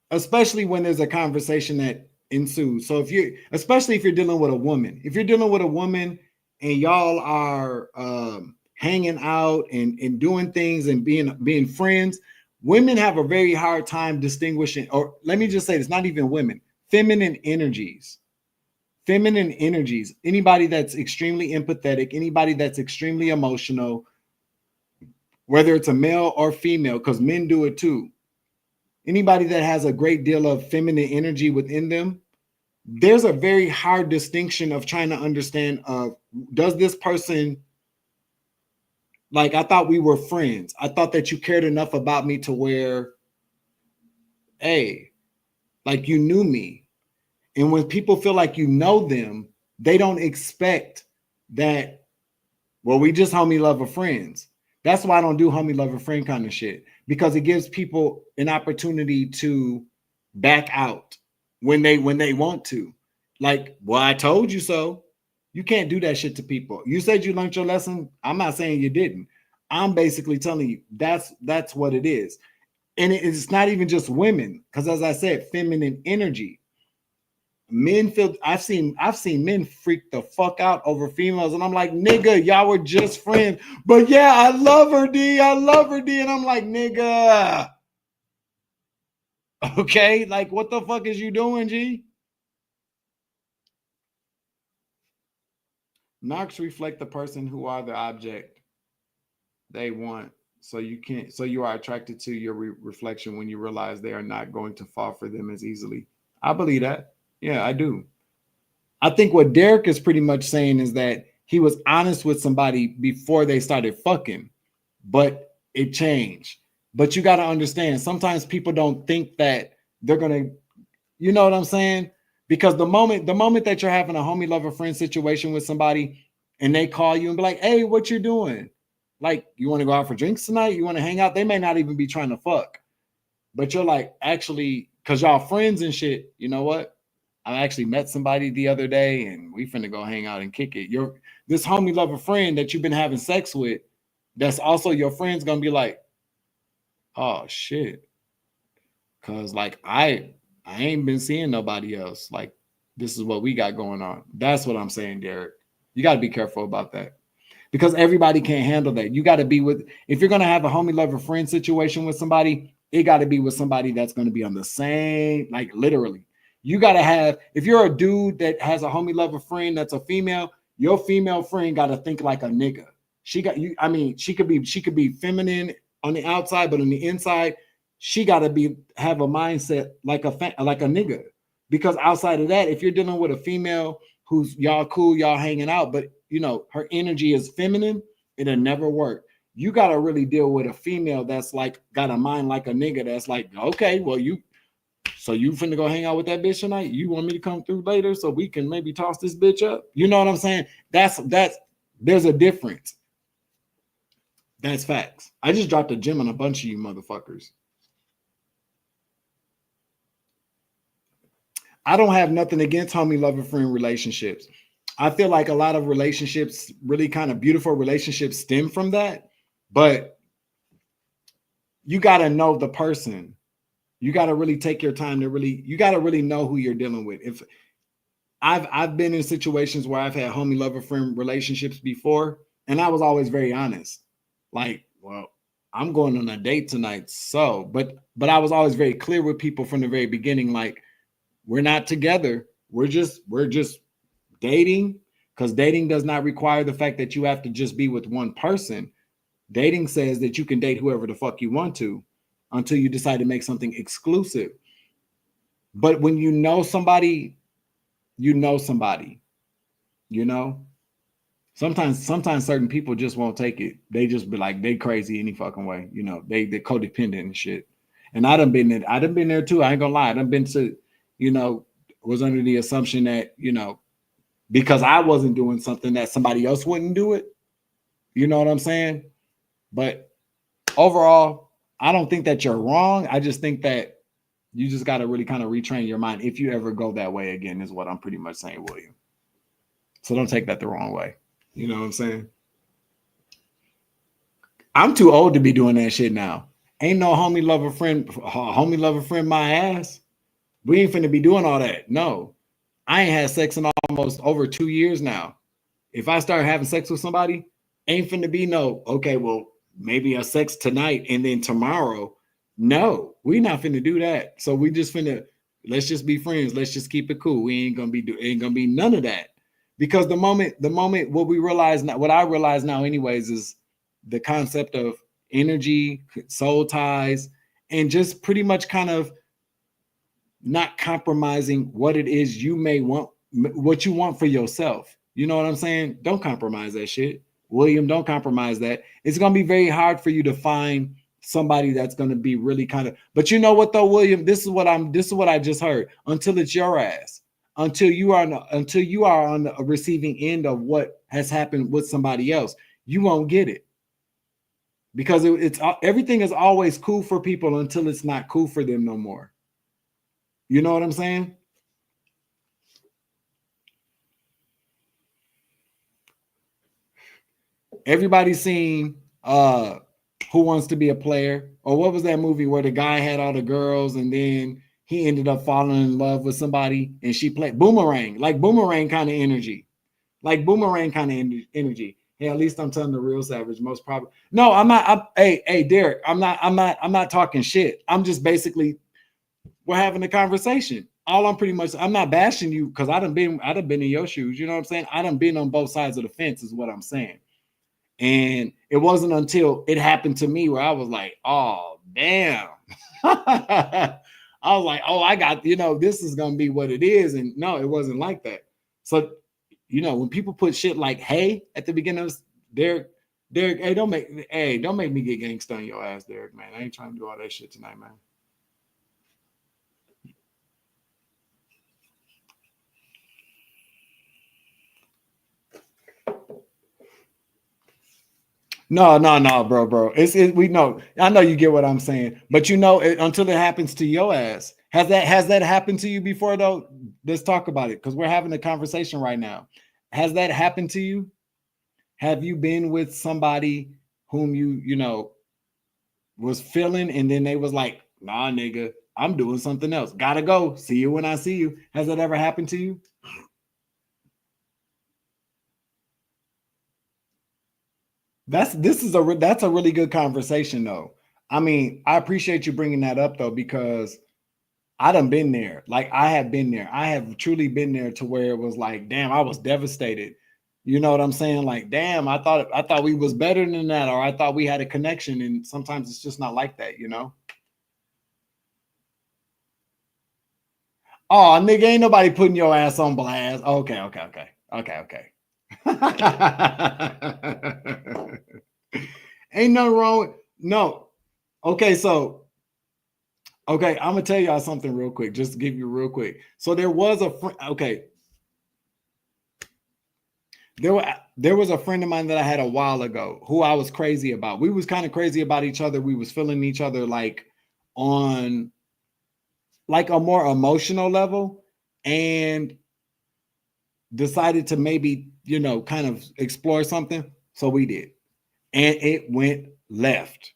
Especially when there's a conversation that ensues. So especially if you're dealing with a woman, and y'all are hanging out and doing things and being friends, women have a very hard time distinguishing, or let me just say this, not even women, feminine energies. Feminine energies, anybody that's extremely empathetic, anybody that's extremely emotional, whether it's a male or female, because men do it too. Anybody that has a great deal of feminine energy within them, there's a very hard distinction of trying to understand does this person, like, I thought we were friends. I thought that you cared enough about me to where, hey, like you knew me. And when people feel like you know them, they don't expect that, well, we just homie lover friends. That's why I don't do homie lover friend kind of shit, because it gives people an opportunity to back out when they want to. Like, well, I told you so. You can't do that shit to people. You said you learned your lesson. I'm not saying you didn't. I'm basically telling you that's what it is. And it's not even just women, because as I said, feminine energy. Men feel, I've seen men freak the fuck out over females, and I'm like, nigga, y'all were just friends. But yeah, I love her, D. I love her, D. And I'm like, nigga. Okay, like what the fuck is you doing, G? Knocks reflect the person who are the object they want. So you are attracted to your reflection when you realize they are not going to fall for them as easily. I believe that. Yeah, I do. I think what Derek is pretty much saying is that he was honest with somebody before they started fucking, but it changed. But you got to understand, sometimes people don't think that they're going to, you know what I'm saying? Because the moment that you're having a homie lover friend situation with somebody and they call you and be like, hey, what you doing? Like, you want to go out for drinks tonight? You want to hang out? They may not even be trying to fuck. But you're like, actually, because y'all friends and shit, you know what? I actually met somebody the other day and we finna go hang out and kick it. This homie lover friend that you've been having sex with, that's also your friend's gonna be like, oh shit. Cause like I ain't been seeing nobody else. Like, this is what we got going on. That's what I'm saying, Derek. You got to be careful about that. Because everybody can't handle that. You got to be with, if you're going to have a homie lover friend situation with somebody, it got to be with somebody that's going to be on the same, like literally. You got to have, if you're a dude that has a homie lover friend that's a female, your female friend got to think like a nigga. She got you. I mean, she could be feminine on the outside, but on the inside, she got to have a mindset like a nigga. Because outside of that, if you're dealing with a female who's y'all cool, y'all hanging out, but you know, her energy is feminine, it'll never work. You got to really deal with a female that's like got a mind like a nigga that's like, okay, well, you finna go hang out with that bitch tonight? You want me to come through later so we can maybe toss this bitch up? You know what I'm saying? That's there's a difference. That's facts. I just dropped a gem on a bunch of you motherfuckers. I don't have nothing against homie lover friend relationships. I feel like a lot of relationships, really kind of beautiful relationships, stem from that. But you got to know the person. You got to really take your time to you got to really know who you're dealing with. If I've been in situations where I've had homie lover friend relationships before, and I was always very honest. Like, well, I'm going on a date tonight. So, but I was always very clear with people from the very beginning. Like, we're not together. We're just dating, because dating does not require the fact that you have to just be with one person. Dating says that you can date whoever the fuck you want to until you decide to make something exclusive. But when you know somebody, you know somebody, you know? Sometimes certain people just won't take it. They just be like, they crazy any fucking way. You know, they codependent and shit. And I done been there too. I ain't gonna lie. I done been to, you know, was under the assumption that, you know, because I wasn't doing something that somebody else wouldn't do it. You know what I'm saying? But overall, I don't think that you're wrong. I just think that you just got to really kind of retrain your mind if you ever go that way again, is what I'm pretty much saying, William. So don't take that the wrong way. You know what I'm saying? I'm too old to be doing that shit now. Ain't no homie lover friend my ass. We ain't finna be doing all that. No. I ain't had sex in almost over 2 years now. If I start having sex with somebody, ain't finna be no, okay, well, maybe a sex tonight and then tomorrow. No, we not finna do that. So we just finna, let's just be friends. Let's just keep it cool. We ain't gonna be none of that. Because the moment what we realize now, what I realize now anyways, is the concept of energy, soul ties, and just pretty much kind of not compromising what it is you may want, what you want for yourself. You know what I'm saying? Don't compromise that shit. William, don't compromise that. It's going to be very hard for you to find somebody that's going to be really kind of, but you know what though, William, this is what I just heard. Until it's your ass, until you are on the receiving end of what has happened with somebody else, you won't get it. Because it's everything is always cool for people until it's not cool for them no more. You know what I'm saying? Everybody's seen Who Wants to Be a Player, or what was that movie where the guy had all the girls and then he ended up falling in love with somebody and she played Boomerang, like Boomerang kind of energy. Like Boomerang kind of energy. Hey, at least I'm telling the real savage, most probably. No, I'm not. Hey, Derek, I'm not talking shit. I'm just basically, we're having a conversation. All I'm not bashing you because I done been in your shoes. You know what I'm saying? I done been on both sides of the fence, is what I'm saying. And it wasn't until it happened to me where I was like, oh, damn. I was like, oh, I got, this is going to be what it is. And no, it wasn't like that. So, when people put shit like, hey, at the beginning of Derek, hey, don't make me get gangsta on your ass, Derek, man. I ain't trying to do all that shit tonight, man. No, bro. We know. I know you get what I'm saying, but until it happens to your ass, has that happened to you before though? Let's talk about it because we're having a conversation right now. Has that happened to you? Have you been with somebody whom you was feeling, and then they was like, nah, nigga, I'm doing something else. Gotta go. See you when I see you. Has that ever happened to you? That's a really good conversation though. I mean, I appreciate you bringing that up though, because I done been there. Like I have been there. I have truly been there to where it was like, damn, I was devastated. You know what I'm saying? Like, damn, I thought we was better than that, or I thought we had a connection. And sometimes it's just not like that, Oh, nigga, ain't nobody putting your ass on blast. Okay. Ain't nothing wrong with no. Okay, so I'm gonna tell y'all something real quick. Just to give you real quick. So there was a friend. Okay, there was a friend of mine that I had a while ago who I was crazy about. We was kind of crazy about each other. We was feeling each other like on like a more emotional level, and decided to maybe kind of explore something. So we did, and it went left.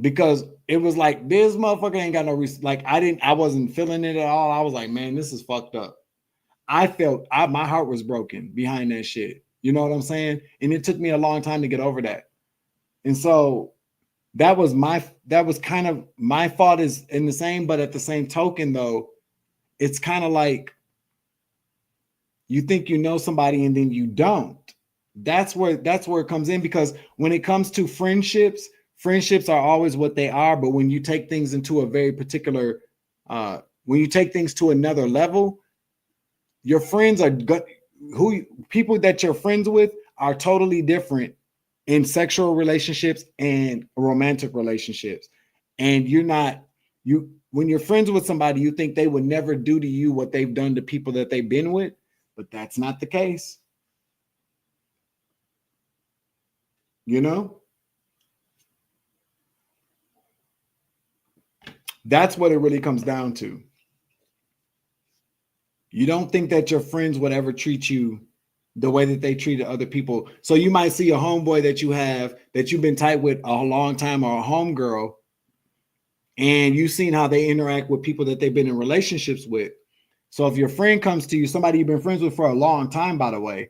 Because it was like this motherfucker ain't got no I wasn't feeling it at all. I was like, man, this is fucked up. My heart was broken behind that shit. You know what I'm saying? And it took me a long time to get over that. And so that was kind of my fault is in the same, but at the same token though, it's kind of like you think you know somebody and then you don't. That's where it comes in, because when it comes to friendships are always what they are. But when you take things into a very particular, when you take things to another level, your friends are people that you're friends with are totally different in sexual relationships and romantic relationships. And when you're friends with somebody, you think they would never do to you what they've done to people that they've been with, but that's not the case. That's what it really comes down to. You don't think that your friends would ever treat you the way that they treated other people. So you might see a homeboy that you've been tight with a long time, or a homegirl, and you've seen how they interact with people that they've been in relationships with. So if your friend comes to you, somebody you've been friends with for a long time, by the way,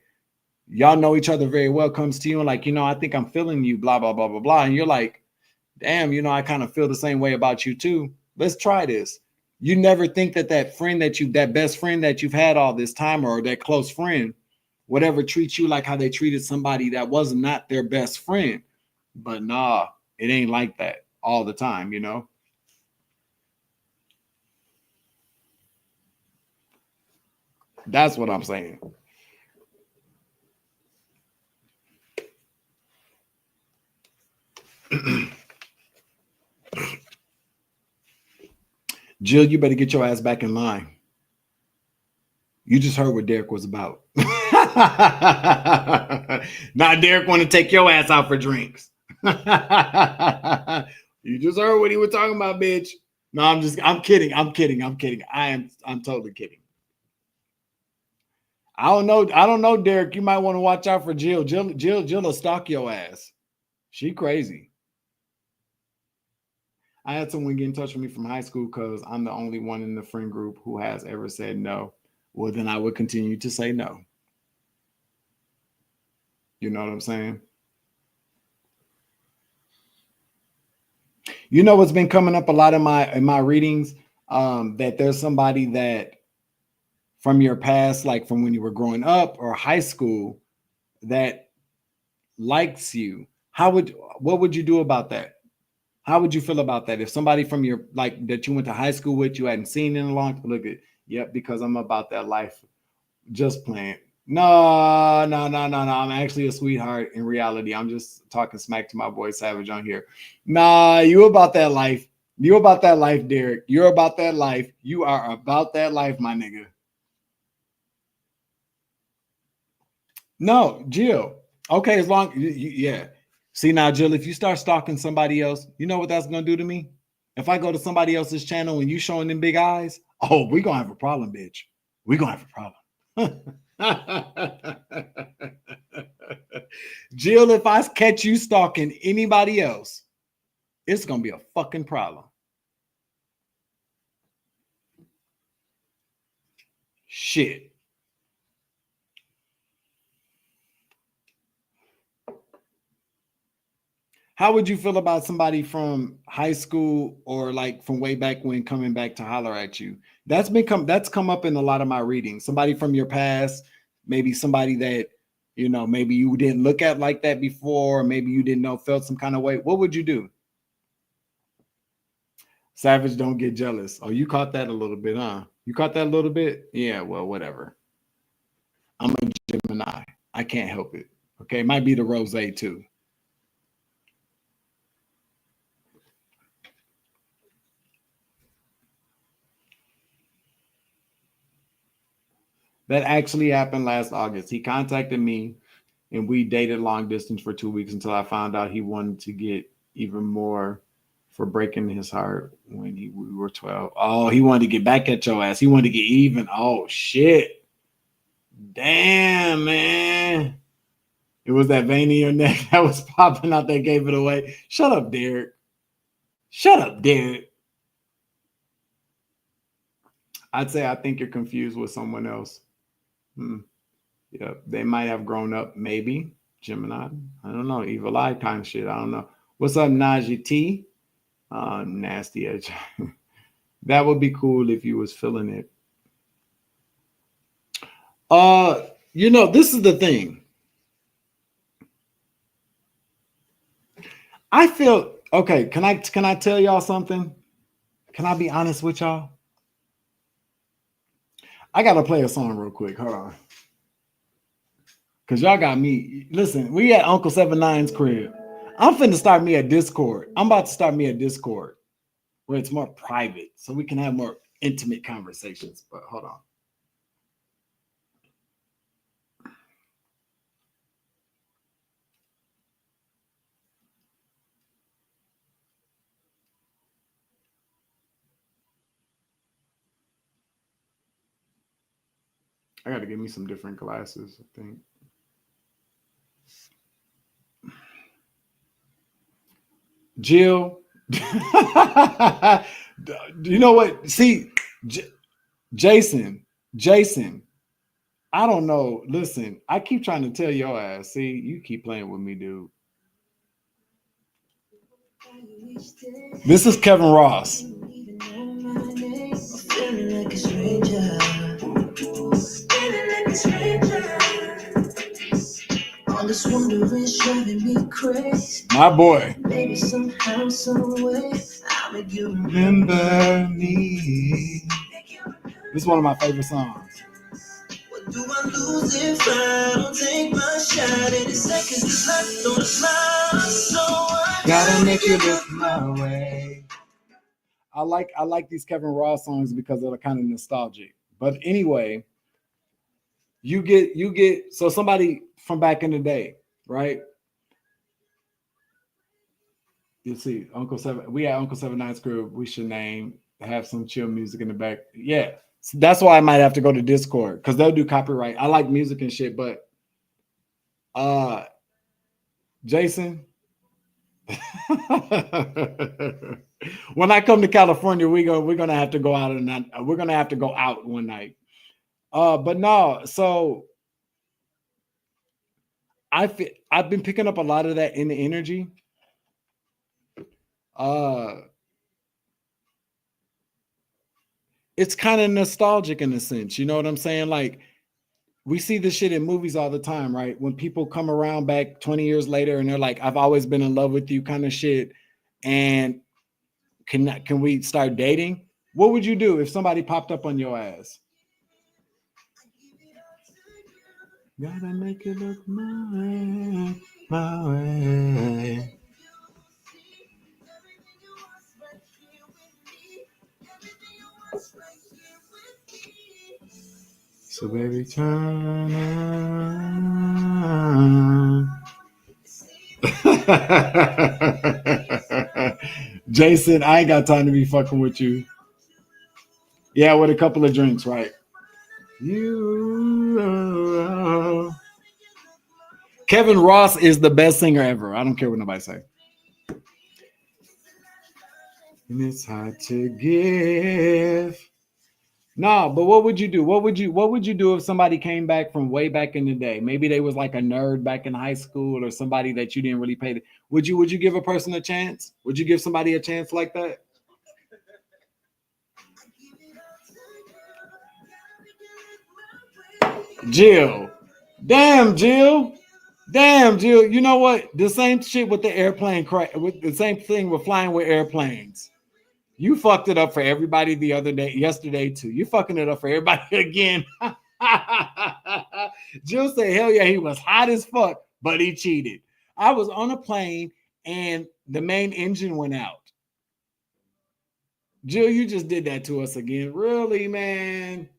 Y'all know each other very well, comes to you and like, I think I'm feeling you, blah, blah, blah, blah, blah. And you're like, damn, I kind of feel the same way about you too. Let's try this. You never think that that best friend that you've had all this time, or that close friend, whatever, treats you like how they treated somebody that was not their best friend. But nah, it ain't like that all the time, That's what I'm saying. Jill, you better get your ass back in line. You just heard what Derek was about. Now Derek want to take your ass out for drinks. You just heard what he was talking about, bitch. No, I'm kidding. I'm totally kidding. I don't know, Derek. You might want to watch out for Jill. Jill will stalk your ass. She crazy. I had someone get in touch with me from high school because I'm the only one in the friend group who has ever said no. Well, then I would continue to say no. You know what I'm saying? What's been coming up a lot in my readings? That there's somebody that from your past, like from when you were growing up or high school, that likes you. What would you do about that? How would you feel about that? If somebody from your, like, that you went to high school with, you hadn't seen in a long time, look at, yep, because I'm about that life. Just playing. No. I'm actually a sweetheart in reality. I'm just talking smack to my boy Savage on here. Nah, you about that life. You about that life, Derek. You're about that life. You are about that life, my nigga. No, Jill. Okay, as long, yeah. See now, Jill, if you start stalking somebody else, you know what that's going to do to me? If I go to somebody else's channel and you showing them big eyes, oh, we're going to have a problem, bitch. We're going to have a problem. Jill, if I catch you stalking anybody else, it's going to be a fucking problem. Shit. How would you feel about somebody from high school or like from way back when coming back to holler at you? That's come up in a lot of my readings. Somebody from your past, maybe somebody that, maybe you didn't look at like that before, maybe you didn't know, felt some kind of way. What would you do? Savage, don't get jealous. Oh, you caught that a little bit, huh? You caught that a little bit? Yeah, well, whatever. I'm a Gemini. I can't help it. Okay, it might be the rosé too. That actually happened last August. He contacted me and we dated long distance for 2 weeks until I found out he wanted to get even more for breaking his heart when we were 12. Oh, he wanted to get back at your ass. He wanted to get even. Oh, shit. Damn, man. It was that vein in your neck that was popping out that gave it away. Shut up, Derek. Shut up, Derek. I'd say I think you're confused with someone else. Yeah, they might have grown up, maybe. Gemini. I don't know. Evil eye kind of shit. I don't know. What's up, Najee T? Nasty edge. That would be cool if you was feeling it. This is the thing. I feel okay. Can I tell y'all something? Can I be honest with y'all? I gotta play a song real quick. Hold on. Cause y'all got me. Listen, we at Uncle 79's crib. I'm finna start me a Discord. I'm about to start me a Discord where it's more private so we can have more intimate conversations. But hold on. I got to get me some different glasses, I think. Jill, you know what? See, Jason, I don't know. Listen, I keep trying to tell your ass. See, you keep playing with me, dude. This is Kevin Ross. My boy. Maybe somehow, some way, I'll make you remember me. This is one of my favorite songs. What do I lose if I don't take my shot? 80 seconds, this life don't smile. So I gotta make you look my way. I like these Kevin Ross songs because they're kind of nostalgic. But anyway, you get so somebody from back in the day, right? You see, Uncle Seven. We had Uncle 79's group. We should have some chill music in the back. Yeah, so that's why I might have to go to Discord because they'll do copyright. I like music and shit, but Jason, when I come to California, we're gonna have to go out and we're gonna have to go out one night. But no, so I've been picking up a lot of that in the energy. It's kind of nostalgic in a sense, you know what I'm saying? Like we see this shit in movies all the time, right? When people come around back 20 years later and they're like, I've always been in love with you, kind of shit. And can we start dating? What would you do if somebody popped up on your ass? Gotta make it look my way. So baby, turn on. Jason, I ain't got time to be fucking with you. Yeah, with a couple of drinks, right? Kevin Ross is the best singer ever. I don't care what nobody say. And it's hard to give. No, but what would you do? What would you do if somebody came back from way back in the day? Maybe they was like a nerd back in high school or somebody that you didn't really pay. Would you give a person a chance? Would you give somebody a chance like that? Jill. Damn, Jill. Damn, Jill. You know what? The same shit with the airplane crash. With the same thing with flying with airplanes. You fucked it up for everybody yesterday too. You fucking it up for everybody again. Jill said, hell yeah, he was hot as fuck, but he cheated. I was on a plane and the main engine went out. Jill, you just did that to us again. Really, man?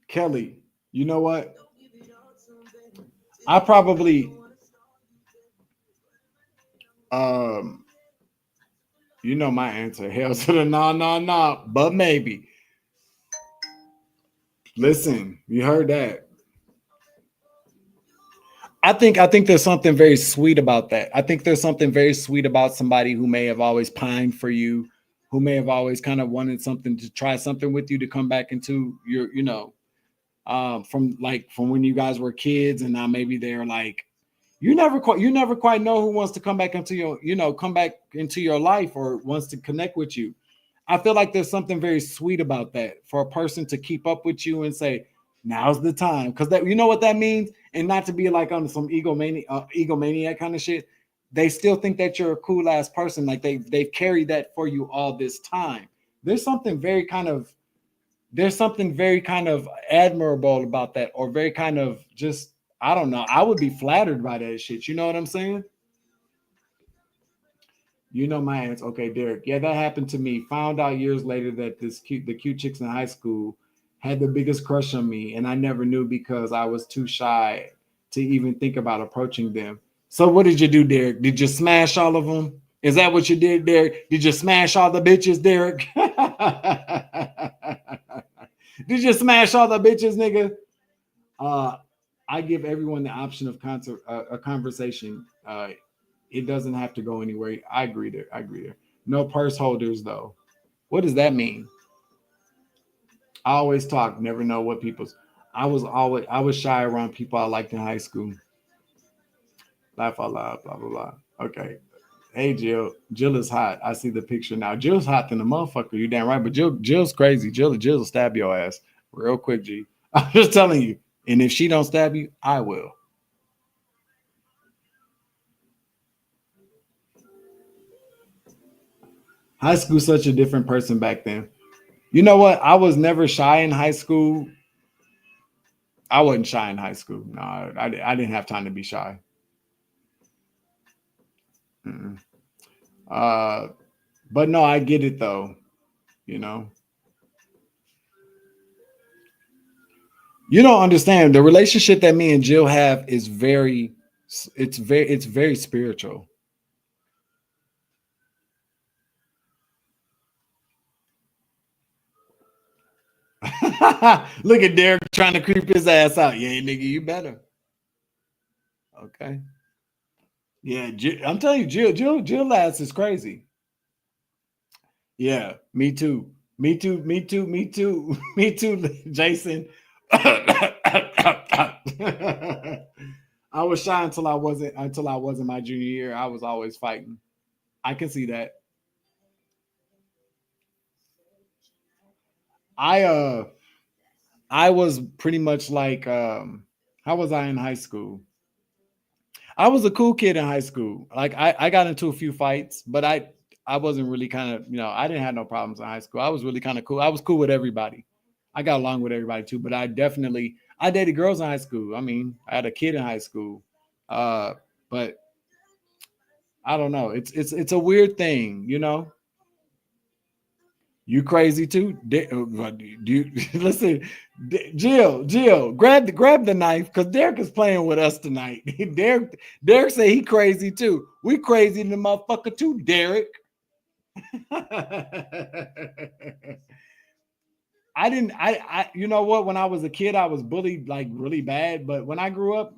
Kelly, you know what? I probably you know my answer. Hell to the no, but maybe. Listen, you heard that. I think there's something very sweet about that. I think there's something very sweet about somebody who may have always pined for you, who may have always kind of wanted something to try something with you to come back into your, from when you guys were kids, and now maybe they're like, you never quite know who wants to come back into your life or wants to connect with you. I feel like there's something very sweet about that for a person to keep up with you and say, now's the time. Because that, you know what that means? And not to be like on some egomaniac kind of shit. They still think that you're a cool ass person. Like they've carried that for you all this time. There's something very kind of admirable about that, or very kind of just, I don't know. I would be flattered by that shit. You know what I'm saying? You know my answer. Okay, Derek. Yeah, that happened to me. Found out years later that the cute chicks in high school had the biggest crush on me, and I never knew because I was too shy to even think about approaching them. So what did you do, Derek? Did you smash all of them? Is that what you did, Derek? Did you smash all the bitches, Derek? Did you smash all the bitches, nigga? I give everyone the option of a conversation. It doesn't have to go anywhere. I agree there. No purse holders though. What does that mean? I always talk, never know what people's. I was shy around people I liked in high school. Laugh out loud, blah blah blah. Okay. Hey Jill. Jill is hot. I see the picture now. Jill's hot than the motherfucker. You damn right. But Jill's crazy. Jill will stab your ass real quick, G. I'm just telling you. And if she don't stab you, I will. High school such a different person back then. You know what? I was never shy in high school. I wasn't shy in high school. No, I didn't have time to be shy. Mm-mm. Uh, but no, I get it though. You know, you don't understand the relationship that me and Jill have is very spiritual. Look at Derek trying to creep his ass out. Yeah, nigga, you better. Okay. Yeah, I'm telling you, Jill ass is crazy. Yeah, me too. Me too. Me too. Me too. Me too, Jason. I was shy until I wasn't my junior year. I was always fighting. I can see that. I uh I was pretty much like how was I in high school? I was a cool kid in high school. Like I got into a few fights, but I wasn't really kind of, I didn't have no problems in high school. I was really kind of cool. I was cool with everybody. I got along with everybody too, but I dated girls in high school. I mean, I had a kid in high school. But I don't know. It's a weird thing. You crazy too? Do you listen? Jill, grab the knife because Derek is playing with us tonight. Derek said he crazy too. We crazy in the motherfucker too, Derek. I didn't. You know what? When I was a kid, I was bullied like really bad. But when I grew up,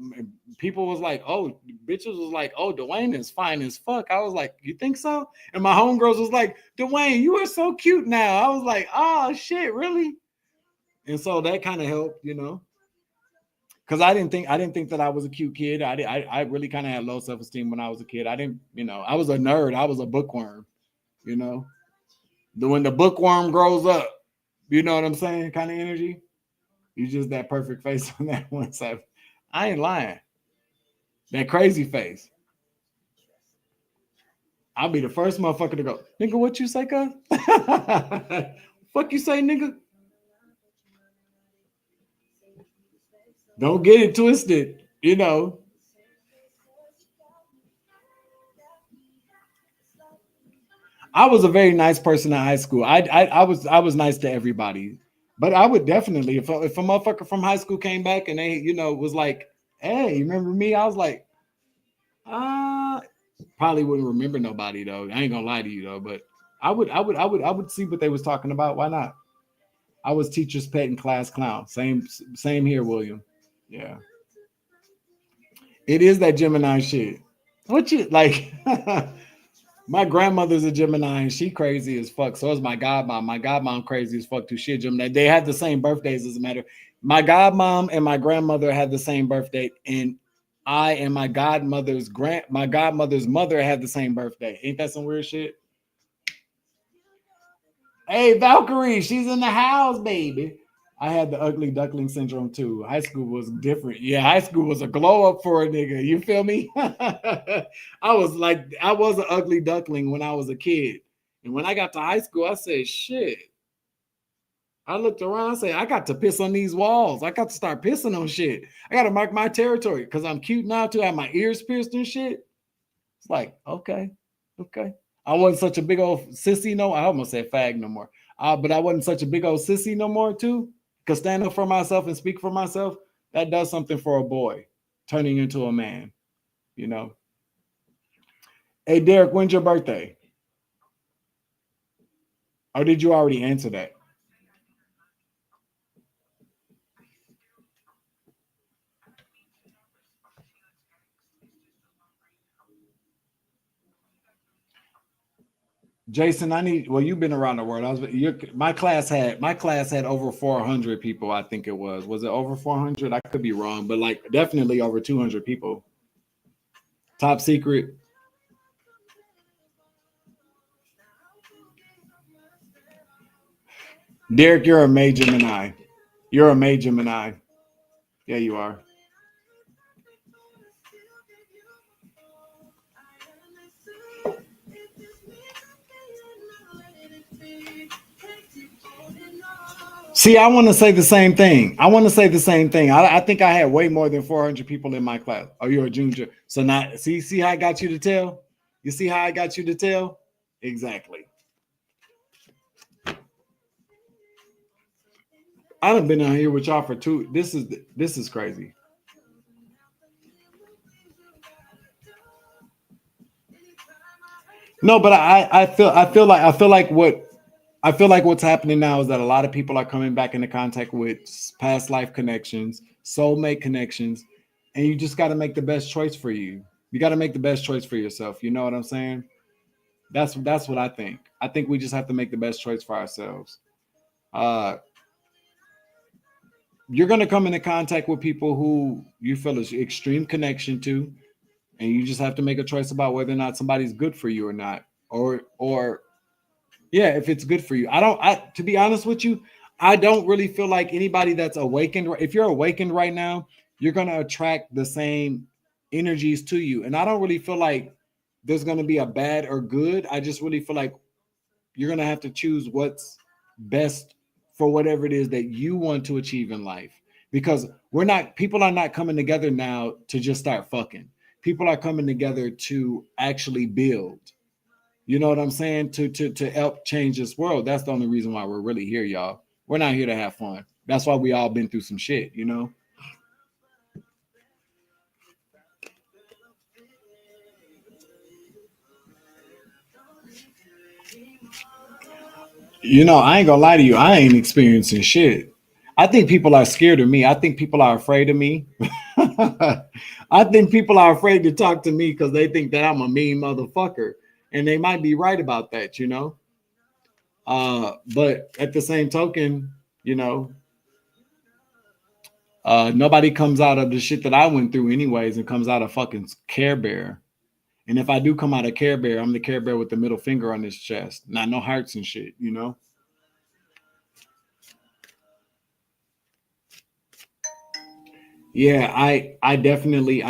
people was like, "Oh, bitches was like, oh, Dwayne is fine as fuck." I was like, "You think so?" And my homegirls was like, "Dwayne, you are so cute now." I was like, "Oh shit, really?" And so that kind of helped. Because I didn't think that I was a cute kid. I really kind of had low self esteem when I was a kid. I didn't. I was a nerd. I was a bookworm. You know, when the bookworm grows up, you know what I'm saying? Kind of energy. You just that perfect face on that one side. I ain't lying. That crazy face. I'll be the first motherfucker to go, nigga, what you say, cuz? Fuck you say, nigga? Don't get it twisted. I was a very nice person in high school. I was nice to everybody. But I would definitely, if a motherfucker from high school came back and they was like, hey, you remember me? I was like, uh, probably wouldn't remember nobody though. I ain't gonna lie to you though, but I would see what they was talking about. Why not? I was teacher's pet and class clown. Same here, William. Yeah. It is that Gemini shit. What you like? My grandmother's a Gemini and she crazy as fuck. So is my godmom. My godmom crazy as fuck too. She a Gemini. They had the same birthdays, as a matter. My godmom and my grandmother had the same birthday, and I and my godmother's mother had the same birthday. Ain't that some weird shit? Hey, Valkyrie, she's in the house, baby. I had the ugly duckling syndrome too. High school was different. Yeah, high school was a glow up for a nigga. You feel me? I was an ugly duckling when I was a kid. And when I got to high school, I said, shit. I looked around, I said, I got to piss on these walls. I got to start pissing on shit. I got to mark my territory because I'm cute now too. I have my ears pierced and shit. It's like, okay, okay. I wasn't such a big old sissy no. I almost said fag no more. But I wasn't such a big old sissy no more too. Cause stand up for myself and speak for myself, that does something for a boy, turning into a man. You know. Hey Derek, when's your birthday? Or did you already answer that? Jason, you've been around the world. My class had over 400 people. I think it was it over 400? I could be wrong, but like definitely over 200 people. Top secret. Derek, you're a major Gemini. You're a major Gemini. Yeah, you are. See, I want to say the same thing. I think I had way more than 400 people in my class. Oh, you're a junior. So now, see how I got you to tell? You see how I got you to tell? Exactly. I done been out here with y'all for two. This is crazy. No, but I feel like what's happening now is that a lot of people are coming back into contact with past life connections, soulmate connections, and you just got to make the best choice for you. You got to make the best choice for yourself. You know what I'm saying? That's what I think. I think we just have to make the best choice for ourselves. You're going to come into contact with people who you feel is extreme connection to, and you just have to make a choice about whether or not somebody's good for you or not, or yeah, if it's good for you. To be honest with you, I don't really feel like anybody that's awakened. If you're awakened right now, you're going to attract the same energies to you. And I don't really feel like there's going to be a bad or good. I just really feel like you're going to have to choose what's best for whatever it is that you want to achieve in life. Because people are not coming together now to just start fucking. People are coming together to actually build. You know what I'm saying? To help change this world. That's the only reason why we're really here, y'all. We're not here to have fun. That's why we all been through some shit, you know? You know, I ain't gonna lie to you. I ain't experiencing shit. I think people are scared of me. I think people are afraid of me. I think people are afraid to talk to me because they think that I'm a mean motherfucker. And they might be right about that, you know? But at the same token, you know, nobody comes out of the shit that I went through anyways and comes out of fucking Care Bear. And if I do come out of Care Bear, I'm the Care Bear with the middle finger on his chest. Not no hearts and shit, you know? Yeah, I definitely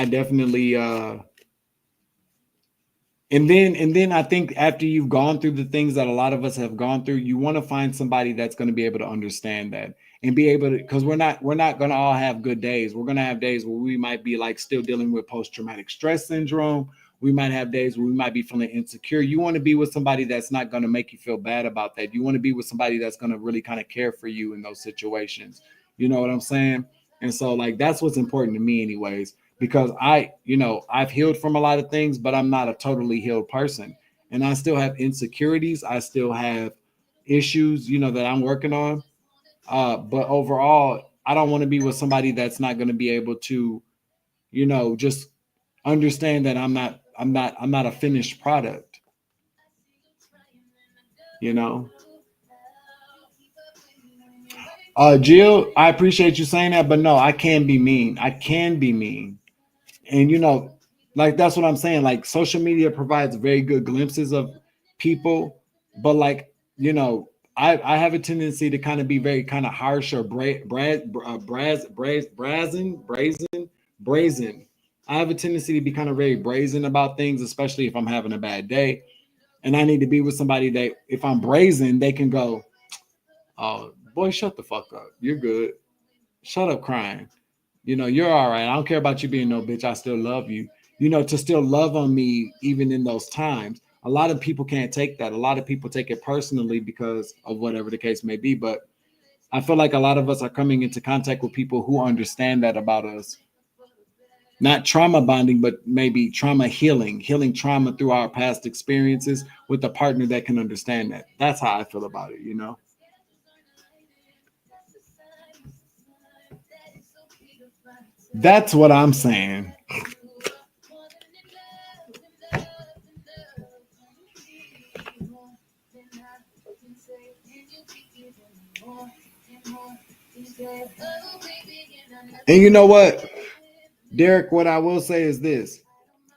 and then I think after you've gone through the things that a lot of us have gone through, you want to find somebody that's going to be able to understand that and be able to, because we're not going to all have good days. We're going to have days where we might be like still dealing with post-traumatic stress syndrome. We might have days where we might be feeling insecure. You want to be with somebody that's not going to make you feel bad about that. You want to be with somebody that's going to really kind of care for you in those situations. You know what I'm saying? And so like that's what's important to me anyways, because I've healed from a lot of things, but I'm not a totally healed person. And I still have insecurities. I still have issues, that I'm working on. But overall, I don't want to be with somebody that's not going to be able to, just understand that I'm not a finished product, you know. Jill, I appreciate you saying that, but no, I can be mean. I can be mean. And like that's what I'm saying. Like social media provides very good glimpses of people, but like I have a tendency to kind of be very kind of harsh or brazen. I have a tendency to be kind of very brazen about things, especially if I'm having a bad day, and I need to be with somebody that if I'm brazen, they can go, "Oh boy, shut the fuck up. You're good. Shut up crying." You're all right. I don't care about you being no bitch. I still love you. To still love on me even in those times. A lot of people can't take that. A lot of people take it personally because of whatever the case may be. But I feel like a lot of us are coming into contact with people who understand that about us. Not trauma bonding, but maybe trauma healing trauma through our past experiences with a partner that can understand that. That's how I feel about it. That's what I'm saying. And you know what, Derek, what I will say is this.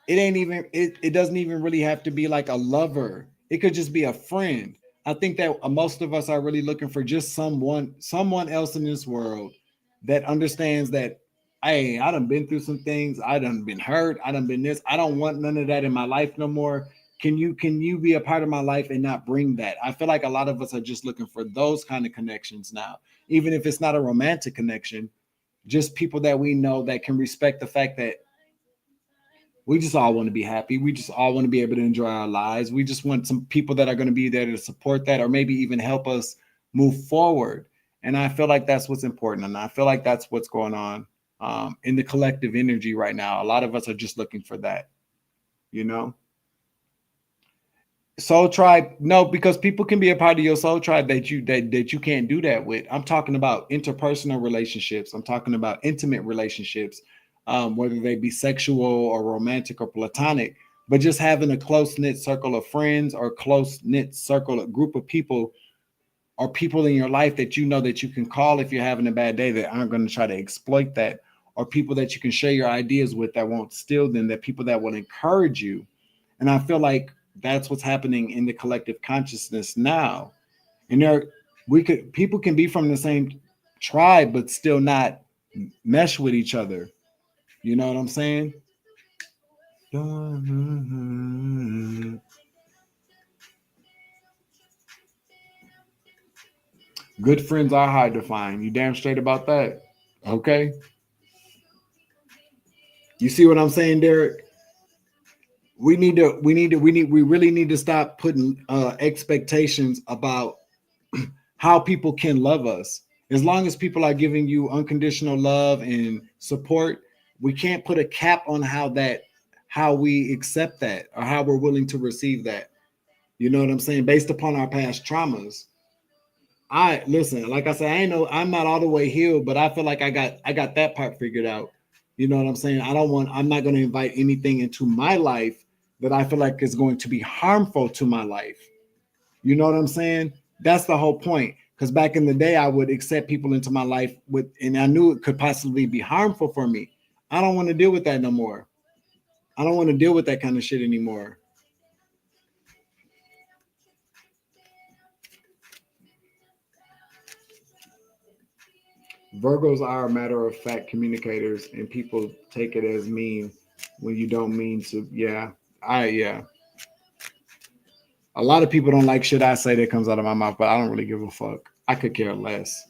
It doesn't even really have to be like a lover. It could just be a friend. I think that most of us are really looking for just someone else in this world that understands that, hey, I done been through some things. I done been hurt. I done been this. I don't want none of that in my life no more. Can you be a part of my life and not bring that? I feel like a lot of us are just looking for those kind of connections now, even if it's not a romantic connection, just people that we know that can respect the fact that we just all want to be happy. We just all want to be able to enjoy our lives. We just want some people that are going to be there to support that, or maybe even help us move forward. And I feel like that's what's important. And I feel like that's what's going on in the collective energy right now. A lot of us are just looking for that, you know? Soul tribe, no, because people can be a part of your soul tribe that you can't do that with. I'm talking about interpersonal relationships. I'm talking about intimate relationships, whether they be sexual or romantic or platonic. But just having a close knit circle of friends or close knit circle, a group of people, or people in your life that you know that you can call if you're having a bad day, that aren't going to try to exploit that, or people that you can share your ideas with that won't steal them, that people that will encourage you. And I feel like that's what's happening in the collective consciousness now. And people can be from the same tribe but still not mesh with each other. You know what I'm saying? Good friends are hard to find. You damn straight about that. Okay. You see what I'm saying, Derek? We really need to stop putting expectations about how people can love us. As long as people are giving you unconditional love and support, we can't put a cap on how we accept that or how we're willing to receive that. You know what I'm saying? Based upon our past traumas. I listen, like I said, I'm not all the way healed, but I feel like I got that part figured out. You know what I'm saying? I'm not going to invite anything into my life that I feel like is going to be harmful to my life. You know what I'm saying? That's the whole point. Because back in the day, I would accept people into my life and I knew it could possibly be harmful for me. I don't want to deal with that no more. I don't want to deal with that kind of shit anymore. Virgos are matter of fact communicators, and people take it as mean when you don't mean to. Yeah. A lot of people don't like shit I say that comes out of my mouth, but I don't really give a fuck. I could care less.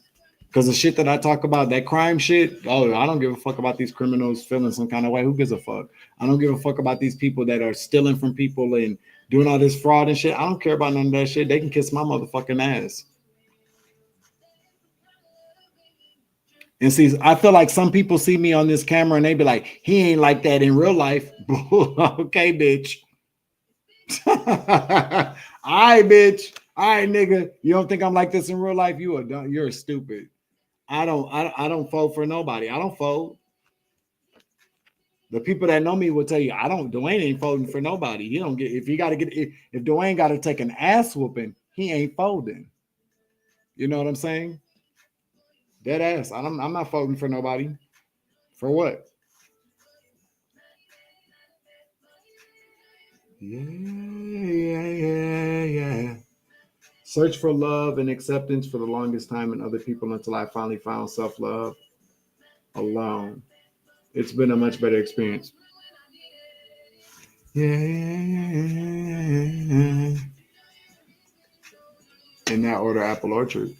Because the shit that I talk about, that crime shit, oh, I don't give a fuck about these criminals feeling some kind of way. Who gives a fuck? I don't give a fuck about these people that are stealing from people and doing all this fraud and shit. I don't care about none of that shit. They can kiss my motherfucking ass. And see, I feel like some people see me on this camera and they be like, he ain't like that in real life. Okay, bitch. All right, bitch. All right, nigga. You don't think I'm like this in real life? You're stupid. I don't fold for nobody. I don't fold. The people that know me will tell you, Doin ain't folding for nobody. He don't get, if Doin got to take an ass whooping, he ain't folding. You know what I'm saying? Dead ass. I'm not folding for nobody. For what? Yeah. Search for love and acceptance for the longest time in other people until I finally found self-love alone. It's been a much better experience. Yeah. In that order, Apple Orchard.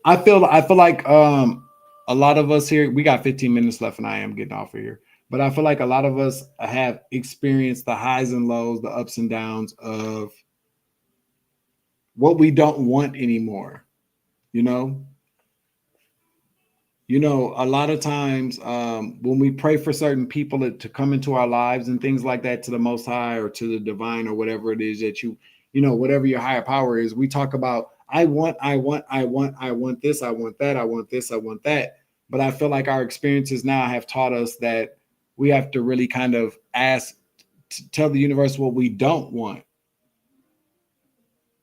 I feel like a lot of us here, we got 15 minutes left and I am getting off of here. But I feel like a lot of us have experienced the highs and lows, the ups and downs of what we don't want anymore. You know, a lot of times when we pray for certain people to come into our lives and things like that, to the Most High or to the divine or whatever it is that whatever your higher power is, we talk about, I want this, I want that, I want this, I want that. But I feel like our experiences now have taught us that we have to really kind of tell the universe what we don't want.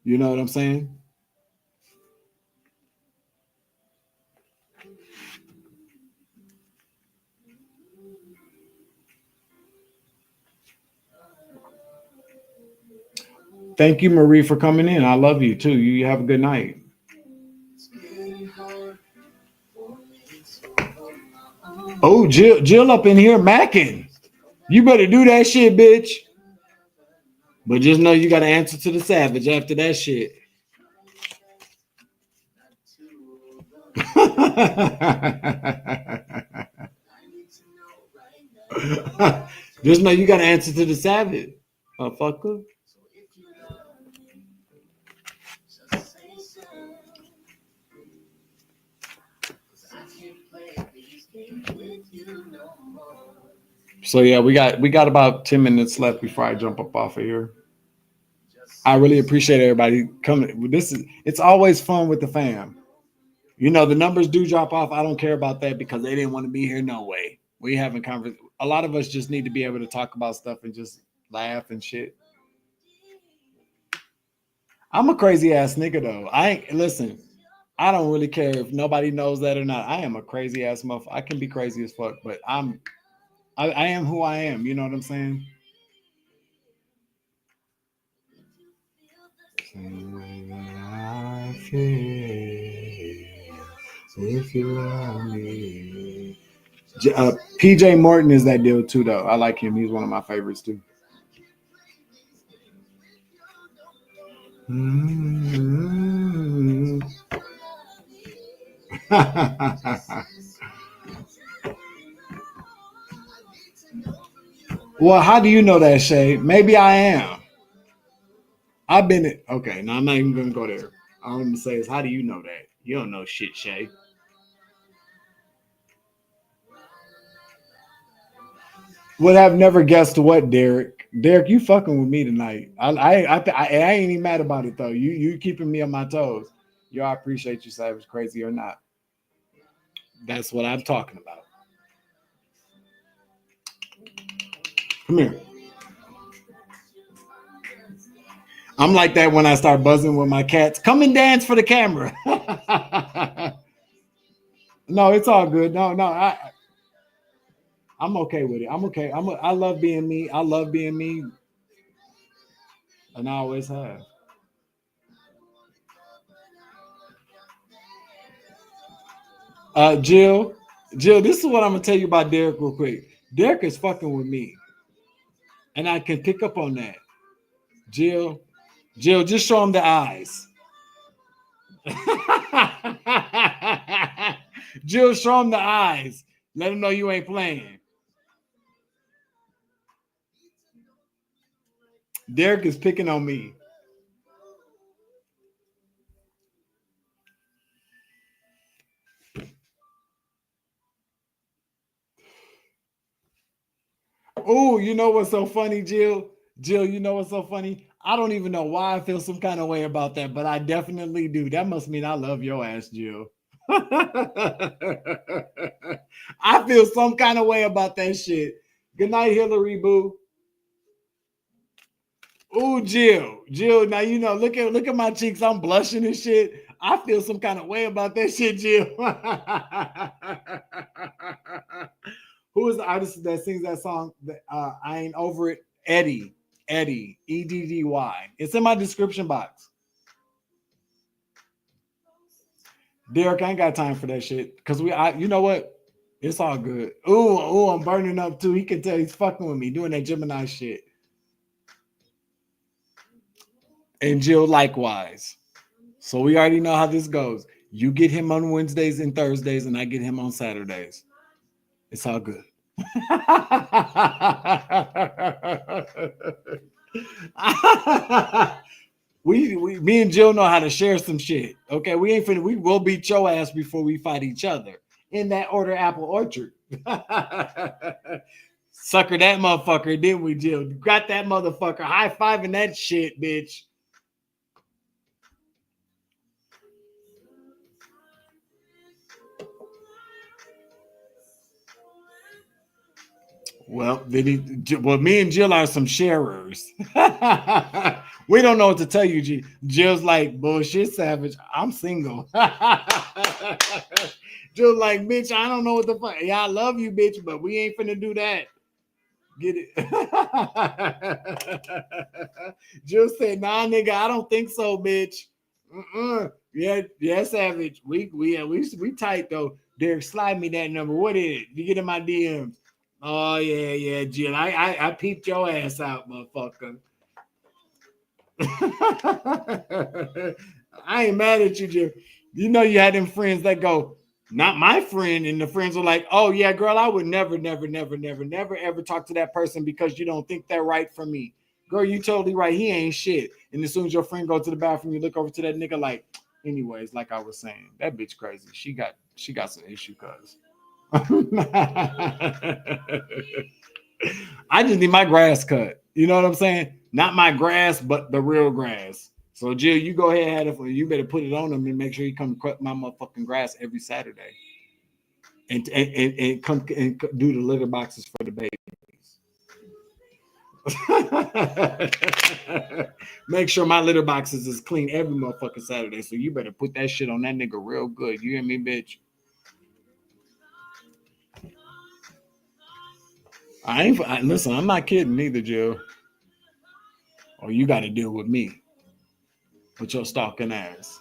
You know what I'm saying? Thank you, Marie, for coming in. I love you too. You have a good night. Oh, Jill up in here macking. You better do that shit, bitch. But just know you got to answer to the savage after that shit. Just know you got to answer to the savage, motherfucker. So yeah, we got about 10 minutes left before I jump up off of here. I really appreciate everybody coming. It's always fun with the fam. You know, the numbers do drop off. I don't care about that because they didn't want to be here no way. We having conversation. A lot of us just need to be able to talk about stuff and just laugh and shit. I'm a crazy ass nigga though. Listen. I don't really care if nobody knows that or not. I am a crazy ass motherfucker. I can be crazy as fuck, but I am who I am. You know what I'm saying? I feel if you love me. PJ Morton is that deal too, though. I like him. He's one of my favorites too. Mm-hmm. Well, how do you know that, Shay? Maybe I am. I've been okay. Now I'm not even gonna go there. All I'm gonna say is, how do you know that? You don't know shit, Shay. Would have never guessed what, Derek. Derek, you fucking with me tonight. I ain't even mad about it though. You keeping me on my toes. Yo, I appreciate you, Savage, crazy or not. That's what I'm talking about. Come here. I'm like that when I start buzzing with my cats. Come and dance for the camera. No, it's all good. No, I'm okay with it. I'm okay. I love being me. I love being me. And I always have. Jill, this is what I'm gonna tell you about Derek real quick. Derek is fucking with me. And I can pick up on that. Jill, just show him the eyes. Jill, show him the eyes. Let him know you ain't playing. Derek is picking on me. Oh, you know what's so funny, Jill? Jill, you know what's so funny? I don't even know why I feel some kind of way about that, but I definitely do. That must mean I love your ass, Jill. I feel some kind of way about that shit. Good night, Hillary Boo. Oh, Jill, now you know. Look at my cheeks. I'm blushing and shit. I feel some kind of way about that shit, Jill. Who is the artist that sings that song? I ain't over it. EDDY, EDDY. It's in my description box. Derek, I ain't got time for that shit. Cause you know what? It's all good. Ooh, I'm burning up too. He can tell he's fucking with me, doing that Gemini shit. And Jill likewise. So we already know how this goes. You get him on Wednesdays and Thursdays, and I get him on Saturdays. It's all good. Me and Jill know how to share some shit. Okay, we will beat your ass before we fight each other. In that order, apple orchard. Sucker that motherfucker, didn't we, Jill? Got that motherfucker. High fiving that shit, bitch. Well, me and Jill are some sharers. We don't know what to tell you, G. Jill's like, bullshit, Savage. I'm single. Jill's like, bitch, I don't know what the fuck. Yeah, I love you, bitch, but we ain't finna do that. Get it? Just said, nah, nigga, I don't think so, bitch. Yeah, Savage. We tight though. Derek, slide me that number. What is it? You get in my DMs. Oh yeah, Jill. I peeped your ass out, motherfucker. I ain't mad at you, Jill. You know you had them friends that go, not my friend, and the friends were like, oh yeah, girl, I would never ever talk to that person because you don't think they're right for me. Girl, you totally right. He ain't shit. And as soon as your friend go to the bathroom, you look over to that nigga like, anyways, like I was saying, that bitch crazy. She got some issue, cuz. I just need my grass cut. You know what I'm saying? Not my grass, but the real grass. So Jill, you go ahead and have it. You better put it on him and make sure you come cut my motherfucking grass every Saturday. And come and do the litter boxes for the babies. Make sure my litter boxes is clean every motherfucking Saturday. So you better put that shit on that nigga real good. You hear me, bitch? Listen, I'm not kidding either, Jill. Or you got to deal with me with your stalking ass.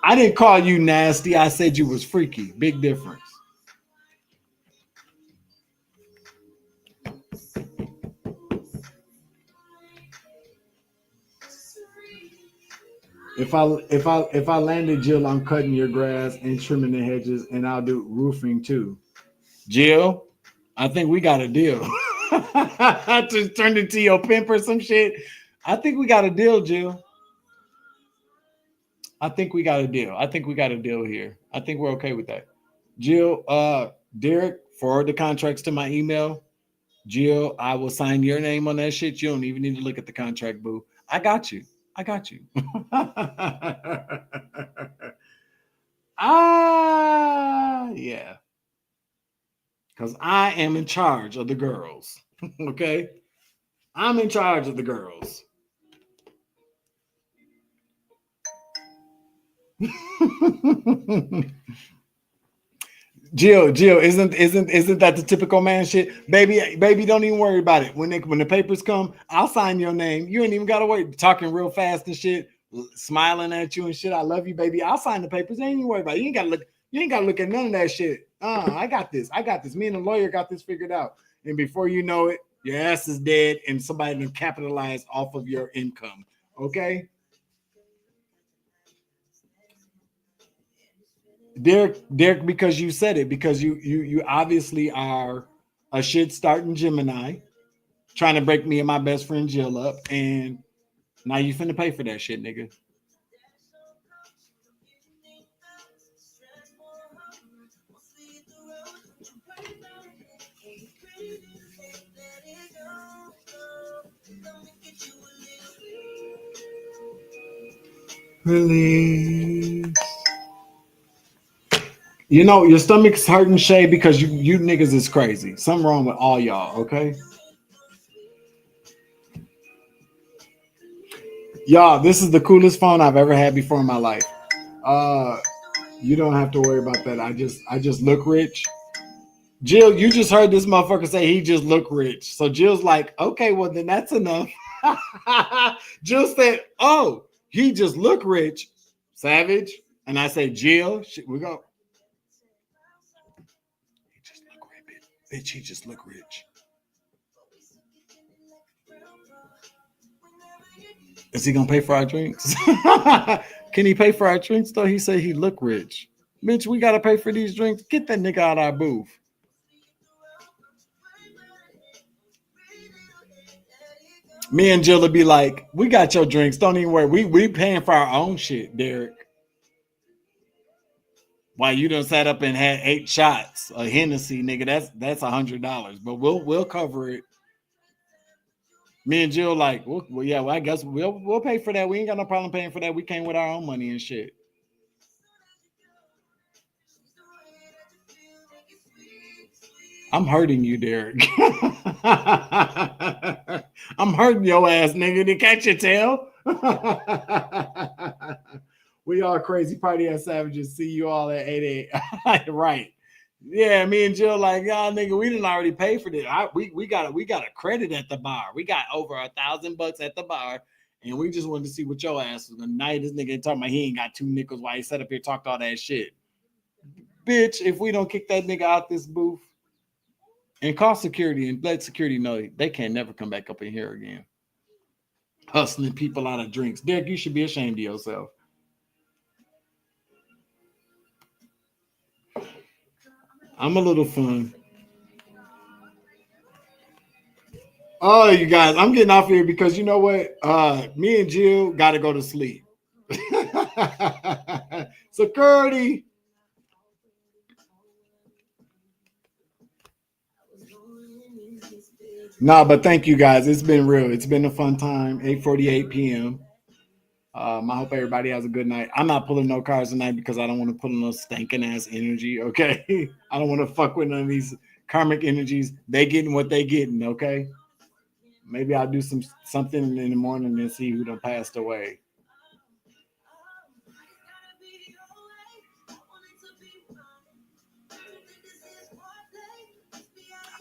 I didn't call you nasty. I said you was freaky. Big difference. If I landed Jill, I'm cutting your grass and trimming the hedges, and I'll do roofing too. Jill, I think we got a deal. I just turned into your pimp or some shit. I think we got a deal, Jill. I think we got a deal. I think we got a deal here. I think we're okay with that. Jill, Derek, forward the contracts to my email. Jill, I will sign your name on that shit. You don't even need to look at the contract, boo. I got you. Yeah. Because I am in charge of the girls. Okay? I'm in charge of the girls. Jill, isn't that the typical man shit? Baby, don't even worry about it. When the papers come, I'll sign your name. You ain't even gotta wait. Talking real fast and shit, smiling at you and shit. I love you, baby. I'll sign the papers. Ain't even worry about it. You ain't gotta look at none of that shit. I got this. Me and the lawyer got this figured out. And before you know it, your ass is dead and somebody can capitalize off of your income. Okay? Derek, because you said it, because you obviously are a shit starting Gemini, trying to break me and my best friend Jill up, and now you finna pay for that shit, nigga. Release. You know, your stomach's hurting, Shay, because you niggas is crazy. Something wrong with all y'all, okay? Y'all, this is the coolest phone I've ever had before in my life. You don't have to worry about that. I just look rich. Jill, you just heard this motherfucker say he just look rich. So Jill's like, okay, well then that's enough. Jill said, oh, he just look rich, Savage. And I say, Jill, we go. He just look rich, bitch. He just look rich. Is he gonna pay for our drinks? Can he pay for our drinks though? He said he look rich. Bitch, we gotta pay for these drinks. Get that nigga out of our booth. Me and Jill will be like, we got your drinks. Don't even worry. We paying for our own shit, Derek. Why you done sat up and had 8 shots of Hennessy, nigga? That's $100, but we'll cover it. Me and Jill like, well, yeah, well, I guess we'll pay for that. We ain't got no problem paying for that. We came with our own money and shit. I'm hurting you, Derek. I'm hurting your ass, nigga. Can't you tell? We are Crazy Party at Savages. See you all at 8 8. Right. Yeah, me and Jill like, y'all nigga, we didn't already pay for this. We got a credit at the bar. We got over $1,000 at the bar, and we just wanted to see what your ass was. The night this nigga talking about he ain't got 2 nickels while he sat up here talked all that shit. Bitch, if we don't kick that nigga out this booth and call security and let security know they can't never come back up in here again. Hustling people out of drinks. Derek, you should be ashamed of yourself. I'm a little fun. Oh, you guys, I'm getting off here because you know what? Me and Jill got to go to sleep. Security. Nah, but thank you guys. It's been real. It's been a fun time. 8:48 p.m. I hope everybody has a good night. I'm not pulling no cards tonight because I don't want to put on no stinking ass energy. Okay, I don't want to fuck with none of these karmic energies. They getting what they getting. Okay, maybe I'll do something in the morning and see who done passed away.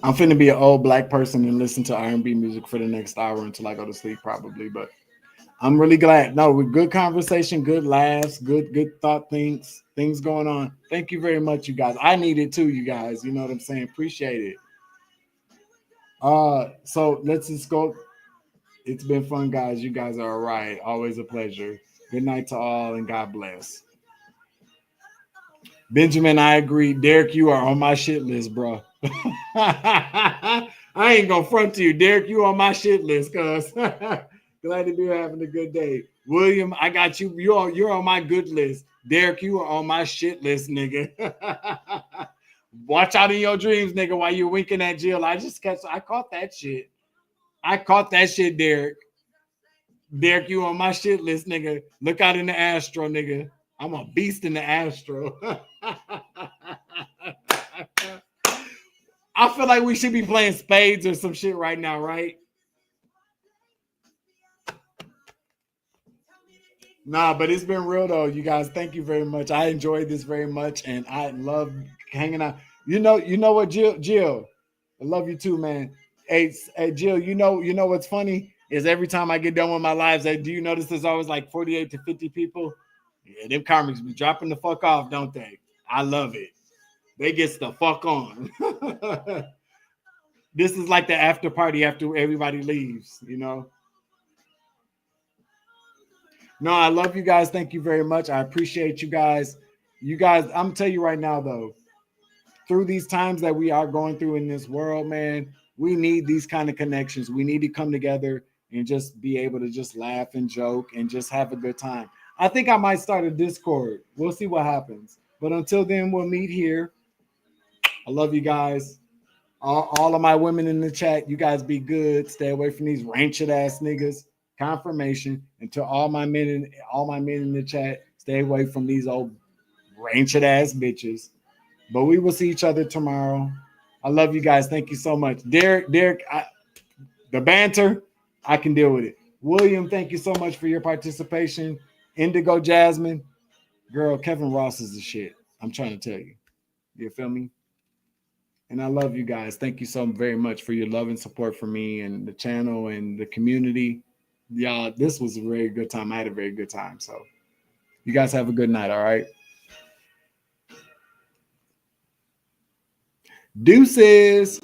I'm finna be an old black person and listen to R&B music for the next hour until I go to sleep, probably. But I'm really glad. No, with good conversation, good laughs, good thought things going on. Thank you very much, you guys. I need it too, you guys. You know what I'm saying? Appreciate it. So let's just go. It's been fun, guys. You guys are all right. Always a pleasure. Good night to all, and God bless. Benjamin, I agree. Derek, you are on my shit list, bro. I ain't gonna front to you, Derek. You on my shit list, cuz. Glad to be having a good day. William, I got you. You're on my good list. Derek, you are on my shit list, nigga. Watch out in your dreams, nigga, while you're winking at Jill. I caught that shit. I caught that shit, Derek. Derek, you on my shit list, nigga. Look out in the Astro, nigga. I'm a beast in the Astro. I feel like we should be playing spades or some shit right now, right? Nah, but it's been real though, you guys. Thank you very much. I enjoyed this very much, and I love hanging out. You know what, Jill, I love you too, man. Hey, Jill, you know what's funny is every time I get done with my lives, do you notice there's always like 48 to 50 people? Yeah, them comics be dropping the fuck off, don't they? I love it. They get the fuck on. This is like the after party after everybody leaves, you know. No, I love you guys. Thank you very much. I appreciate you guys. You guys, I'm gonna tell you right now, though, through these times that we are going through in this world, man, we need these kind of connections. We need to come together and just be able to just laugh and joke and just have a good time. I think I might start a Discord. We'll see what happens. But until then, we'll meet here. I love you guys. All of my women in the chat, you guys be good. Stay away from these rancid ass niggas. Confirmation. And to all my men in the chat, stay away from these old rancid ass bitches. But we will see each other tomorrow. I love you guys. Thank you so much. Derek, the banter, I can deal with it. William, thank you so much for your participation. Indigo Jasmine, girl, Kevin Ross is the shit. I'm trying to tell you. You feel me? And I love you guys. Thank you so very much for your love and support for me and the channel and the community. Y'all, this was a very good time. I had a very good time. So you guys have a good night. All right. Deuces.